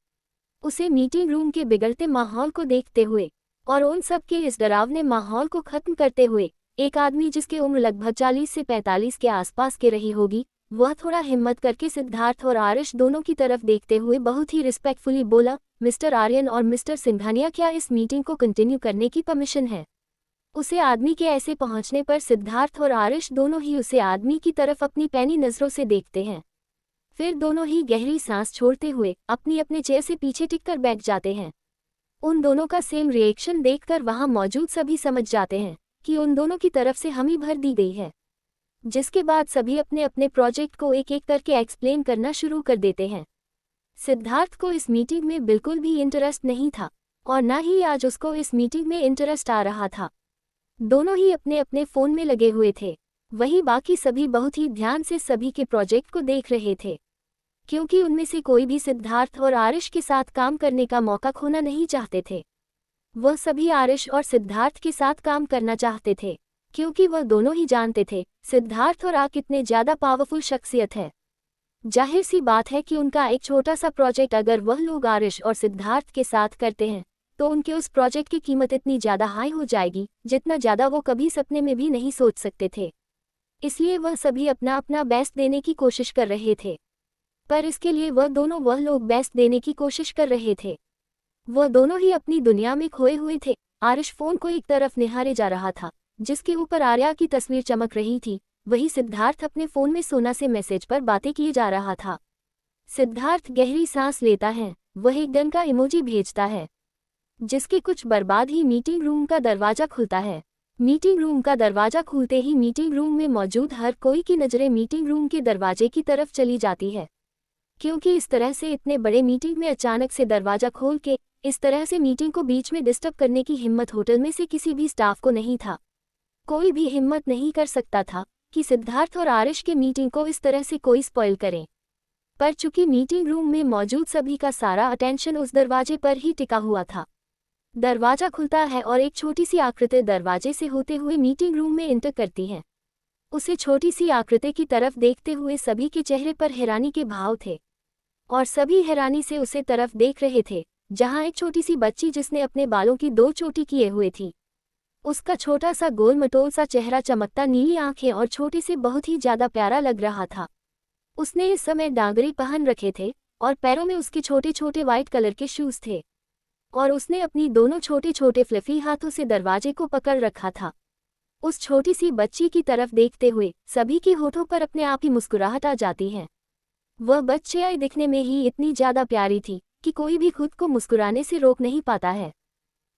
उसे मीटिंग रूम के बिगड़ते माहौल को देखते हुए और उन सब के इस डरावने माहौल को खत्म करते हुए एक आदमी जिसकी उम्र लगभग 40 से 45 के आसपास के रही होगी, वह थोड़ा हिम्मत करके सिद्धार्थ और आरिश दोनों की तरफ देखते हुए बहुत ही रिस्पेक्टफुली बोला, मिस्टर आर्यन और मिस्टर सिंघानिया, क्या इस मीटिंग को कंटिन्यू करने की परमिशन है? उसे आदमी के ऐसे पहुंचने पर सिद्धार्थ और आरिश दोनों ही उसे आदमी की तरफ अपनी पैनी नजरों से देखते हैं। फिर दोनों ही गहरी सांस छोड़ते हुए अपनी अपने चेयर से पीछे टिककर बैठ जाते हैं। उन दोनों का सेम रिएक्शन देखकर वहां मौजूद सभी समझ जाते हैं कि उन दोनों की तरफ से हमी भर दी गई है। जिसके बाद सभी अपने अपने प्रोजेक्ट को एक एक करके एक्सप्लेन करना शुरू कर देते हैं। सिद्धार्थ को इस मीटिंग में बिल्कुल भी इंटरेस्ट नहीं था और ना ही आज उसको इस मीटिंग में इंटरेस्ट आ रहा था। दोनों ही अपने अपने फ़ोन में लगे हुए थे। वहीं बाकी सभी बहुत ही ध्यान से सभी के प्रोजेक्ट को देख रहे थे, क्योंकि उनमें से कोई भी सिद्धार्थ और आरिश के साथ काम करने का मौका खोना नहीं चाहते थे। वह सभी आरिश और सिद्धार्थ के साथ काम करना चाहते थे, क्योंकि वह दोनों ही जानते थे सिद्धार्थ और कितने ज़्यादा पावरफुल शख्सियत है। जाहिर सी बात है कि उनका एक छोटा सा प्रोजेक्ट अगर वह लोग आरिश और सिद्धार्थ के साथ करते हैं तो उनके उस प्रोजेक्ट की कीमत इतनी ज़्यादा हाई हो जाएगी जितना ज़्यादा वो कभी सपने में भी नहीं सोच सकते थे। इसलिए वह सभी अपना अपना बेस्ट देने की कोशिश कर रहे थे, पर इसके लिए वह लोग बेस्ट देने की कोशिश कर रहे थे। वह दोनों ही अपनी दुनिया में खोए हुए थे। आरिश फ़ोन को एक तरफ निहारे जा रहा था जिसके ऊपर आर्या की तस्वीर चमक रही थी। वही सिद्धार्थ अपने फ़ोन में सोना से मैसेज पर बातें किए जा रहा था। सिद्धार्थ गहरी सांस लेता है। वह एक गन का इमोजी भेजता है, जिसके कुछ बर्बाद ही मीटिंग रूम का दरवाज़ा खुलता है। मीटिंग रूम का दरवाज़ा खुलते ही मीटिंग रूम में मौजूद हर कोई की नज़रें मीटिंग रूम के दरवाजे की तरफ चली जाती है, क्योंकि इस तरह से इतने बड़े मीटिंग में अचानक से दरवाज़ा खोल के इस तरह से मीटिंग को बीच में डिस्टर्ब करने की हिम्मत होटल में से किसी भी स्टाफ को नहीं था। कोई भी हिम्मत नहीं कर सकता था कि सिद्धार्थ और आरिश के मीटिंग को इस तरह से कोई स्पॉइल करे। पर चूंकि मीटिंग रूम में मौजूद सभी का सारा अटेंशन उस दरवाजे पर ही टिका हुआ था, दरवाज़ा खुलता है और एक छोटी सी आकृति दरवाजे से होते हुए मीटिंग रूम में एंटर करती है। उसे छोटी सी आकृति की तरफ देखते हुए सभी के चेहरे पर हैरानी के भाव थे और सभी हैरानी से उसे तरफ देख रहे थे, जहां एक छोटी सी बच्ची जिसने अपने बालों की 2 चोटी किए हुए थी, उसका छोटा सा गोल मटोल सा चेहरा, चमकता नीली आंखें और छोटे से बहुत ही ज़्यादा प्यारा लग रहा था। उसने इस समय डांगरी पहन रखे थे और पैरों में उसके छोटे छोटे वाइट कलर के शूज़ थे और उसने अपनी दोनों छोटे छोटे फ्लफी हाथों से दरवाजे को पकड़ रखा था। उस छोटी सी बच्ची की तरफ देखते हुए सभी के होठों पर अपने आप ही मुस्कुराहट आ जाती है। वह बच्ची दिखने में ही इतनी ज़्यादा प्यारी थी कि कोई भी खुद को मुस्कुराने से रोक नहीं पाता है।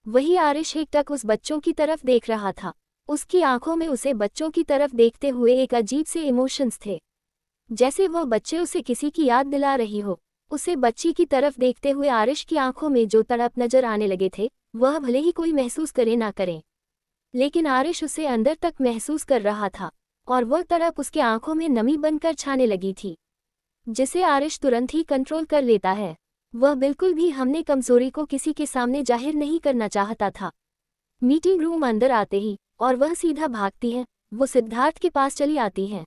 वही आरिश एकटक उस बच्चों की तरफ देख रहा था। उसकी आंखों में उसे बच्चों की तरफ देखते हुए एक अजीब से इमोशंस थे, जैसे वह बच्चे उसे किसी की याद दिला रही हो। उसे बच्ची की तरफ देखते हुए आरिश की आंखों में जो तड़प नजर आने लगे थे, वह भले ही कोई महसूस करे ना करे, लेकिन आरिश उसे अंदर तक महसूस कर रहा था और वह तड़प उसके आंखों में नमी बनकर छाने लगी थी, जिसे आरिश तुरंत ही कंट्रोल कर लेता है। वह बिल्कुल भी हमने कमजोरी को किसी के सामने जाहिर नहीं करना चाहता था। मीटिंग रूम अंदर आते ही और वह सीधा भागती है, वो सिद्धार्थ के पास चली आती है।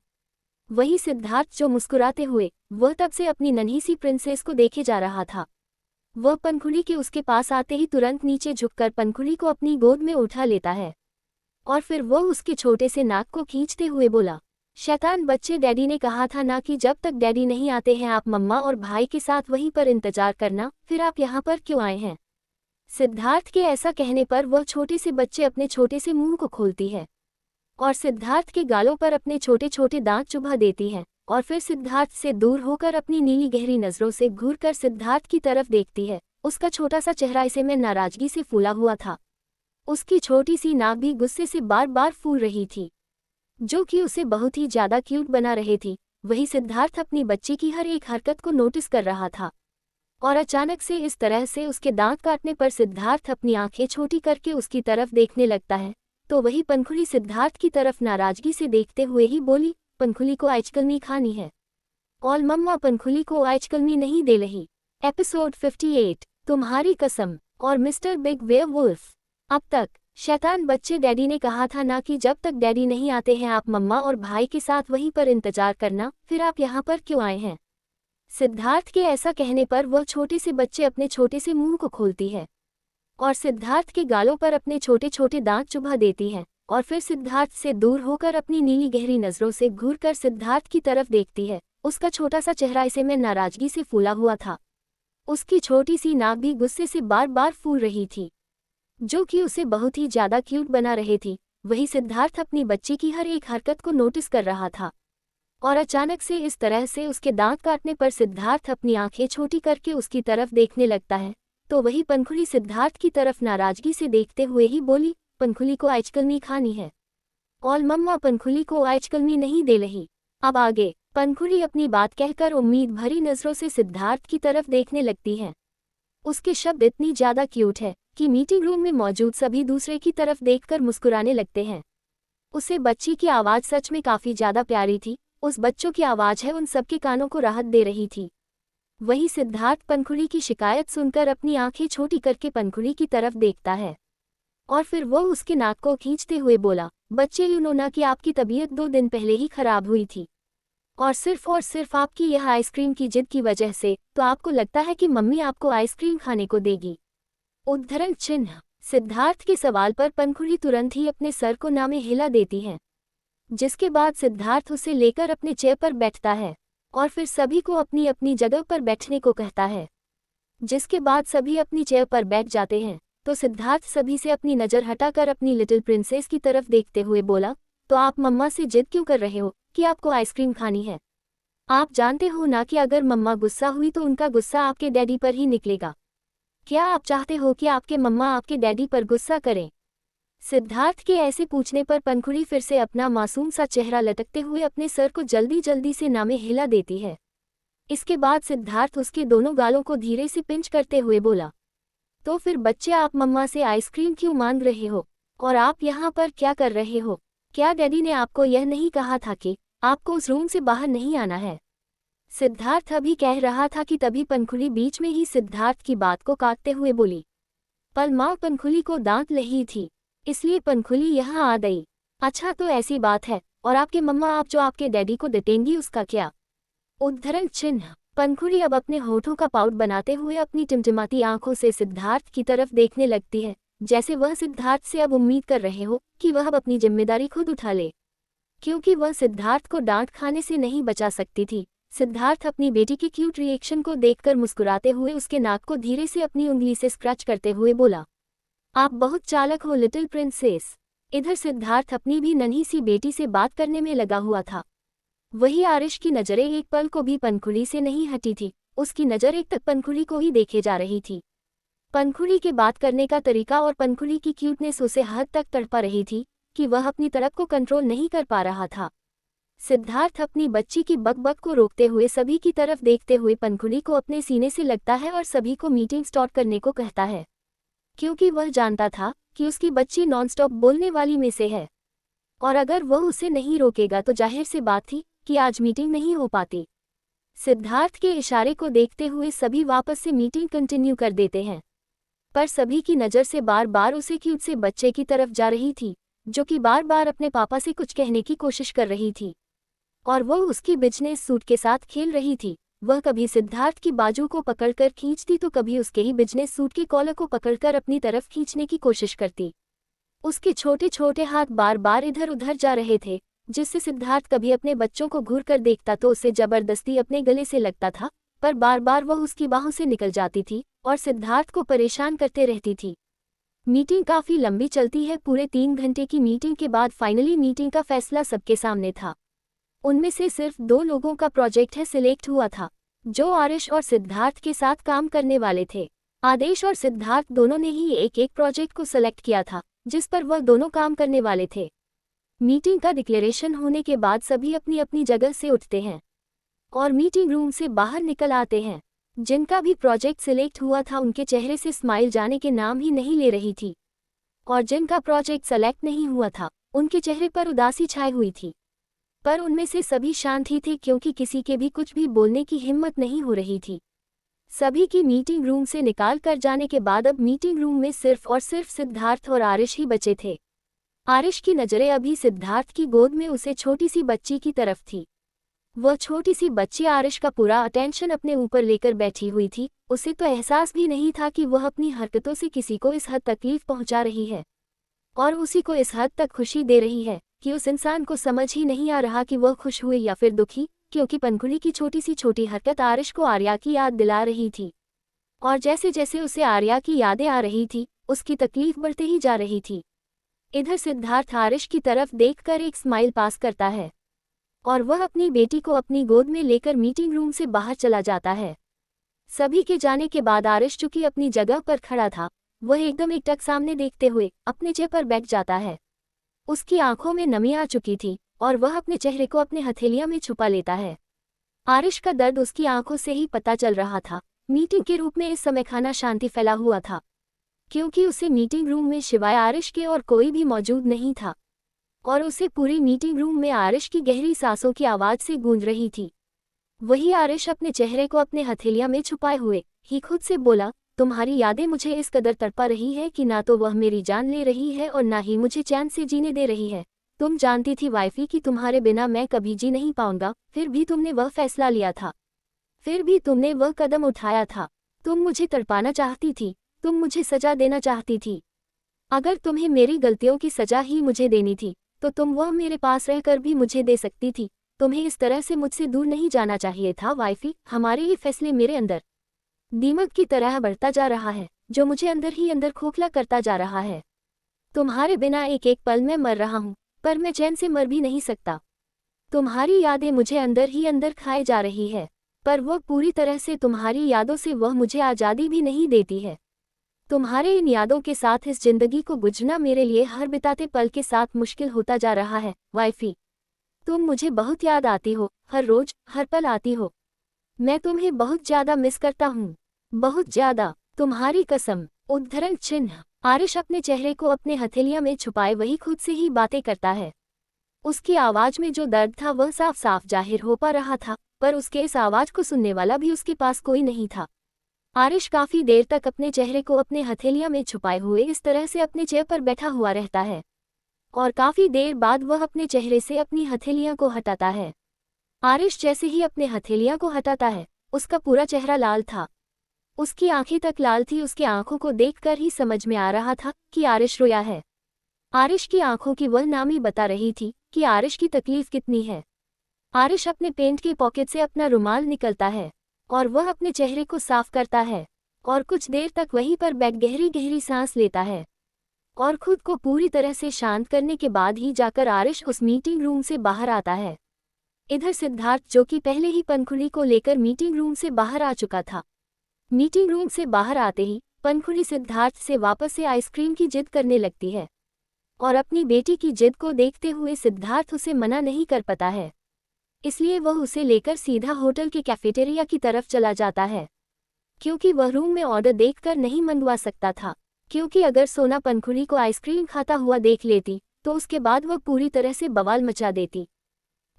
वही सिद्धार्थ जो मुस्कुराते हुए वह तब से अपनी नन्ही सी प्रिंसेस को देखे जा रहा था। वह पनखुड़ी के उसके पास आते ही तुरंत नीचे झुककर पनखुड़ी को अपनी गोद में उठा लेता है और फिर वह उसके छोटे से नाक को खींचते हुए बोला, शैतान बच्चे, डैडी ने कहा था ना कि जब तक डैडी नहीं आते हैं आप मम्मा और भाई के साथ वहीं पर इंतजार करना, फिर आप यहाँ पर क्यों आए हैं? सिद्धार्थ के ऐसा कहने पर वह छोटे से बच्चे अपने छोटे से मुंह को खोलती है और सिद्धार्थ के गालों पर अपने छोटे छोटे दांत चुभा देती है और फिर सिद्धार्थ से दूर होकर अपनी नीली गहरी नज़रों से घूरकर सिद्धार्थ की तरफ देखती है। उसका छोटा सा चेहरा इसे में नाराजगी से फूला हुआ था। उसकी छोटी सी नाक भी गुस्से से बार बार फूल रही थी। जो कि उसे बहुत ही ज्यादा क्यूट बना रहे थी। वही सिद्धार्थ अपनी बच्ची की हर एक हरकत को नोटिस कर रहा था। और अचानक से इस तरह से उसके दांत काटने पर सिद्धार्थ अपनी आंखें छोटी करके उसकी तरफ देखने लगता है, तो वही पंखुड़ी सिद्धार्थ की तरफ नाराजगी से देखते हुए ही बोली, पंखुली को आइसक्रीम खानी है। और मम्मा पंखुली को आइसक्रीम नहीं दे रही। एपिसोड 58, तुम्हारी कसम और मिस्टर बिग वेयरवुल्फ। अब तक शैतान बच्चे डैडी ने कहा था ना कि जब तक डैडी नहीं आते हैं आप मम्मा और भाई के साथ वहीं पर इंतजार करना, फिर आप यहाँ पर क्यों आए हैं। सिद्धार्थ के ऐसा कहने पर वह छोटे से बच्चे अपने छोटे से मुंह को खोलती है और सिद्धार्थ के गालों पर अपने छोटे छोटे दांत चुभा देती है और फिर सिद्धार्थ से दूर होकर अपनी नीली गहरी नजरों से घूरकर सिद्धार्थ की तरफ देखती है। उसका छोटा सा चेहरा इसे में नाराजगी से फूला हुआ था। उसकी छोटी सी नाक भी गुस्से से बार बार फूल रही थी, जो कि उसे बहुत ही ज्यादा क्यूट बना रहे थी। वही सिद्धार्थ अपनी बच्ची की हर एक हरकत को नोटिस कर रहा था और अचानक से इस तरह से उसके दांत काटने पर सिद्धार्थ अपनी आंखें छोटी करके उसकी तरफ देखने लगता है, तो वही पंखुली सिद्धार्थ की तरफ नाराजगी से देखते हुए ही बोली, पंखुली को आइसक्रीम खानी है। और मम्मा पंखुली को आइसक्रीम नहीं दे रही। अब आगे पंखुली अपनी बात कहकर उम्मीद भरी नजरों से सिद्धार्थ की तरफ देखने लगती है। उसके शब्द इतनी ज्यादा क्यूट है कि मीटिंग रूम में मौजूद सभी दूसरे की तरफ देखकर मुस्कुराने लगते हैं। उसे बच्ची की आवाज सच में काफी ज्यादा प्यारी थी। उस बच्चों की आवाज है उन सबके कानों को राहत दे रही थी। वही सिद्धार्थ पंखुड़ी की शिकायत सुनकर अपनी आंखें छोटी करके पंखुड़ी की तरफ देखता है और फिर वो उसके नाक को खींचते हुए बोला, बच्चे यूँ ना कि आपकी तबीयत 2 दिन पहले ही खराब हुई थी और सिर्फ आपकी यह आइसक्रीम की जिद की वजह से, तो आपको लगता है कि मम्मी आपको आइसक्रीम खाने को देगी। उद्धरण चिन्ह। सिद्धार्थ के सवाल पर पंखुड़ी तुरंत ही अपने सर को ना में हिला देती है, जिसके बाद सिद्धार्थ उसे लेकर अपने चेयर पर बैठता है और फिर सभी को अपनी अपनी जगह पर बैठने को कहता है। जिसके बाद सभी अपनी चेयर पर बैठ जाते हैं, तो सिद्धार्थ सभी से अपनी नज़र हटाकर अपनी लिटिल प्रिंसेस की तरफ देखते हुए बोला, तो आप मम्मा से जिद क्यों कर रहे हो कि आपको आइसक्रीम खानी है। आप जानते हो ना कि अगर मम्मा गुस्सा हुई तो उनका गुस्सा आपके डैडी पर ही निकलेगा। क्या आप चाहते हो कि आपके मम्मा आपके डैडी पर गुस्सा करें। सिद्धार्थ के ऐसे पूछने पर पंखुड़ी फिर से अपना मासूम सा चेहरा लटकते हुए अपने सर को जल्दी जल्दी से ना में हिला देती है। इसके बाद सिद्धार्थ उसके दोनों गालों को धीरे से पिंच करते हुए बोला, तो फिर बच्चे आप मम्मा से आइसक्रीम क्यों मांग रहे हो और आप यहाँ पर क्या कर रहे हो। क्या डैडी ने आपको यह नहीं कहा था कि आपको उस रूम से बाहर नहीं आना है। सिद्धार्थ अभी कह रहा था कि तभी पंखुड़ी बीच में ही सिद्धार्थ की बात को काटते हुए बोली, पर माँ पंखुड़ी को दांत लही थी, इसलिए पंखुली यहाँ आ गई। अच्छा तो ऐसी बात है, और आपके मम्मा आप जो आपके डैडी को डटेंगी उसका क्या। उद्धरण चिन्ह। पंखुड़ी अब अपने होठों का पाउट बनाते हुए अपनी टिमटिमाती आंखों से सिद्धार्थ की तरफ देखने लगती है, जैसे वह सिद्धार्थ से अब उम्मीद कर रहे हो कि वह अब अपनी जिम्मेदारी खुद उठा ले, क्योंकि वह सिद्धार्थ को डांट खाने से नहीं बचा सकती थी। सिद्धार्थ अपनी बेटी की क्यूट रिएक्शन को देखकर मुस्कुराते हुए उसके नाक को धीरे से अपनी उंगली से स्क्रैच करते हुए बोला, आप बहुत चालक हो लिटिल प्रिंसेस। इधर सिद्धार्थ अपनी भी नन्ही सी बेटी से बात करने में लगा हुआ था। वही आरिश की नज़रें एक पल को भी पंखुड़ी से नहीं हटी थी। उसकी नज़र एक तक पंखुड़ी को ही देखे जा रही थी। पंखुड़ी के बात करने का तरीका और पंखुड़ी की क्यूटनेस उसे हद तक तड़पा रही थी कि वह अपनी तरफ को कंट्रोल नहीं कर पा रहा था। सिद्धार्थ अपनी बच्ची की बकबक को रोकते हुए सभी की तरफ देखते हुए पंखुड़ी को अपने सीने से लगता है और सभी को मीटिंग स्टार्ट करने को कहता है, क्योंकि वह जानता था कि उसकी बच्ची नॉनस्टॉप बोलने वाली में से है और अगर वह उसे नहीं रोकेगा तो जाहिर सी बात थी कि आज मीटिंग नहीं हो पाती। सिद्धार्थ के इशारे को देखते हुए सभी वापस से मीटिंग कंटिन्यू कर देते हैं, पर सभी की नज़र से बार बार उसे क्यूट से बच्चे की तरफ जा रही थी, जो कि बार बार अपने पापा से कुछ कहने की कोशिश कर रही थी और वह उसकी बिजनेस सूट के साथ खेल रही थी। वह कभी सिद्धार्थ की बाजू को पकड़कर खींचती तो कभी उसके ही बिजनेस सूट के कॉलर को पकड़कर अपनी तरफ खींचने की कोशिश करती। उसके छोटे छोटे हाथ बार बार इधर उधर जा रहे थे, जिससे सिद्धार्थ कभी अपने बच्चों को घूर कर देखता तो उसे जबरदस्ती अपने गले से लगता था, पर बार बार वह उसकी बाहों से निकल जाती थी और सिद्धार्थ को परेशान करते रहती थी। मीटिंग काफ़ी लंबी चलती है। पूरे 3 घंटे की मीटिंग के बाद फाइनली मीटिंग का फैसला सबके सामने था। उनमें से सिर्फ 2 लोगों का प्रोजेक्ट सिलेक्ट हुआ था, जो आरिश और सिद्धार्थ के साथ काम करने वाले थे। आदेश और सिद्धार्थ दोनों ने ही एक एक प्रोजेक्ट को सेलेक्ट किया था, जिस पर वह दोनों काम करने वाले थे। मीटिंग का डिक्लेरेशन होने के बाद सभी अपनी अपनी जगह से उठते हैं और मीटिंग रूम से बाहर निकल आते हैं। जिनका भी प्रोजेक्ट सिलेक्ट हुआ था उनके चेहरे से स्माइल जाने के नाम ही नहीं ले रही थी, और जिनका प्रोजेक्ट सेलेक्ट नहीं हुआ था उनके चेहरे पर उदासी छाई हुई थी। पर उनमें से सभी शांत ही थे क्योंकि किसी के भी कुछ भी बोलने की हिम्मत नहीं हो रही थी। सभी की मीटिंग रूम से निकाल कर जाने के बाद अब मीटिंग रूम में सिर्फ और सिर्फ सिद्धार्थ और आरिश ही बचे थे। आरिश की नज़रें अभी सिद्धार्थ की गोद में उसे छोटी सी बच्ची की तरफ थी। वह छोटी सी बच्ची आरिश का पूरा अटेंशन अपने ऊपर लेकर बैठी हुई थी। उसे तो एहसास भी नहीं था कि वह अपनी हरकतों से किसी को इस हद तकलीफ पहुंचा रही है और उसी को इस हद तक खुशी दे रही है कि उस इंसान को समझ ही नहीं आ रहा कि वह खुश हुए या फिर दुखी, क्योंकि पनखुड़ी की छोटी सी छोटी हरकत आरिश को आर्या की याद दिला रही थी। और जैसे जैसे उसे आर्या की यादें आ रही थी उसकी तकलीफ बढ़ते ही जा रही थी। इधर सिद्धार्थ आरिश की तरफ देखकर एक स्माइल पास करता है और वह अपनी बेटी को अपनी गोद में लेकर मीटिंग रूम से बाहर चला जाता है। सभी के जाने के बाद आरिश चूंकि अपनी जगह पर खड़ा था, वह एकदम एकटक सामने देखते हुए अपने चेयर पर बैठ जाता है। उसकी आंखों में नमी आ चुकी थी और वह अपने चेहरे को अपने हथेलियों में छुपा लेता है। आरिश का दर्द उसकी आंखों से ही पता चल रहा था। मीटिंग के रूप में इस समय खाना शांति फैला हुआ था, क्योंकि उसे मीटिंग रूम में सिवाय आरिश के और कोई भी मौजूद नहीं था और उसे पूरी मीटिंग रूम में आरिश की गहरी सांसों की आवाज़ से गूंज रही थी। वही आरिश अपने चेहरे को अपने हथेलियों में छुपाए हुए ही खुद से बोला, तुम्हारी यादें मुझे इस कदर तड़पा रही है कि ना तो वह मेरी जान ले रही है और ना ही मुझे चैन से जीने दे रही है। तुम जानती थी वाइफी कि तुम्हारे बिना मैं कभी जी नहीं पाऊंगा, फिर भी तुमने वह फैसला लिया था, फिर भी तुमने वह कदम उठाया था। तुम मुझे तड़पाना चाहती थी, तुम मुझे सजा देना चाहती थी। अगर तुम्हें मेरी गलतियों की सजा ही मुझे देनी थी तो तुम वह मेरे पास रहकर भी मुझे दे सकती थी। तुम्हें इस तरह से मुझसे दूर नहीं जाना चाहिए था वाइफी। हमारे ये फैसले मेरे अंदर दीमक की तरह बढ़ता जा रहा है, जो मुझे अंदर ही अंदर खोखला करता जा रहा है। तुम्हारे बिना एक एक पल में मर रहा हूँ, पर मैं चैन से मर भी नहीं सकता। तुम्हारी यादें मुझे अंदर ही अंदर खाए जा रही है, पर वह पूरी तरह से तुम्हारी यादों से वह मुझे आज़ादी भी नहीं देती है। तुम्हारे इन यादों के साथ इस जिंदगी को गुजरना मेरे लिए हर बिताते पल के साथ मुश्किल होता जा रहा है वाइफी। तुम मुझे बहुत याद आती हो, हर रोज हर पल आती हो। मैं तुम्हें बहुत ज़्यादा मिस करता हूँ, बहुत ज़्यादा। तुम्हारी कसम। उद्धरण चिन्ह। आरिश अपने चेहरे को अपने हथेलियों में छुपाए वही खुद से ही बातें करता है। उसकी आवाज़ में जो दर्द था वह साफ साफ जाहिर हो पा रहा था, पर उसके इस आवाज़ को सुनने वाला भी उसके पास कोई नहीं था। आरिश काफ़ी देर तक अपने चेहरे को अपने हथेलियों में छुपाए हुए इस तरह से अपने चेयर पर बैठा हुआ रहता है और काफ़ी देर बाद वह अपने चेहरे से अपनी हथेलियों को हटाता है। आरिश जैसे ही अपने हथेलियों को हटाता है उसका पूरा चेहरा लाल था, उसकी आंखें तक लाल थी। उसकी आंखों को देखकर ही समझ में आ रहा था कि आरिश रोया है। आरिश की आंखों की वह नामी बता रही थी कि आरिश की तकलीफ कितनी है। आरिश अपने पेंट के पॉकेट से अपना रुमाल निकलता है और वह अपने चेहरे को साफ करता है और कुछ देर तक वहीं पर बैठ गहरी गहरी सांस लेता है और खुद को पूरी तरह से शांत करने के बाद ही जाकर आरिश उस मीटिंग रूम से बाहर आता है। इधर सिद्धार्थ, जो कि पहले ही पनखुड़ी को लेकर मीटिंग रूम से बाहर आ चुका था, मीटिंग रूम से बाहर आते ही पनखुड़ी सिद्धार्थ से वापस से आइसक्रीम की जिद करने लगती है और अपनी बेटी की जिद को देखते हुए सिद्धार्थ उसे मना नहीं कर पाता है, इसलिए वह उसे लेकर सीधा होटल के कैफेटेरिया की तरफ चला जाता है, क्योंकि वह रूम में ऑर्डर देखकर नहीं मंगवा सकता था। क्योंकि अगर सोना पनखुड़ी को आइसक्रीम खाता हुआ देख लेती तो उसके बाद वह पूरी तरह से बवाल मचा देती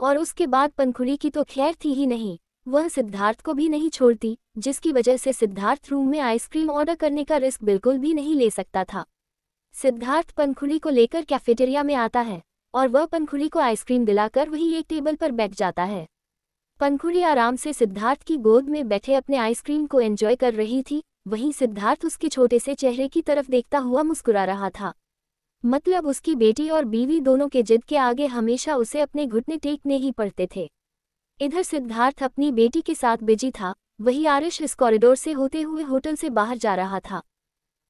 और उसके बाद पनखुड़ी की तो खैर थी ही नहीं, वह सिद्धार्थ को भी नहीं छोड़ती, जिसकी वजह से सिद्धार्थ रूम में आइसक्रीम ऑर्डर करने का रिस्क बिल्कुल भी नहीं ले सकता था। सिद्धार्थ पनखुड़ी को लेकर कैफेटेरिया में आता है और वह पनखुड़ी को आइसक्रीम दिलाकर वही एक टेबल पर बैठ जाता है। पनखुड़ी आराम से सिद्धार्थ की गोद में बैठे अपने आइसक्रीम को एंजॉय कर रही थी, वहीं सिद्धार्थ उसके छोटे से चेहरे की तरफ देखता हुआ मुस्कुरा रहा था। मतलब उसकी बेटी और बीवी दोनों के जिद के आगे हमेशा उसे अपने घुटने टेकने ही पड़ते थे। इधर सिद्धार्थ अपनी बेटी के साथ बिजी था, वही आरिश इस कॉरिडोर से होते हुए होटल से बाहर जा रहा था।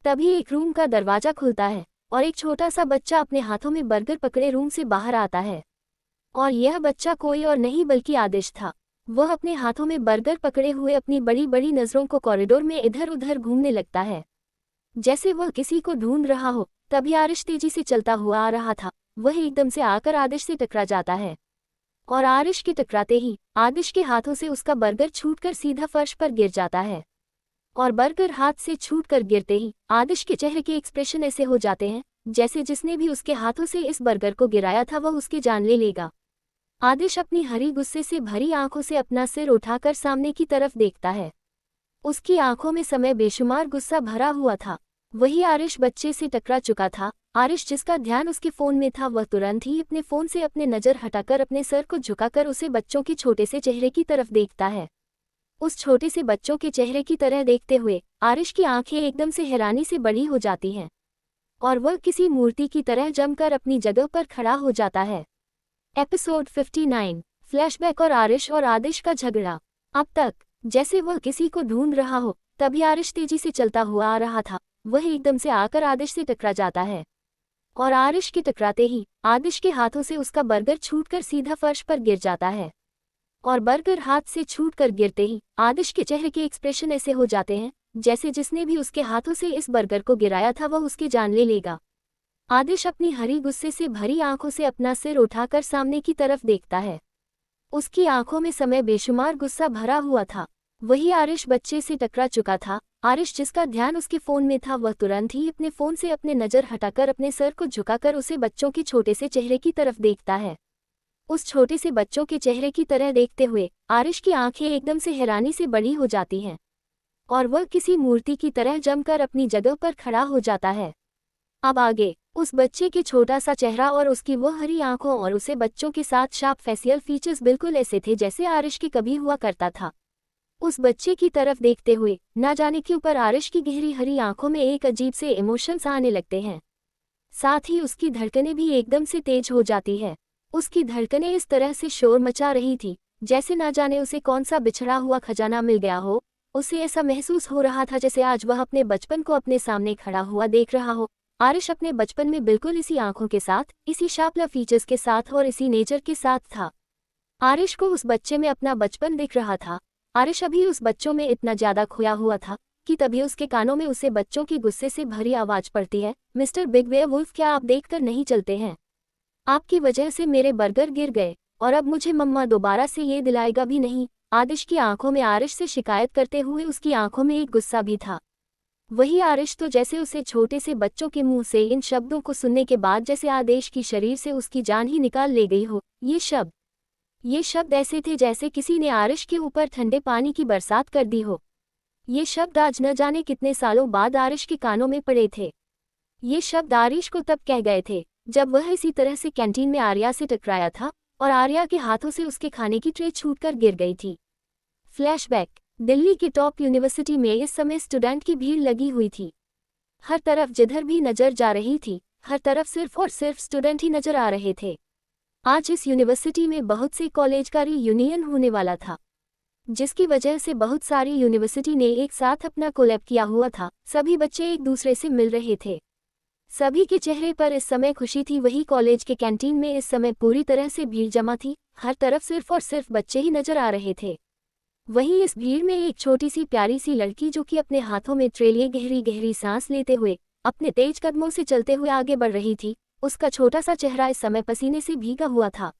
तभी एक रूम का दरवाजा खुलता है और एक छोटा सा बच्चा अपने हाथों में बर्गर पकड़े रूम से बाहर आता है और यह बच्चा कोई और नहीं बल्कि आदिश था। वह अपने हाथों में बर्गर पकड़े हुए अपनी बड़ी बड़ी नज़रों को कॉरिडोर में इधर उधर घूमने लगता है, जैसे वह किसी को ढूंढ रहा हो। तभी आरिश तेजी से चलता हुआ आ रहा था, वह एकदम से आकर आदिश से टकरा जाता है और आरिश के टकराते ही आदिश के हाथों से उसका बर्गर छूटकर सीधा फर्श पर गिर जाता है। और बर्गर हाथ से छूटकर गिरते ही आदिश के चेहरे के एक्सप्रेशन ऐसे हो जाते हैं जैसे जिसने भी उसके हाथों से इस बर्गर को गिराया था वह उसकी जान ले लेगा। आदिश अपनी हरी गुस्से से भरी आंखों से अपना सिर उठाकर सामने की तरफ देखता है। उसकी आंखों में समय बेशुमार गुस्सा भरा हुआ था। वही आरिश बच्चे से टकरा चुका था। आरिश जिसका ध्यान उसके फोन में था वह तुरंत ही अपने फोन से अपने नज़र हटाकर अपने सर को झुकाकर उसे बच्चों के छोटे से चेहरे की तरफ देखता है। उस छोटे से बच्चों के चेहरे की तरह देखते हुए आरिश की आंखें एकदम से हैरानी से बड़ी हो जाती हैं और वह किसी मूर्ति की तरह जमकर अपनी जगह पर खड़ा हो जाता है। एपिसोड 59 फ्लैशबैक और आदिश का झगड़ा। अब तक जैसे वह किसी को ढूंढ रहा हो तभी आरिश तेजी से चलता हुआ आ रहा था। वह एकदम से आकर आदिश से टकरा जाता है और आरिश के टकराते ही आदिश के हाथों से उसका बर्गर छूटकर सीधा फर्श पर गिर जाता है। और बर्गर हाथ से छूटकर गिरते ही आदिश के चेहरे के एक्सप्रेशन ऐसे हो जाते हैं जैसे जिसने भी उसके हाथों से इस बर्गर को गिराया था वह उसकी जान ले लेगा। आदिश अपनी हरी गुस्से से भरी आंखों से अपना सिर उठाकर सामने की तरफ देखता है। उसकी आंखों में समय बेशुमार गुस्सा भरा हुआ था। वही आरिश बच्चे से टकरा चुका था। आरिश जिसका ध्यान उसके फोन में था वह तुरंत ही अपने फोन से अपने नज़र हटाकर अपने सर को झुकाकर उसे बच्चों के छोटे से चेहरे की तरफ देखता है। उस छोटे से बच्चों के चेहरे की तरह देखते हुए आरिश की आंखें एकदम से हैरानी से बड़ी हो जाती हैं और वह किसी मूर्ति की तरह जमकर अपनी जगह पर खड़ा हो जाता है। अब आगे उस बच्चे के छोटा सा चेहरा और उसकी वह हरी आंखों और उसे बच्चों के साथ शार्प फेशियल फीचर्स बिल्कुल ऐसे थे जैसे आरिश के कभी हुआ करता था। उस बच्चे की तरफ देखते हुए ना जाने क्यों पर आरिश की गहरी हरी आंखों में एक अजीब से इमोशंस आने लगते हैं। साथ ही उसकी धड़कनें भी एकदम से तेज हो जाती है। उसकी धड़कनें इस तरह से शोर मचा रही थी जैसे ना जाने उसे कौन सा बिछड़ा हुआ खजाना मिल गया हो। उसे ऐसा महसूस हो रहा था जैसे आज वह अपने बचपन को अपने सामने खड़ा हुआ देख रहा हो। आरिश अपने बचपन में बिल्कुल इसी आंखों के साथ, इसी शार्प फीचर्स के साथ और इसी नेचर के साथ था। आरिश को उस बच्चे में अपना बचपन दिख रहा था। आरिश अभी उस बच्चों में इतना ज्यादा खोया हुआ था कि तभी उसके कानों में उसे बच्चों की गुस्से से भरी आवाज पड़ती है, मिस्टर बिग वेयरवुल्फ, क्या आप देखकर नहीं चलते हैं? आपकी वजह से मेरे बर्गर गिर गए और अब मुझे मम्मा दोबारा से ये दिलाएगा भी नहीं। आदिश की आंखों में आरिश से शिकायत करते हुए उसकी आंखों में एक गुस्सा भी था। वही आरिश तो जैसे उसे छोटे से बच्चों के मुंह से इन शब्दों को सुनने के बाद जैसे आदेश की शरीर से उसकी जान ही निकाल ले गई हो। ये शब्द ऐसे थे जैसे किसी ने आरिश के ऊपर ठंडे पानी की बरसात कर दी हो। ये शब्द आज न जाने कितने सालों बाद आरिश के कानों में पड़े थे। ये शब्द आरिश को तब कह गए थे जब वह इसी तरह से कैंटीन में आर्या से टकराया था और आर्या के हाथों से उसके खाने की ट्रे छूटकर गिर गई थी। फ्लैशबैक। दिल्ली की टॉप यूनिवर्सिटी में इस समय स्टूडेंट की भीड़ लगी हुई थी। हर तरफ जिधर भी नजर जा रही थी हर तरफ सिर्फ और सिर्फ स्टूडेंट ही नजर आ रहे थे। आज इस यूनिवर्सिटी में बहुत से कॉलेज का रीयूनियन होने वाला था जिसकी वजह से बहुत सारी यूनिवर्सिटी ने एक साथ अपना कोलैब किया हुआ था। सभी बच्चे एक दूसरे से मिल रहे थे। सभी के चेहरे पर इस समय खुशी थी। वही कॉलेज के कैंटीन में इस समय पूरी तरह से भीड़ जमा थी। हर तरफ सिर्फ और सिर्फ बच्चे ही नजर आ रहे थे। वहीं इस भीड़ में एक छोटी सी प्यारी सी लड़की जो कि अपने हाथों में ट्रे लिए गहरी गहरी सांस लेते हुए अपने तेज कदमों से चलते हुए आगे बढ़ रही थी। उसका छोटा सा चेहरा इस समय पसीने से भीगा हुआ था।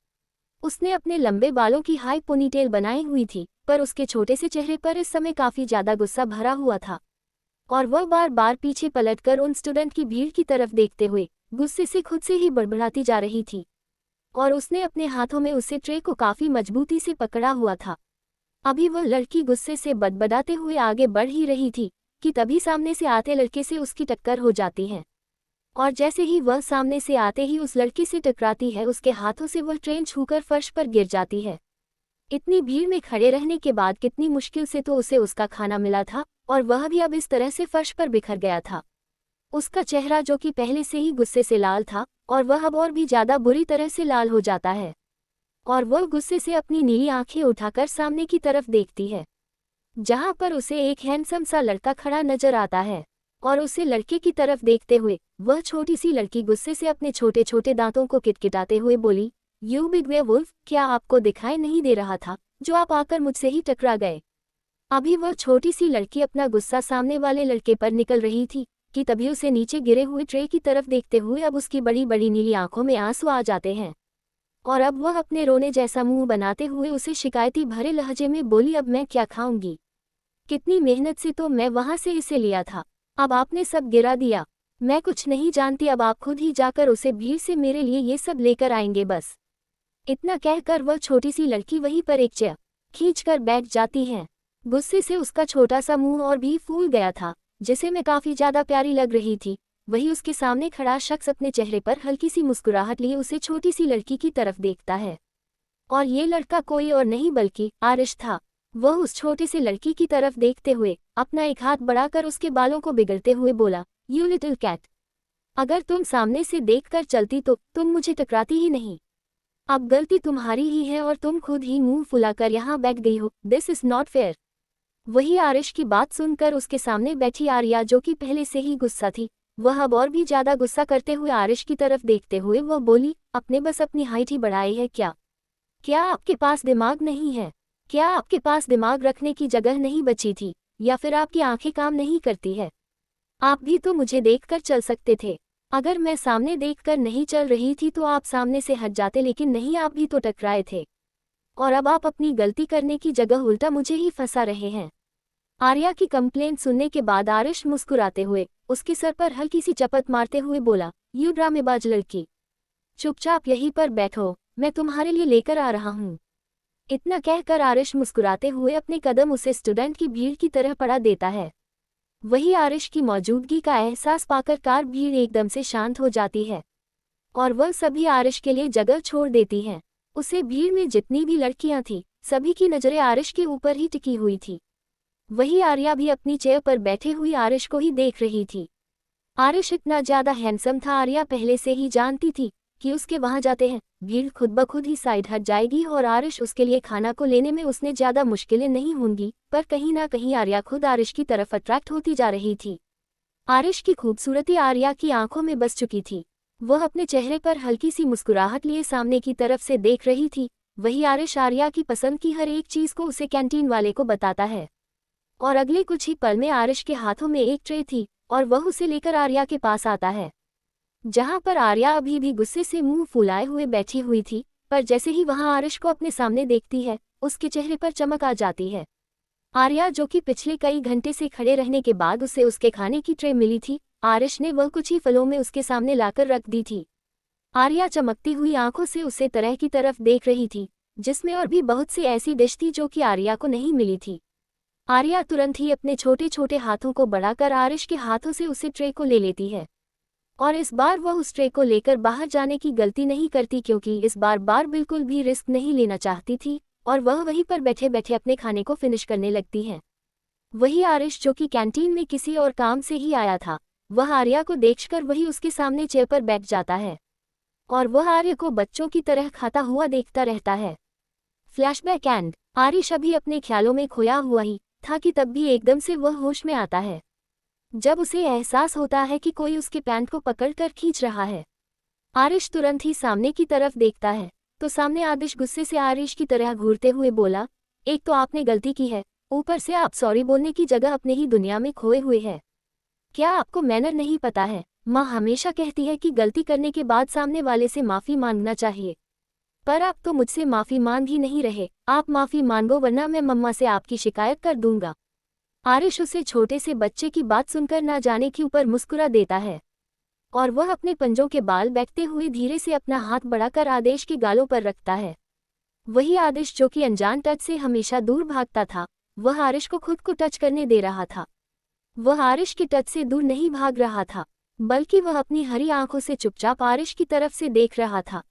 उसने अपने लंबे बालों की हाई पोनीटेल बनाई हुई थी पर उसके छोटे से चेहरे पर इस समय काफी ज्यादा गुस्सा भरा हुआ था और वह बार बार पीछे पलटकर उन स्टूडेंट की भीड़ की तरफ देखते हुए गुस्से से खुद से ही बड़बड़ाती जा रही थी और उसने अपने हाथों में उसे ट्रे को काफी मजबूती से पकड़ा हुआ था। अभी वह लड़की गुस्से से बड़बड़ाते हुए आगे बढ़ ही रही थी कि तभी सामने से आते लड़के से उसकी टक्कर हो जाती है और जैसे ही वह सामने से आते ही उस लड़की से टकराती है उसके हाथों से वह ट्रेन छूकर फर्श पर गिर जाती है। इतनी भीड़ में खड़े रहने के बाद कितनी मुश्किल से तो उसे उसका खाना मिला था और वह भी अब इस तरह से फर्श पर बिखर गया था। उसका चेहरा जो कि पहले से ही गुस्से से लाल था और वह अब और भी ज्यादा बुरी तरह से लाल हो जाता है और वह गुस्से से अपनी नीली आंखें उठाकर सामने की तरफ देखती है जहां पर उसे एक हैंडसम सा लड़का खड़ा नजर आता है और उसे लड़के की तरफ देखते हुए वह छोटी सी लड़की गुस्से से अपने छोटे छोटे दांतों को किटकिटाते हुए बोली, यू बिग वेयरवुल्फ, क्या आपको दिखाई नहीं दे रहा था जो आप आकर मुझसे ही टकरा गए? अभी वह छोटी सी लड़की अपना गुस्सा सामने वाले लड़के पर निकल रही थी लड़की तभी उसे नीचे गिरे हुए ट्रे की तरफ देखते हुए अब उसकी बड़ी बड़ी नीली आंखों में आंसू आ जाते हैं और अब वह अपने रोने जैसा मुंह बनाते हुए उसे शिकायती भरे लहजे में बोली, अब मैं क्या खाऊंगी? कितनी मेहनत से तो मैं वहां से इसे लिया था, अब आपने सब गिरा दिया। मैं कुछ नहीं जानती, अब आप खुद ही जाकर उसे भीड़ से मेरे लिए ये सब लेकर आएंगे बस। इतना कहकर वह छोटी सी लड़की वहीं पर एक चेयर खींचकर बैठ जाती है। गुस्से से उसका छोटा सा मुंह और भी फूल गया था, जिसे मैं काफी ज्यादा प्यारी लग रही थी। वही उसके सामने खड़ा शख्स अपने चेहरे पर हल्की सी मुस्कुराहट लिए उसे छोटी सी लड़की की तरफ देखता है। और ये लड़का कोई और नहीं बल्कि आरिश था। वह उस छोटी सी लड़की की तरफ देखते हुए अपना एक हाथ बढ़ाकर उसके बालों को बिगड़ते हुए बोला, यू लिटिल कैट, अगर तुम सामने से देखकर चलती तो तुम मुझे टकराती ही नहीं। अब गलती तुम्हारी ही है और तुम खुद ही मुंह फुलाकर यहाँ बैठ गई हो। This is not fair. वही आरिश की बात सुनकर उसके सामने बैठी आर्या, जो कि पहले से ही गुस्सा थी, वह अब और भी ज्यादा गुस्सा करते हुए आरिश की तरफ देखते हुए वह बोली, अपने बस अपनी हाइट ही बढ़ाई है क्या? क्या आपके पास दिमाग नहीं है? क्या आपके पास दिमाग रखने की जगह नहीं बची थी, या फिर आपकी आंखें काम नहीं करती है? आप भी तो मुझे देखकर चल सकते थे। अगर मैं सामने देखकर नहीं चल रही थी तो आप सामने से हट जाते, लेकिन नहीं, आप भी तो टकराए थे। और अब आप अपनी गलती करने की जगह उल्टा मुझे ही फंसा रहे हैं। आर्या की कंप्लेंट सुनने के बाद आरिश मुस्कुराते हुए उसके सर पर हल्की सी चपत मारते हुए बोला, यू ड्रामेबाज लड़की, चुपचाप यहीं पर बैठो, मैं तुम्हारे लिए लेकर आ रहा हूँ। इतना कहकर आरिश मुस्कुराते हुए अपने कदम उसे स्टूडेंट की भीड़ की तरह पड़ा देता है। वही आरिश की मौजूदगी का एहसास पाकर कार भीड़ एकदम से शांत हो जाती है और वह सभी आरिश के लिए जगह छोड़ देती हैं। उसे भीड़ में जितनी भी लड़कियां थीं, सभी की नजरें आरिश के ऊपर ही टिकी हुई थी। वही आर्या भी अपनी चेयर पर बैठे हुई आरिश को ही देख रही थी। आरिश इतना ज्यादा हैंडसम था, आर्या पहले से ही जानती थी कि उसके वहां जाते हैं भीड़ खुद ब खुद ही साइड हट जाएगी और आरिश उसके लिए खाना को लेने में उसने ज्यादा मुश्किलें नहीं होंगी। पर कहीं ना कहीं आर्या खुद आरिश की तरफ अट्रैक्ट होती जा रही थी। आरिश की खूबसूरती आर्या की आंखों में बस चुकी थी। वह अपने चेहरे पर हल्की सी मुस्कुराहट लिए सामने की तरफ से देख रही थी। वही आरिश आर्या की पसंद की हर एक चीज को उसे कैंटीन वाले को बताता है और अगले कुछ ही पल में आरिश के हाथों में एक ट्रे थी और वह उसे लेकर आर्या के पास आता है, जहां पर आर्या अभी भी गुस्से से मुंह फुलाए हुए बैठी हुई थी। पर जैसे ही वहां आरिश को अपने सामने देखती है, उसके चेहरे पर चमक आ जाती है। आर्या, जो कि पिछले कई घंटे से खड़े रहने के बाद उसे उसके खाने की ट्रे मिली थी, आरिश ने वह कुछ ही फलों में उसके सामने लाकर रख दी थी। आर्या चमकती हुई आंखों से उसे तरह की तरफ देख रही थी, जिसमें और भी बहुत सी ऐसी डिश थी जो कि आर्या को नहीं मिली थी। आर्या तुरंत ही अपने छोटे छोटे हाथों को बढ़ाकर आरिश के हाथों से उसे ट्रे को ले लेती है और इस बार वह उस ट्रे को लेकर बाहर जाने की गलती नहीं करती, क्योंकि इस बार बिल्कुल भी रिस्क नहीं लेना चाहती थी और वह वहीं पर बैठे बैठे अपने खाने को फिनिश करने लगती है। वही आरिश, जो कि कैंटीन में किसी और काम से ही आया था, वह आर्या को देखकर वही उसके सामने चेयर पर बैठ जाता है और वह आर्या को बच्चों की तरह खाता हुआ देखता रहता है। फ्लैशबैक एंड आरिश अभी अपने ख्यालों में खोया हुआ ही था कि तब भी एकदम से वह होश में आता है, जब उसे एहसास होता है कि कोई उसके पैंट को पकड़कर खींच रहा है। आरिश तुरंत ही सामने की तरफ देखता है तो सामने आदिश गुस्से से आरिश की तरह घूरते हुए बोला, एक तो आपने गलती की है, ऊपर से आप सॉरी बोलने की जगह अपने ही दुनिया में खोए हुए हैं। क्या आपको मैनर नहीं पता है? माँ हमेशा कहती है कि गलती करने के बाद सामने वाले से माफी मांगना चाहिए, पर आप तो मुझसे माफी मांग ही नहीं रहे। आप माफी मांगो वरना मैं मम्मा से आपकी शिकायत कर दूंगा। आरिश उसे छोटे से बच्चे की बात सुनकर ना जाने के ऊपर मुस्कुरा देता है और वह अपने पंजों के बाल बैठते हुए धीरे से अपना हाथ बढ़ाकर आदेश के गालों पर रखता है। वही आदिश, जो कि अनजान टच से हमेशा दूर भागता था, वह आरिश को खुद को टच करने दे रहा था। वह आरिश के टच से दूर नहीं भाग रहा था, बल्कि वह अपनी हरी आंखों से चुपचाप आरिश की तरफ से देख रहा था।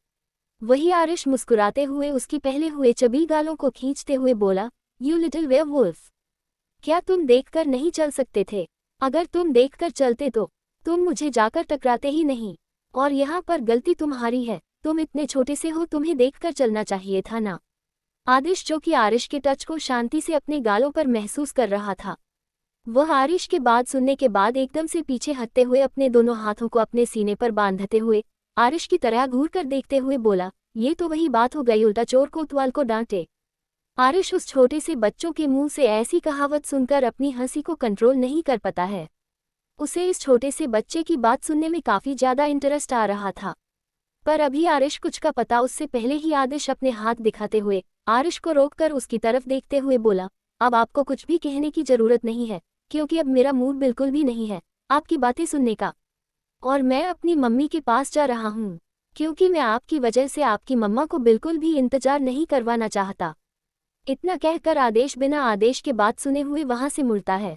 वही आरिश मुस्कुराते हुए उसकी पहले हुए चबी गालों को खींचते हुए बोला, यू लिटिल वेयरवुल्फ, क्या तुम देखकर नहीं चल सकते थे? अगर तुम देखकर चलते तो तुम मुझे जाकर टकराते ही नहीं, और यहाँ पर गलती तुम्हारी है। तुम इतने छोटे से हो, तुम्हें देखकर चलना चाहिए था ना। आदिश, जो कि आरिश के टच को शांति से अपने गालों पर महसूस कर रहा था, वह आरिश के बात सुनने के बाद एकदम से पीछे हटते हुए अपने दोनों हाथों को अपने सीने पर बांधते हुए आरिश की तरह घूर कर देखते हुए बोला, ये तो वही बात हो गई, उल्टा चोर कोतवाल को डांटे। आरिश उस छोटे से बच्चों के मुंह से ऐसी कहावत सुनकर अपनी हंसी को कंट्रोल नहीं कर पाता है। उसे इस छोटे से बच्चे की बात सुनने में काफ़ी ज़्यादा इंटरेस्ट आ रहा था। पर अभी आरिश कुछ का पता उससे पहले ही आदिश अपने हाथ दिखाते हुए आरिश को रोककर उसकी तरफ देखते हुए बोला, अब आपको कुछ भी कहने की ज़रूरत नहीं है, क्योंकि अब मेरा मूड बिल्कुल भी नहीं है आपकी बातें सुनने का। और मैं अपनी मम्मी के पास जा रहा हूँ, क्योंकि मैं आपकी वजह से आपकी मम्मा को बिल्कुल भी इंतजार नहीं करवाना चाहता। इतना कहकर आदेश बिना आदेश के बात सुने हुए वहाँ से मुड़ता है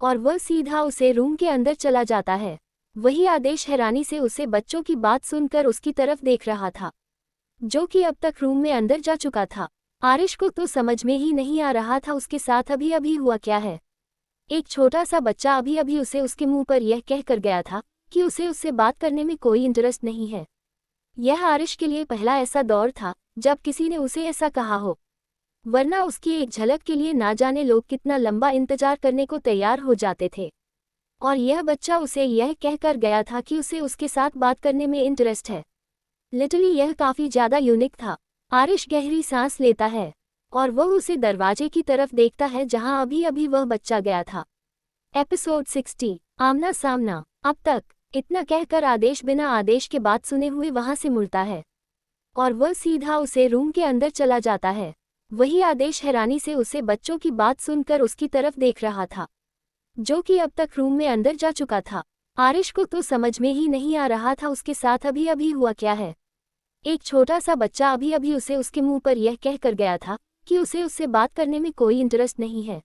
और वह सीधा उसे रूम के अंदर चला जाता है। वही आदेश हैरानी से उसे बच्चों की बात सुनकर उसकी तरफ देख रहा था, जो कि अब तक रूम में अंदर जा चुका था। आरिश को तो समझ में ही नहीं आ रहा था उसके साथ अभी अभी हुआ क्या है। एक छोटा सा बच्चा अभी अभी उसे उसके मुंह पर यह कहकर गया था कि उसे उससे बात करने में कोई इंटरेस्ट नहीं है। यह आरिश के लिए पहला ऐसा दौर था जब किसी ने उसे ऐसा कहा हो, वरना उसकी एक झलक के लिए ना जाने लोग कितना लंबा इंतजार करने को तैयार हो जाते थे। और यह बच्चा उसे यह कहकर गया था कि उसे उसके साथ बात करने में इंटरेस्ट है। लिटरली यह काफ़ी ज़्यादा यूनिक था। आरिश गहरी सांस लेता है और वह उसे दरवाजे की तरफ देखता है जहां अभी अभी वह बच्चा गया था। एपिसोड 60 आमना सामना। अब तक इतना कहकर आदेश बिना आदेश के बात सुने हुए वहां से मुड़ता है और वह सीधा उसे रूम के अंदर चला जाता है। वही आदेश हैरानी से उसे बच्चों की बात सुनकर उसकी तरफ देख रहा था, जो कि अब तक रूम में अंदर जा चुका था। आरिश को तो समझ में ही नहीं आ रहा था उसके साथ अभी अभी हुआ क्या है। एक छोटा सा बच्चा अभी अभी उसे उसके मुंह पर यह कहकर गया था कि उसे उससे बात करने में कोई इंटरेस्ट नहीं है।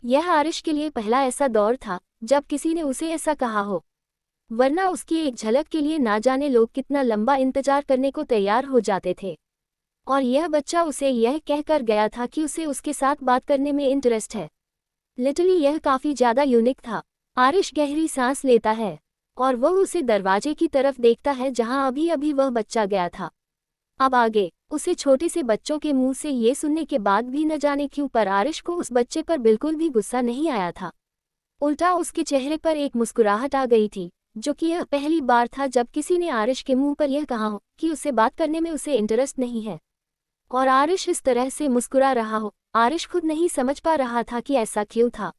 यह आरिश के लिए पहला ऐसा दौर था जब किसी ने उसे ऐसा कहा हो, वरना उसकी एक झलक के लिए ना जाने लोग कितना लंबा इंतजार करने को तैयार हो जाते थे। और यह बच्चा उसे यह कहकर गया था कि उसे उसके साथ बात करने में इंटरेस्ट है। लिटरली यह काफ़ी ज़्यादा यूनिक था। आरिश गहरी सांस लेता है और वह उसे दरवाजे की तरफ देखता है जहां अभी अभी वह बच्चा गया था। अब आगे उसे छोटे से बच्चों के मुंह से ये सुनने के बाद भी न जाने क्यों पर आरिश को उस बच्चे पर बिल्कुल भी गुस्सा नहीं आया था। उल्टा उसके चेहरे पर एक मुस्कुराहट आ गई थी, जो कि यह पहली बार था जब किसी ने आरिश के मुंह पर यह कहा हो कि उससे बात करने में उसे इंटरेस्ट नहीं है। और आरिश इस तरह से मुस्कुरा रहा हो, आरिश खुद नहीं समझ पा रहा था कि ऐसा क्यों था।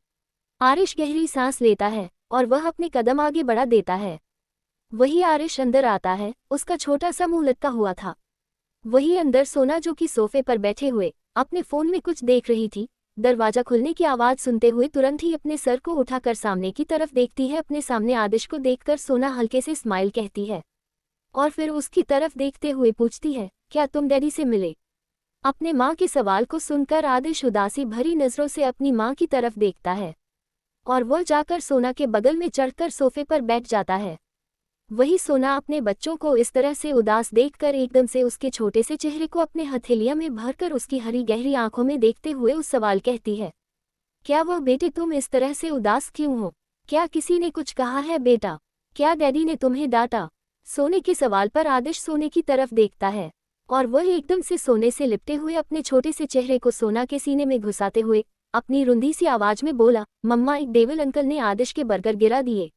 आरिश गहरी सांस लेता है और वह अपने कदम आगे बढ़ा देता है। वही आरिश अंदर आता है, उसका छोटा सा मुंह लटका हुआ था। वही अंदर सोना, जो कि सोफे पर बैठे हुए अपने फोन में कुछ देख रही थी, दरवाजा खुलने की आवाज सुनते हुए तुरंत ही अपने सर को उठाकर सामने की तरफ देखती है। अपने सामने आदिश को देखकर सोना हल्के से स्माइल कहती है और फिर उसकी तरफ देखते हुए पूछती है, क्या तुम डैडी से मिले? अपने माँ के सवाल को सुनकर आदिश उदासी भरी नजरों से अपनी माँ की तरफ देखता है और वह जाकर सोना के बगल में चढ़कर सोफे पर बैठ जाता है। वही सोना अपने बच्चों को इस तरह से उदास देखकर एकदम से उसके छोटे से चेहरे को अपने हथेलियां में भरकर उसकी हरी गहरी आंखों में देखते हुए उस सवाल कहती है, क्या वह बेटे तुम इस तरह से उदास क्यों हो? क्या किसी ने कुछ कहा है बेटा? क्या डैडी ने तुम्हें डांटा? सोने के सवाल पर आदिश सोने की तरफ देखता है और वह एकदम से सोने से लिपटे हुए अपने छोटे से चेहरे को सोना के सीने में घुसाते हुए अपनी रुंधी सी आवाज में बोला, मम्मा, एक डेविल अंकल ने आदिश के बर्गर गिरा दिए।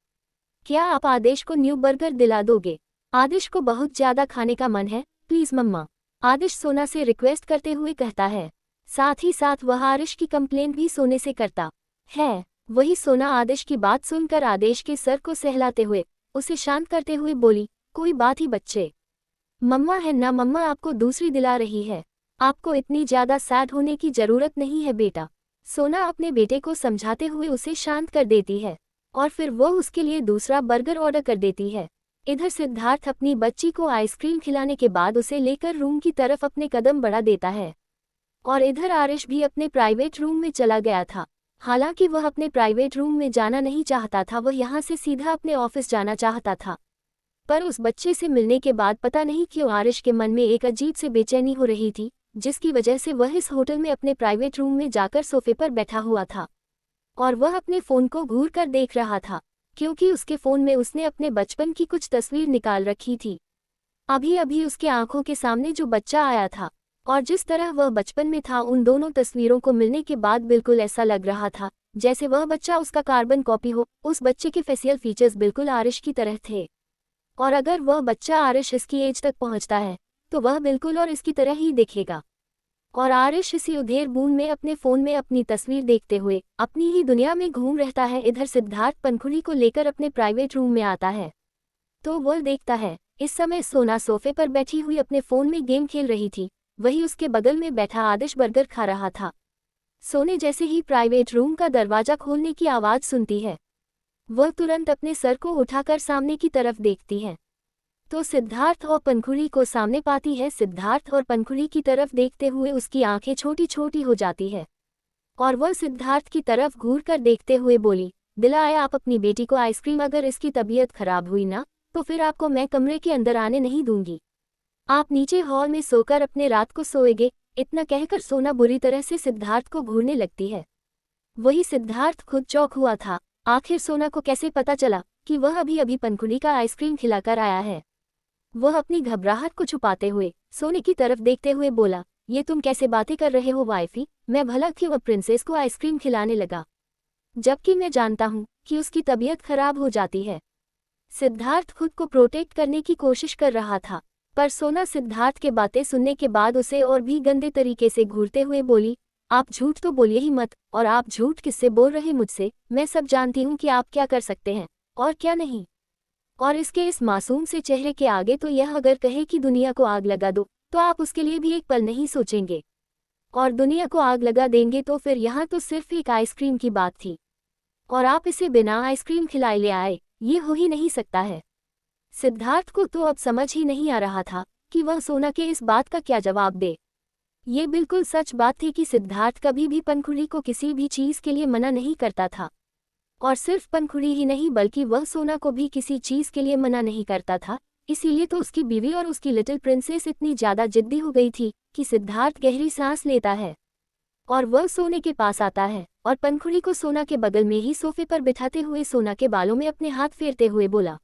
क्या आप आदिश को न्यू बर्गर दिला दोगे? आदिश को बहुत ज्यादा खाने का मन है, प्लीज मम्मा, आदिश सोना से रिक्वेस्ट करते हुए कहता है। साथ ही साथ वह आरिश की कंप्लेंट भी सोने से करता है। वही सोना आदिश की बात सुनकर आदिश के सर को सहलाते हुए उसे शांत करते हुए बोली, कोई बात ही बच्चे, मम्मा है ना, मम्मा आपको दूसरी दिला रही है, आपको इतनी ज्यादा सैड होने की जरूरत नहीं है बेटा। सोना अपने बेटे को समझाते हुए उसे शांत कर देती है और फिर वो उसके लिए दूसरा बर्गर ऑर्डर कर देती है। इधर सिद्धार्थ अपनी बच्ची को आइसक्रीम खिलाने के बाद उसे लेकर रूम की तरफ अपने कदम बढ़ा देता है और इधर आरिश भी अपने प्राइवेट रूम में चला गया था। हालांकि वह अपने प्राइवेट रूम में जाना नहीं चाहता था, वह यहाँ से सीधा अपने ऑफिस जाना चाहता था। पर उस बच्चे से मिलने के बाद पता नहीं क्यों आरिश के मन में एक अजीब से बेचैनी हो रही थी, जिसकी वजह से वह इस होटल में अपने प्राइवेट रूम में जाकर सोफे पर बैठा हुआ था और वह अपने फ़ोन को घूर कर देख रहा था, क्योंकि उसके फ़ोन में उसने अपने बचपन की कुछ तस्वीर निकाल रखी थी। अभी अभी उसके आंखों के सामने जो बच्चा आया था और जिस तरह वह बचपन में था, उन दोनों तस्वीरों को मिलने के बाद बिल्कुल ऐसा लग रहा था जैसे वह बच्चा उसका कार्बन कॉपी हो। उस बच्चे के फेशियल फीचर्स बिल्कुल आरिश की तरह थे और अगर वह बच्चा आरिश इसकी एज तक पहुंचता है तो वह बिल्कुल और इसकी तरह ही दिखेगा। और आरिश इसी उधेड़ बूंद में अपने फोन में अपनी तस्वीर देखते हुए अपनी ही दुनिया में घूम रहता है। इधर सिद्धार्थ पंखुड़ी को लेकर अपने प्राइवेट रूम में आता है तो वो देखता है इस समय सोना सोफे पर बैठी हुई अपने फोन में गेम खेल रही थी। वही उसके बगल में बैठा आदिश बर्गर खा रहा था। सोने जैसे ही प्राइवेट रूम का दरवाजा खोलने की आवाज़ सुनती है वह तुरंत अपने सर को उठाकर सामने की तरफ देखती है तो सिद्धार्थ और पंखुड़ी को सामने पाती है। सिद्धार्थ और पंखुड़ी की तरफ देखते हुए उसकी आंखें छोटी छोटी हो जाती है और वह सिद्धार्थ की तरफ घूर कर देखते हुए बोली, दिलाया आप अपनी बेटी को आइसक्रीम, अगर इसकी तबीयत खराब हुई ना तो फिर आपको मैं कमरे के अंदर आने नहीं दूंगी। आप नीचे हॉल में सोकर अपने रात को सोएंगे। इतना कहकर सोना बुरी तरह से सिद्धार्थ को घूरने लगती है। वही सिद्धार्थ खुद चौंक हुआ था। आखिर सोना को कैसे पता चला कि वह अभी अभी पंखुड़ी का आइसक्रीम खिलाकर आया है। वह अपनी घबराहट को छुपाते हुए सोने की तरफ देखते हुए बोला, ये तुम कैसे बातें कर रहे हो वाइफी, मैं भला क्यों अब प्रिंसेस को आइसक्रीम खिलाने लगा, जबकि मैं जानता हूँ कि उसकी तबीयत खराब हो जाती है। सिद्धार्थ खुद को प्रोटेक्ट करने की कोशिश कर रहा था पर सोना सिद्धार्थ के बातें सुनने के बाद उसे और भी गंदे तरीके से घूरते हुए बोली, आप झूठ तो बोलिए ही मत, और आप झूठ किससे बोल रहे मुझसे, मैं सब जानती हूँ कि आप क्या कर सकते हैं और क्या नहीं। और इसके इस मासूम से चेहरे के आगे तो यह अगर कहे कि दुनिया को आग लगा दो तो आप उसके लिए भी एक पल नहीं सोचेंगे, और दुनिया को आग लगा देंगे तो फिर यहाँ तो सिर्फ एक आइसक्रीम की बात थी और आप इसे बिना आइसक्रीम खिलाए ले आए, ये हो ही नहीं सकता है। सिद्धार्थ को तो अब समझ ही नहीं आ रहा था कि वह सोना के इस बात का क्या जवाब दे। ये बिल्कुल सच बात थी कि सिद्धार्थ कभी भी पंखुड़ी को किसी भी चीज़ के लिए मना नहीं करता था, और सिर्फ पंखुड़ी ही नहीं बल्कि वह सोना को भी किसी चीज़ के लिए मना नहीं करता था। इसीलिए तो उसकी बीवी और उसकी लिटिल प्रिंसेस इतनी ज़्यादा जिद्दी हो गई थी कि सिद्धार्थ गहरी सांस लेता है और वह सोने के पास आता है और पंखुड़ी को सोना के बगल में ही सोफे पर बिठाते हुए सोना के बालों में अपने हाथ फेरते हुए बोला,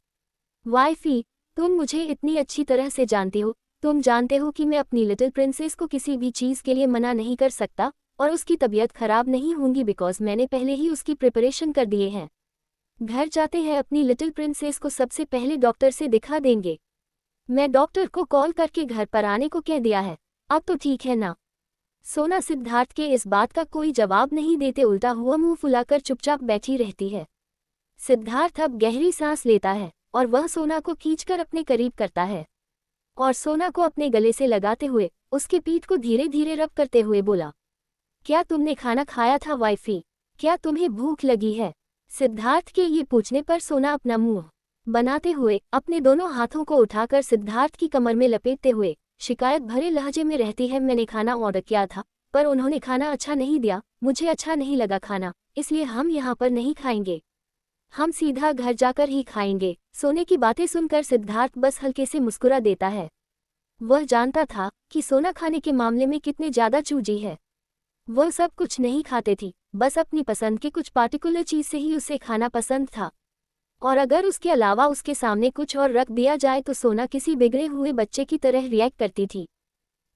वाइफी, तुम मुझे इतनी अच्छी तरह से जानती हो, तुम जानते हो कि मैं अपनी लिटिल प्रिंसेस को किसी भी चीज़ के लिए मना नहीं कर सकता और उसकी तबीयत खराब नहीं होंगी बिकॉज मैंने पहले ही उसकी प्रिपरेशन कर दिए हैं। घर जाते हैं अपनी लिटिल प्रिंसेस को सबसे पहले डॉक्टर से दिखा देंगे। मैं डॉक्टर को कॉल करके घर पर आने को कह दिया है, अब तो ठीक है ना। सोना सिद्धार्थ के इस बात का कोई जवाब नहीं देते उल्टा हुआ मुंह फुलाकर चुपचाप बैठी रहती है। सिद्धार्थ अब गहरी सांस लेता है और वह सोना को खींचकर अपने करीब करता है और सोना को अपने गले से लगाते हुए उसके पीठ को धीरे धीरे रब करते हुए बोला, क्या तुमने खाना खाया था वाइफी, क्या तुम्हें भूख लगी है। सिद्धार्थ के ये पूछने पर सोना अपना मुंह बनाते हुए अपने दोनों हाथों को उठाकर सिद्धार्थ की कमर में लपेटते हुए शिकायत भरे लहजे में रहती है, मैंने खाना ऑर्डर किया था पर उन्होंने खाना अच्छा नहीं दिया, मुझे अच्छा नहीं लगा खाना, इसलिए हम यहाँ पर नहीं खाएंगे, हम सीधा घर जाकर ही खाएंगे। सोने की बातें सुनकर सिद्धार्थ बस हल्के से मुस्कुरा देता है। वह जानता था कि सोना खाने के मामले में कितने ज़्यादा चूजी है। वह सब कुछ नहीं खाते थी, बस अपनी पसंद के कुछ पार्टिकुलर चीज़ से ही उसे खाना पसंद था, और अगर उसके अलावा उसके सामने कुछ और रख दिया जाए तो सोना किसी बिगड़े हुए बच्चे की तरह रिएक्ट करती थी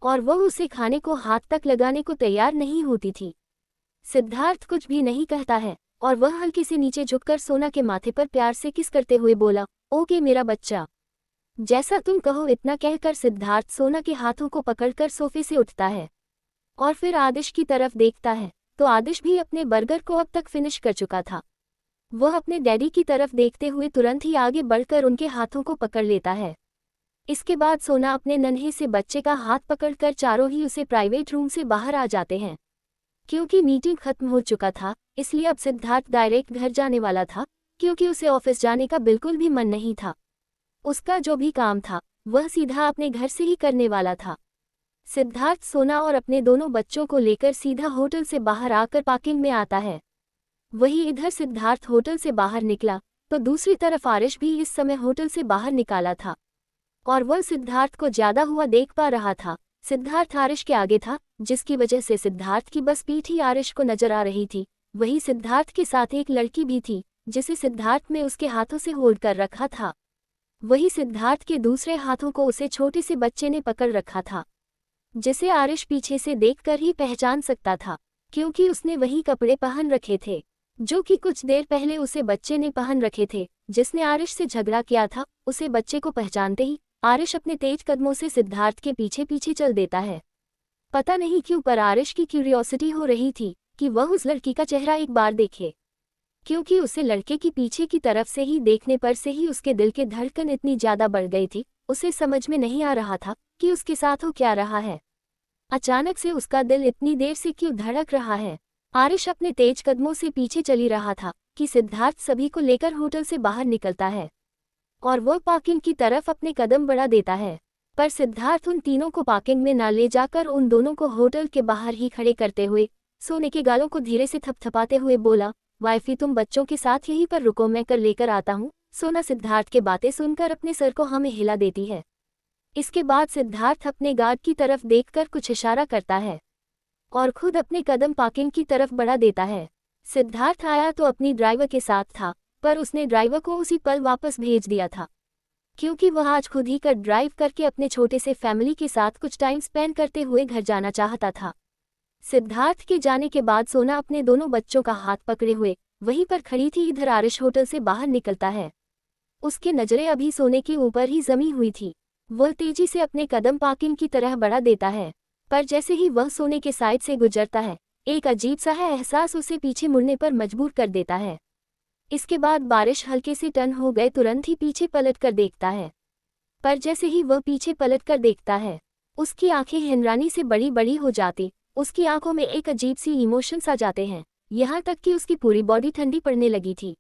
और वह उसे खाने को हाथ तक लगाने को तैयार नहीं होती थी। सिद्धार्थ कुछ भी नहीं कहता है और वह हल्के से नीचे झुककर सोना के माथे पर प्यार से किस करते हुए बोला, ओके मेरा बच्चा, जैसा तुम कहो। इतना कहकर सिद्धार्थ सोना के हाथों को पकड़कर सोफे से उठता है और फिर आदिश की तरफ देखता है तो आदिश भी अपने बर्गर को अब तक फिनिश कर चुका था। वह अपने डैडी की तरफ देखते हुए तुरंत ही आगे बढ़कर उनके हाथों को पकड़ लेता है। इसके बाद सोना अपने नन्हे से बच्चे का हाथ पकड़कर चारों ही उसे प्राइवेट रूम से बाहर आ जाते हैं। क्योंकि मीटिंग खत्म हो चुका था इसलिए अब सिद्धार्थ डायरेक्ट घर जाने वाला था, क्योंकि उसे ऑफिस जाने का बिल्कुल भी मन नहीं था। उसका जो भी काम था वह सीधा अपने घर से ही करने वाला था। सिद्धार्थ सोना और अपने दोनों बच्चों को लेकर सीधा होटल से बाहर आकर पार्किंग में आता है। वही इधर सिद्धार्थ होटल से बाहर निकला तो दूसरी तरफ आरिश भी इस समय होटल से बाहर निकाला था और वह सिद्धार्थ को ज्यादा हुआ देख पा रहा था। सिद्धार्थ आरिश के आगे था जिसकी वजह से सिद्धार्थ की बस पीठ ही आरिश को नजर आ रही थी। वही सिद्धार्थ के साथ एक लड़की भी थी जिसे सिद्धार्थ ने उसके हाथों से होल्ड कर रखा था। वही सिद्धार्थ के दूसरे हाथों को उसे छोटे से बच्चे ने पकड़ रखा था जिसे आरिश पीछे से देखकर ही पहचान सकता था, क्योंकि उसने वही कपड़े पहन रखे थे जो कि कुछ देर पहले उसे बच्चे ने पहन रखे थे जिसने आरिश से झगड़ा किया था। उसे बच्चे को पहचानते ही आरिश अपने तेज कदमों से सिद्धार्थ के पीछे पीछे चल देता है पता नहीं क्यों पर आरिश की क्यूरियोसिटी हो रही थी कि वह उस लड़की का चेहरा एक बार देखे, क्योंकि उसे लड़के की पीछे की तरफ से ही देखने पर से ही उसके दिल की धड़कन इतनी ज्यादा बढ़ गई थी। उसे समझ में नहीं आ रहा था कि उसके साथ हो क्या रहा है। अचानक से उसका दिल इतनी देर से क्यों धड़क रहा है। आरिश अपने तेज कदमों से पीछे चली रहा था कि सिद्धार्थ सभी को लेकर होटल से बाहर निकलता है और वह पार्किंग की तरफ अपने कदम बढ़ा देता है, पर सिद्धार्थ उन तीनों को पार्किंग में न ले जाकर उन दोनों को होटल के बाहर ही खड़े करते हुए सोने के गालों को धीरे से थपथपाते हुए बोला, वाइफी तुम बच्चों के साथ यहीं पर रुको, मैं कर लेकर आता हूँ। सोना सिद्धार्थ के बातें सुनकर अपने सर को हमें हिला देती है। इसके बाद सिद्धार्थ अपने गार्ड की तरफ देखकर कुछ इशारा करता है और खुद अपने कदम पार्किंग की तरफ बढ़ा देता है। सिद्धार्थ आया तो अपनी ड्राइवर के साथ था, पर उसने ड्राइवर को उसी पल वापस भेज दिया था, क्योंकि वह आज खुद ही कर ड्राइव करके अपने छोटे से फैमिली के साथ कुछ टाइम स्पेंड करते हुए घर जाना चाहता था। सिद्धार्थ के जाने के बाद सोना अपने दोनों बच्चों का हाथ पकड़े हुए वहीं पर खड़ी थी। इधर आरिश होटल से बाहर निकलता है। उसकी नजरें अभी सोने के ऊपर ही जमी हुई थी। वह तेजी से अपने कदम पार्किंग की तरह बढ़ा देता है, पर जैसे ही वह सोने के साइड से गुजरता है, एक अजीब सा है एहसास उसे पीछे मुड़ने पर मजबूर कर देता है। इसके बाद बारिश हल्के से टर्न हो गए, तुरंत ही पीछे पलट कर देखता है, पर जैसे ही वह पीछे पलट कर देखता है, उसकी आंखें हैरानी से बड़ी बड़ी हो जाती। उसकी आंखों में एक अजीब सी इमोशंस आ जाते हैं, यहाँ तक कि उसकी पूरी बॉडी ठंडी पड़ने लगी थी।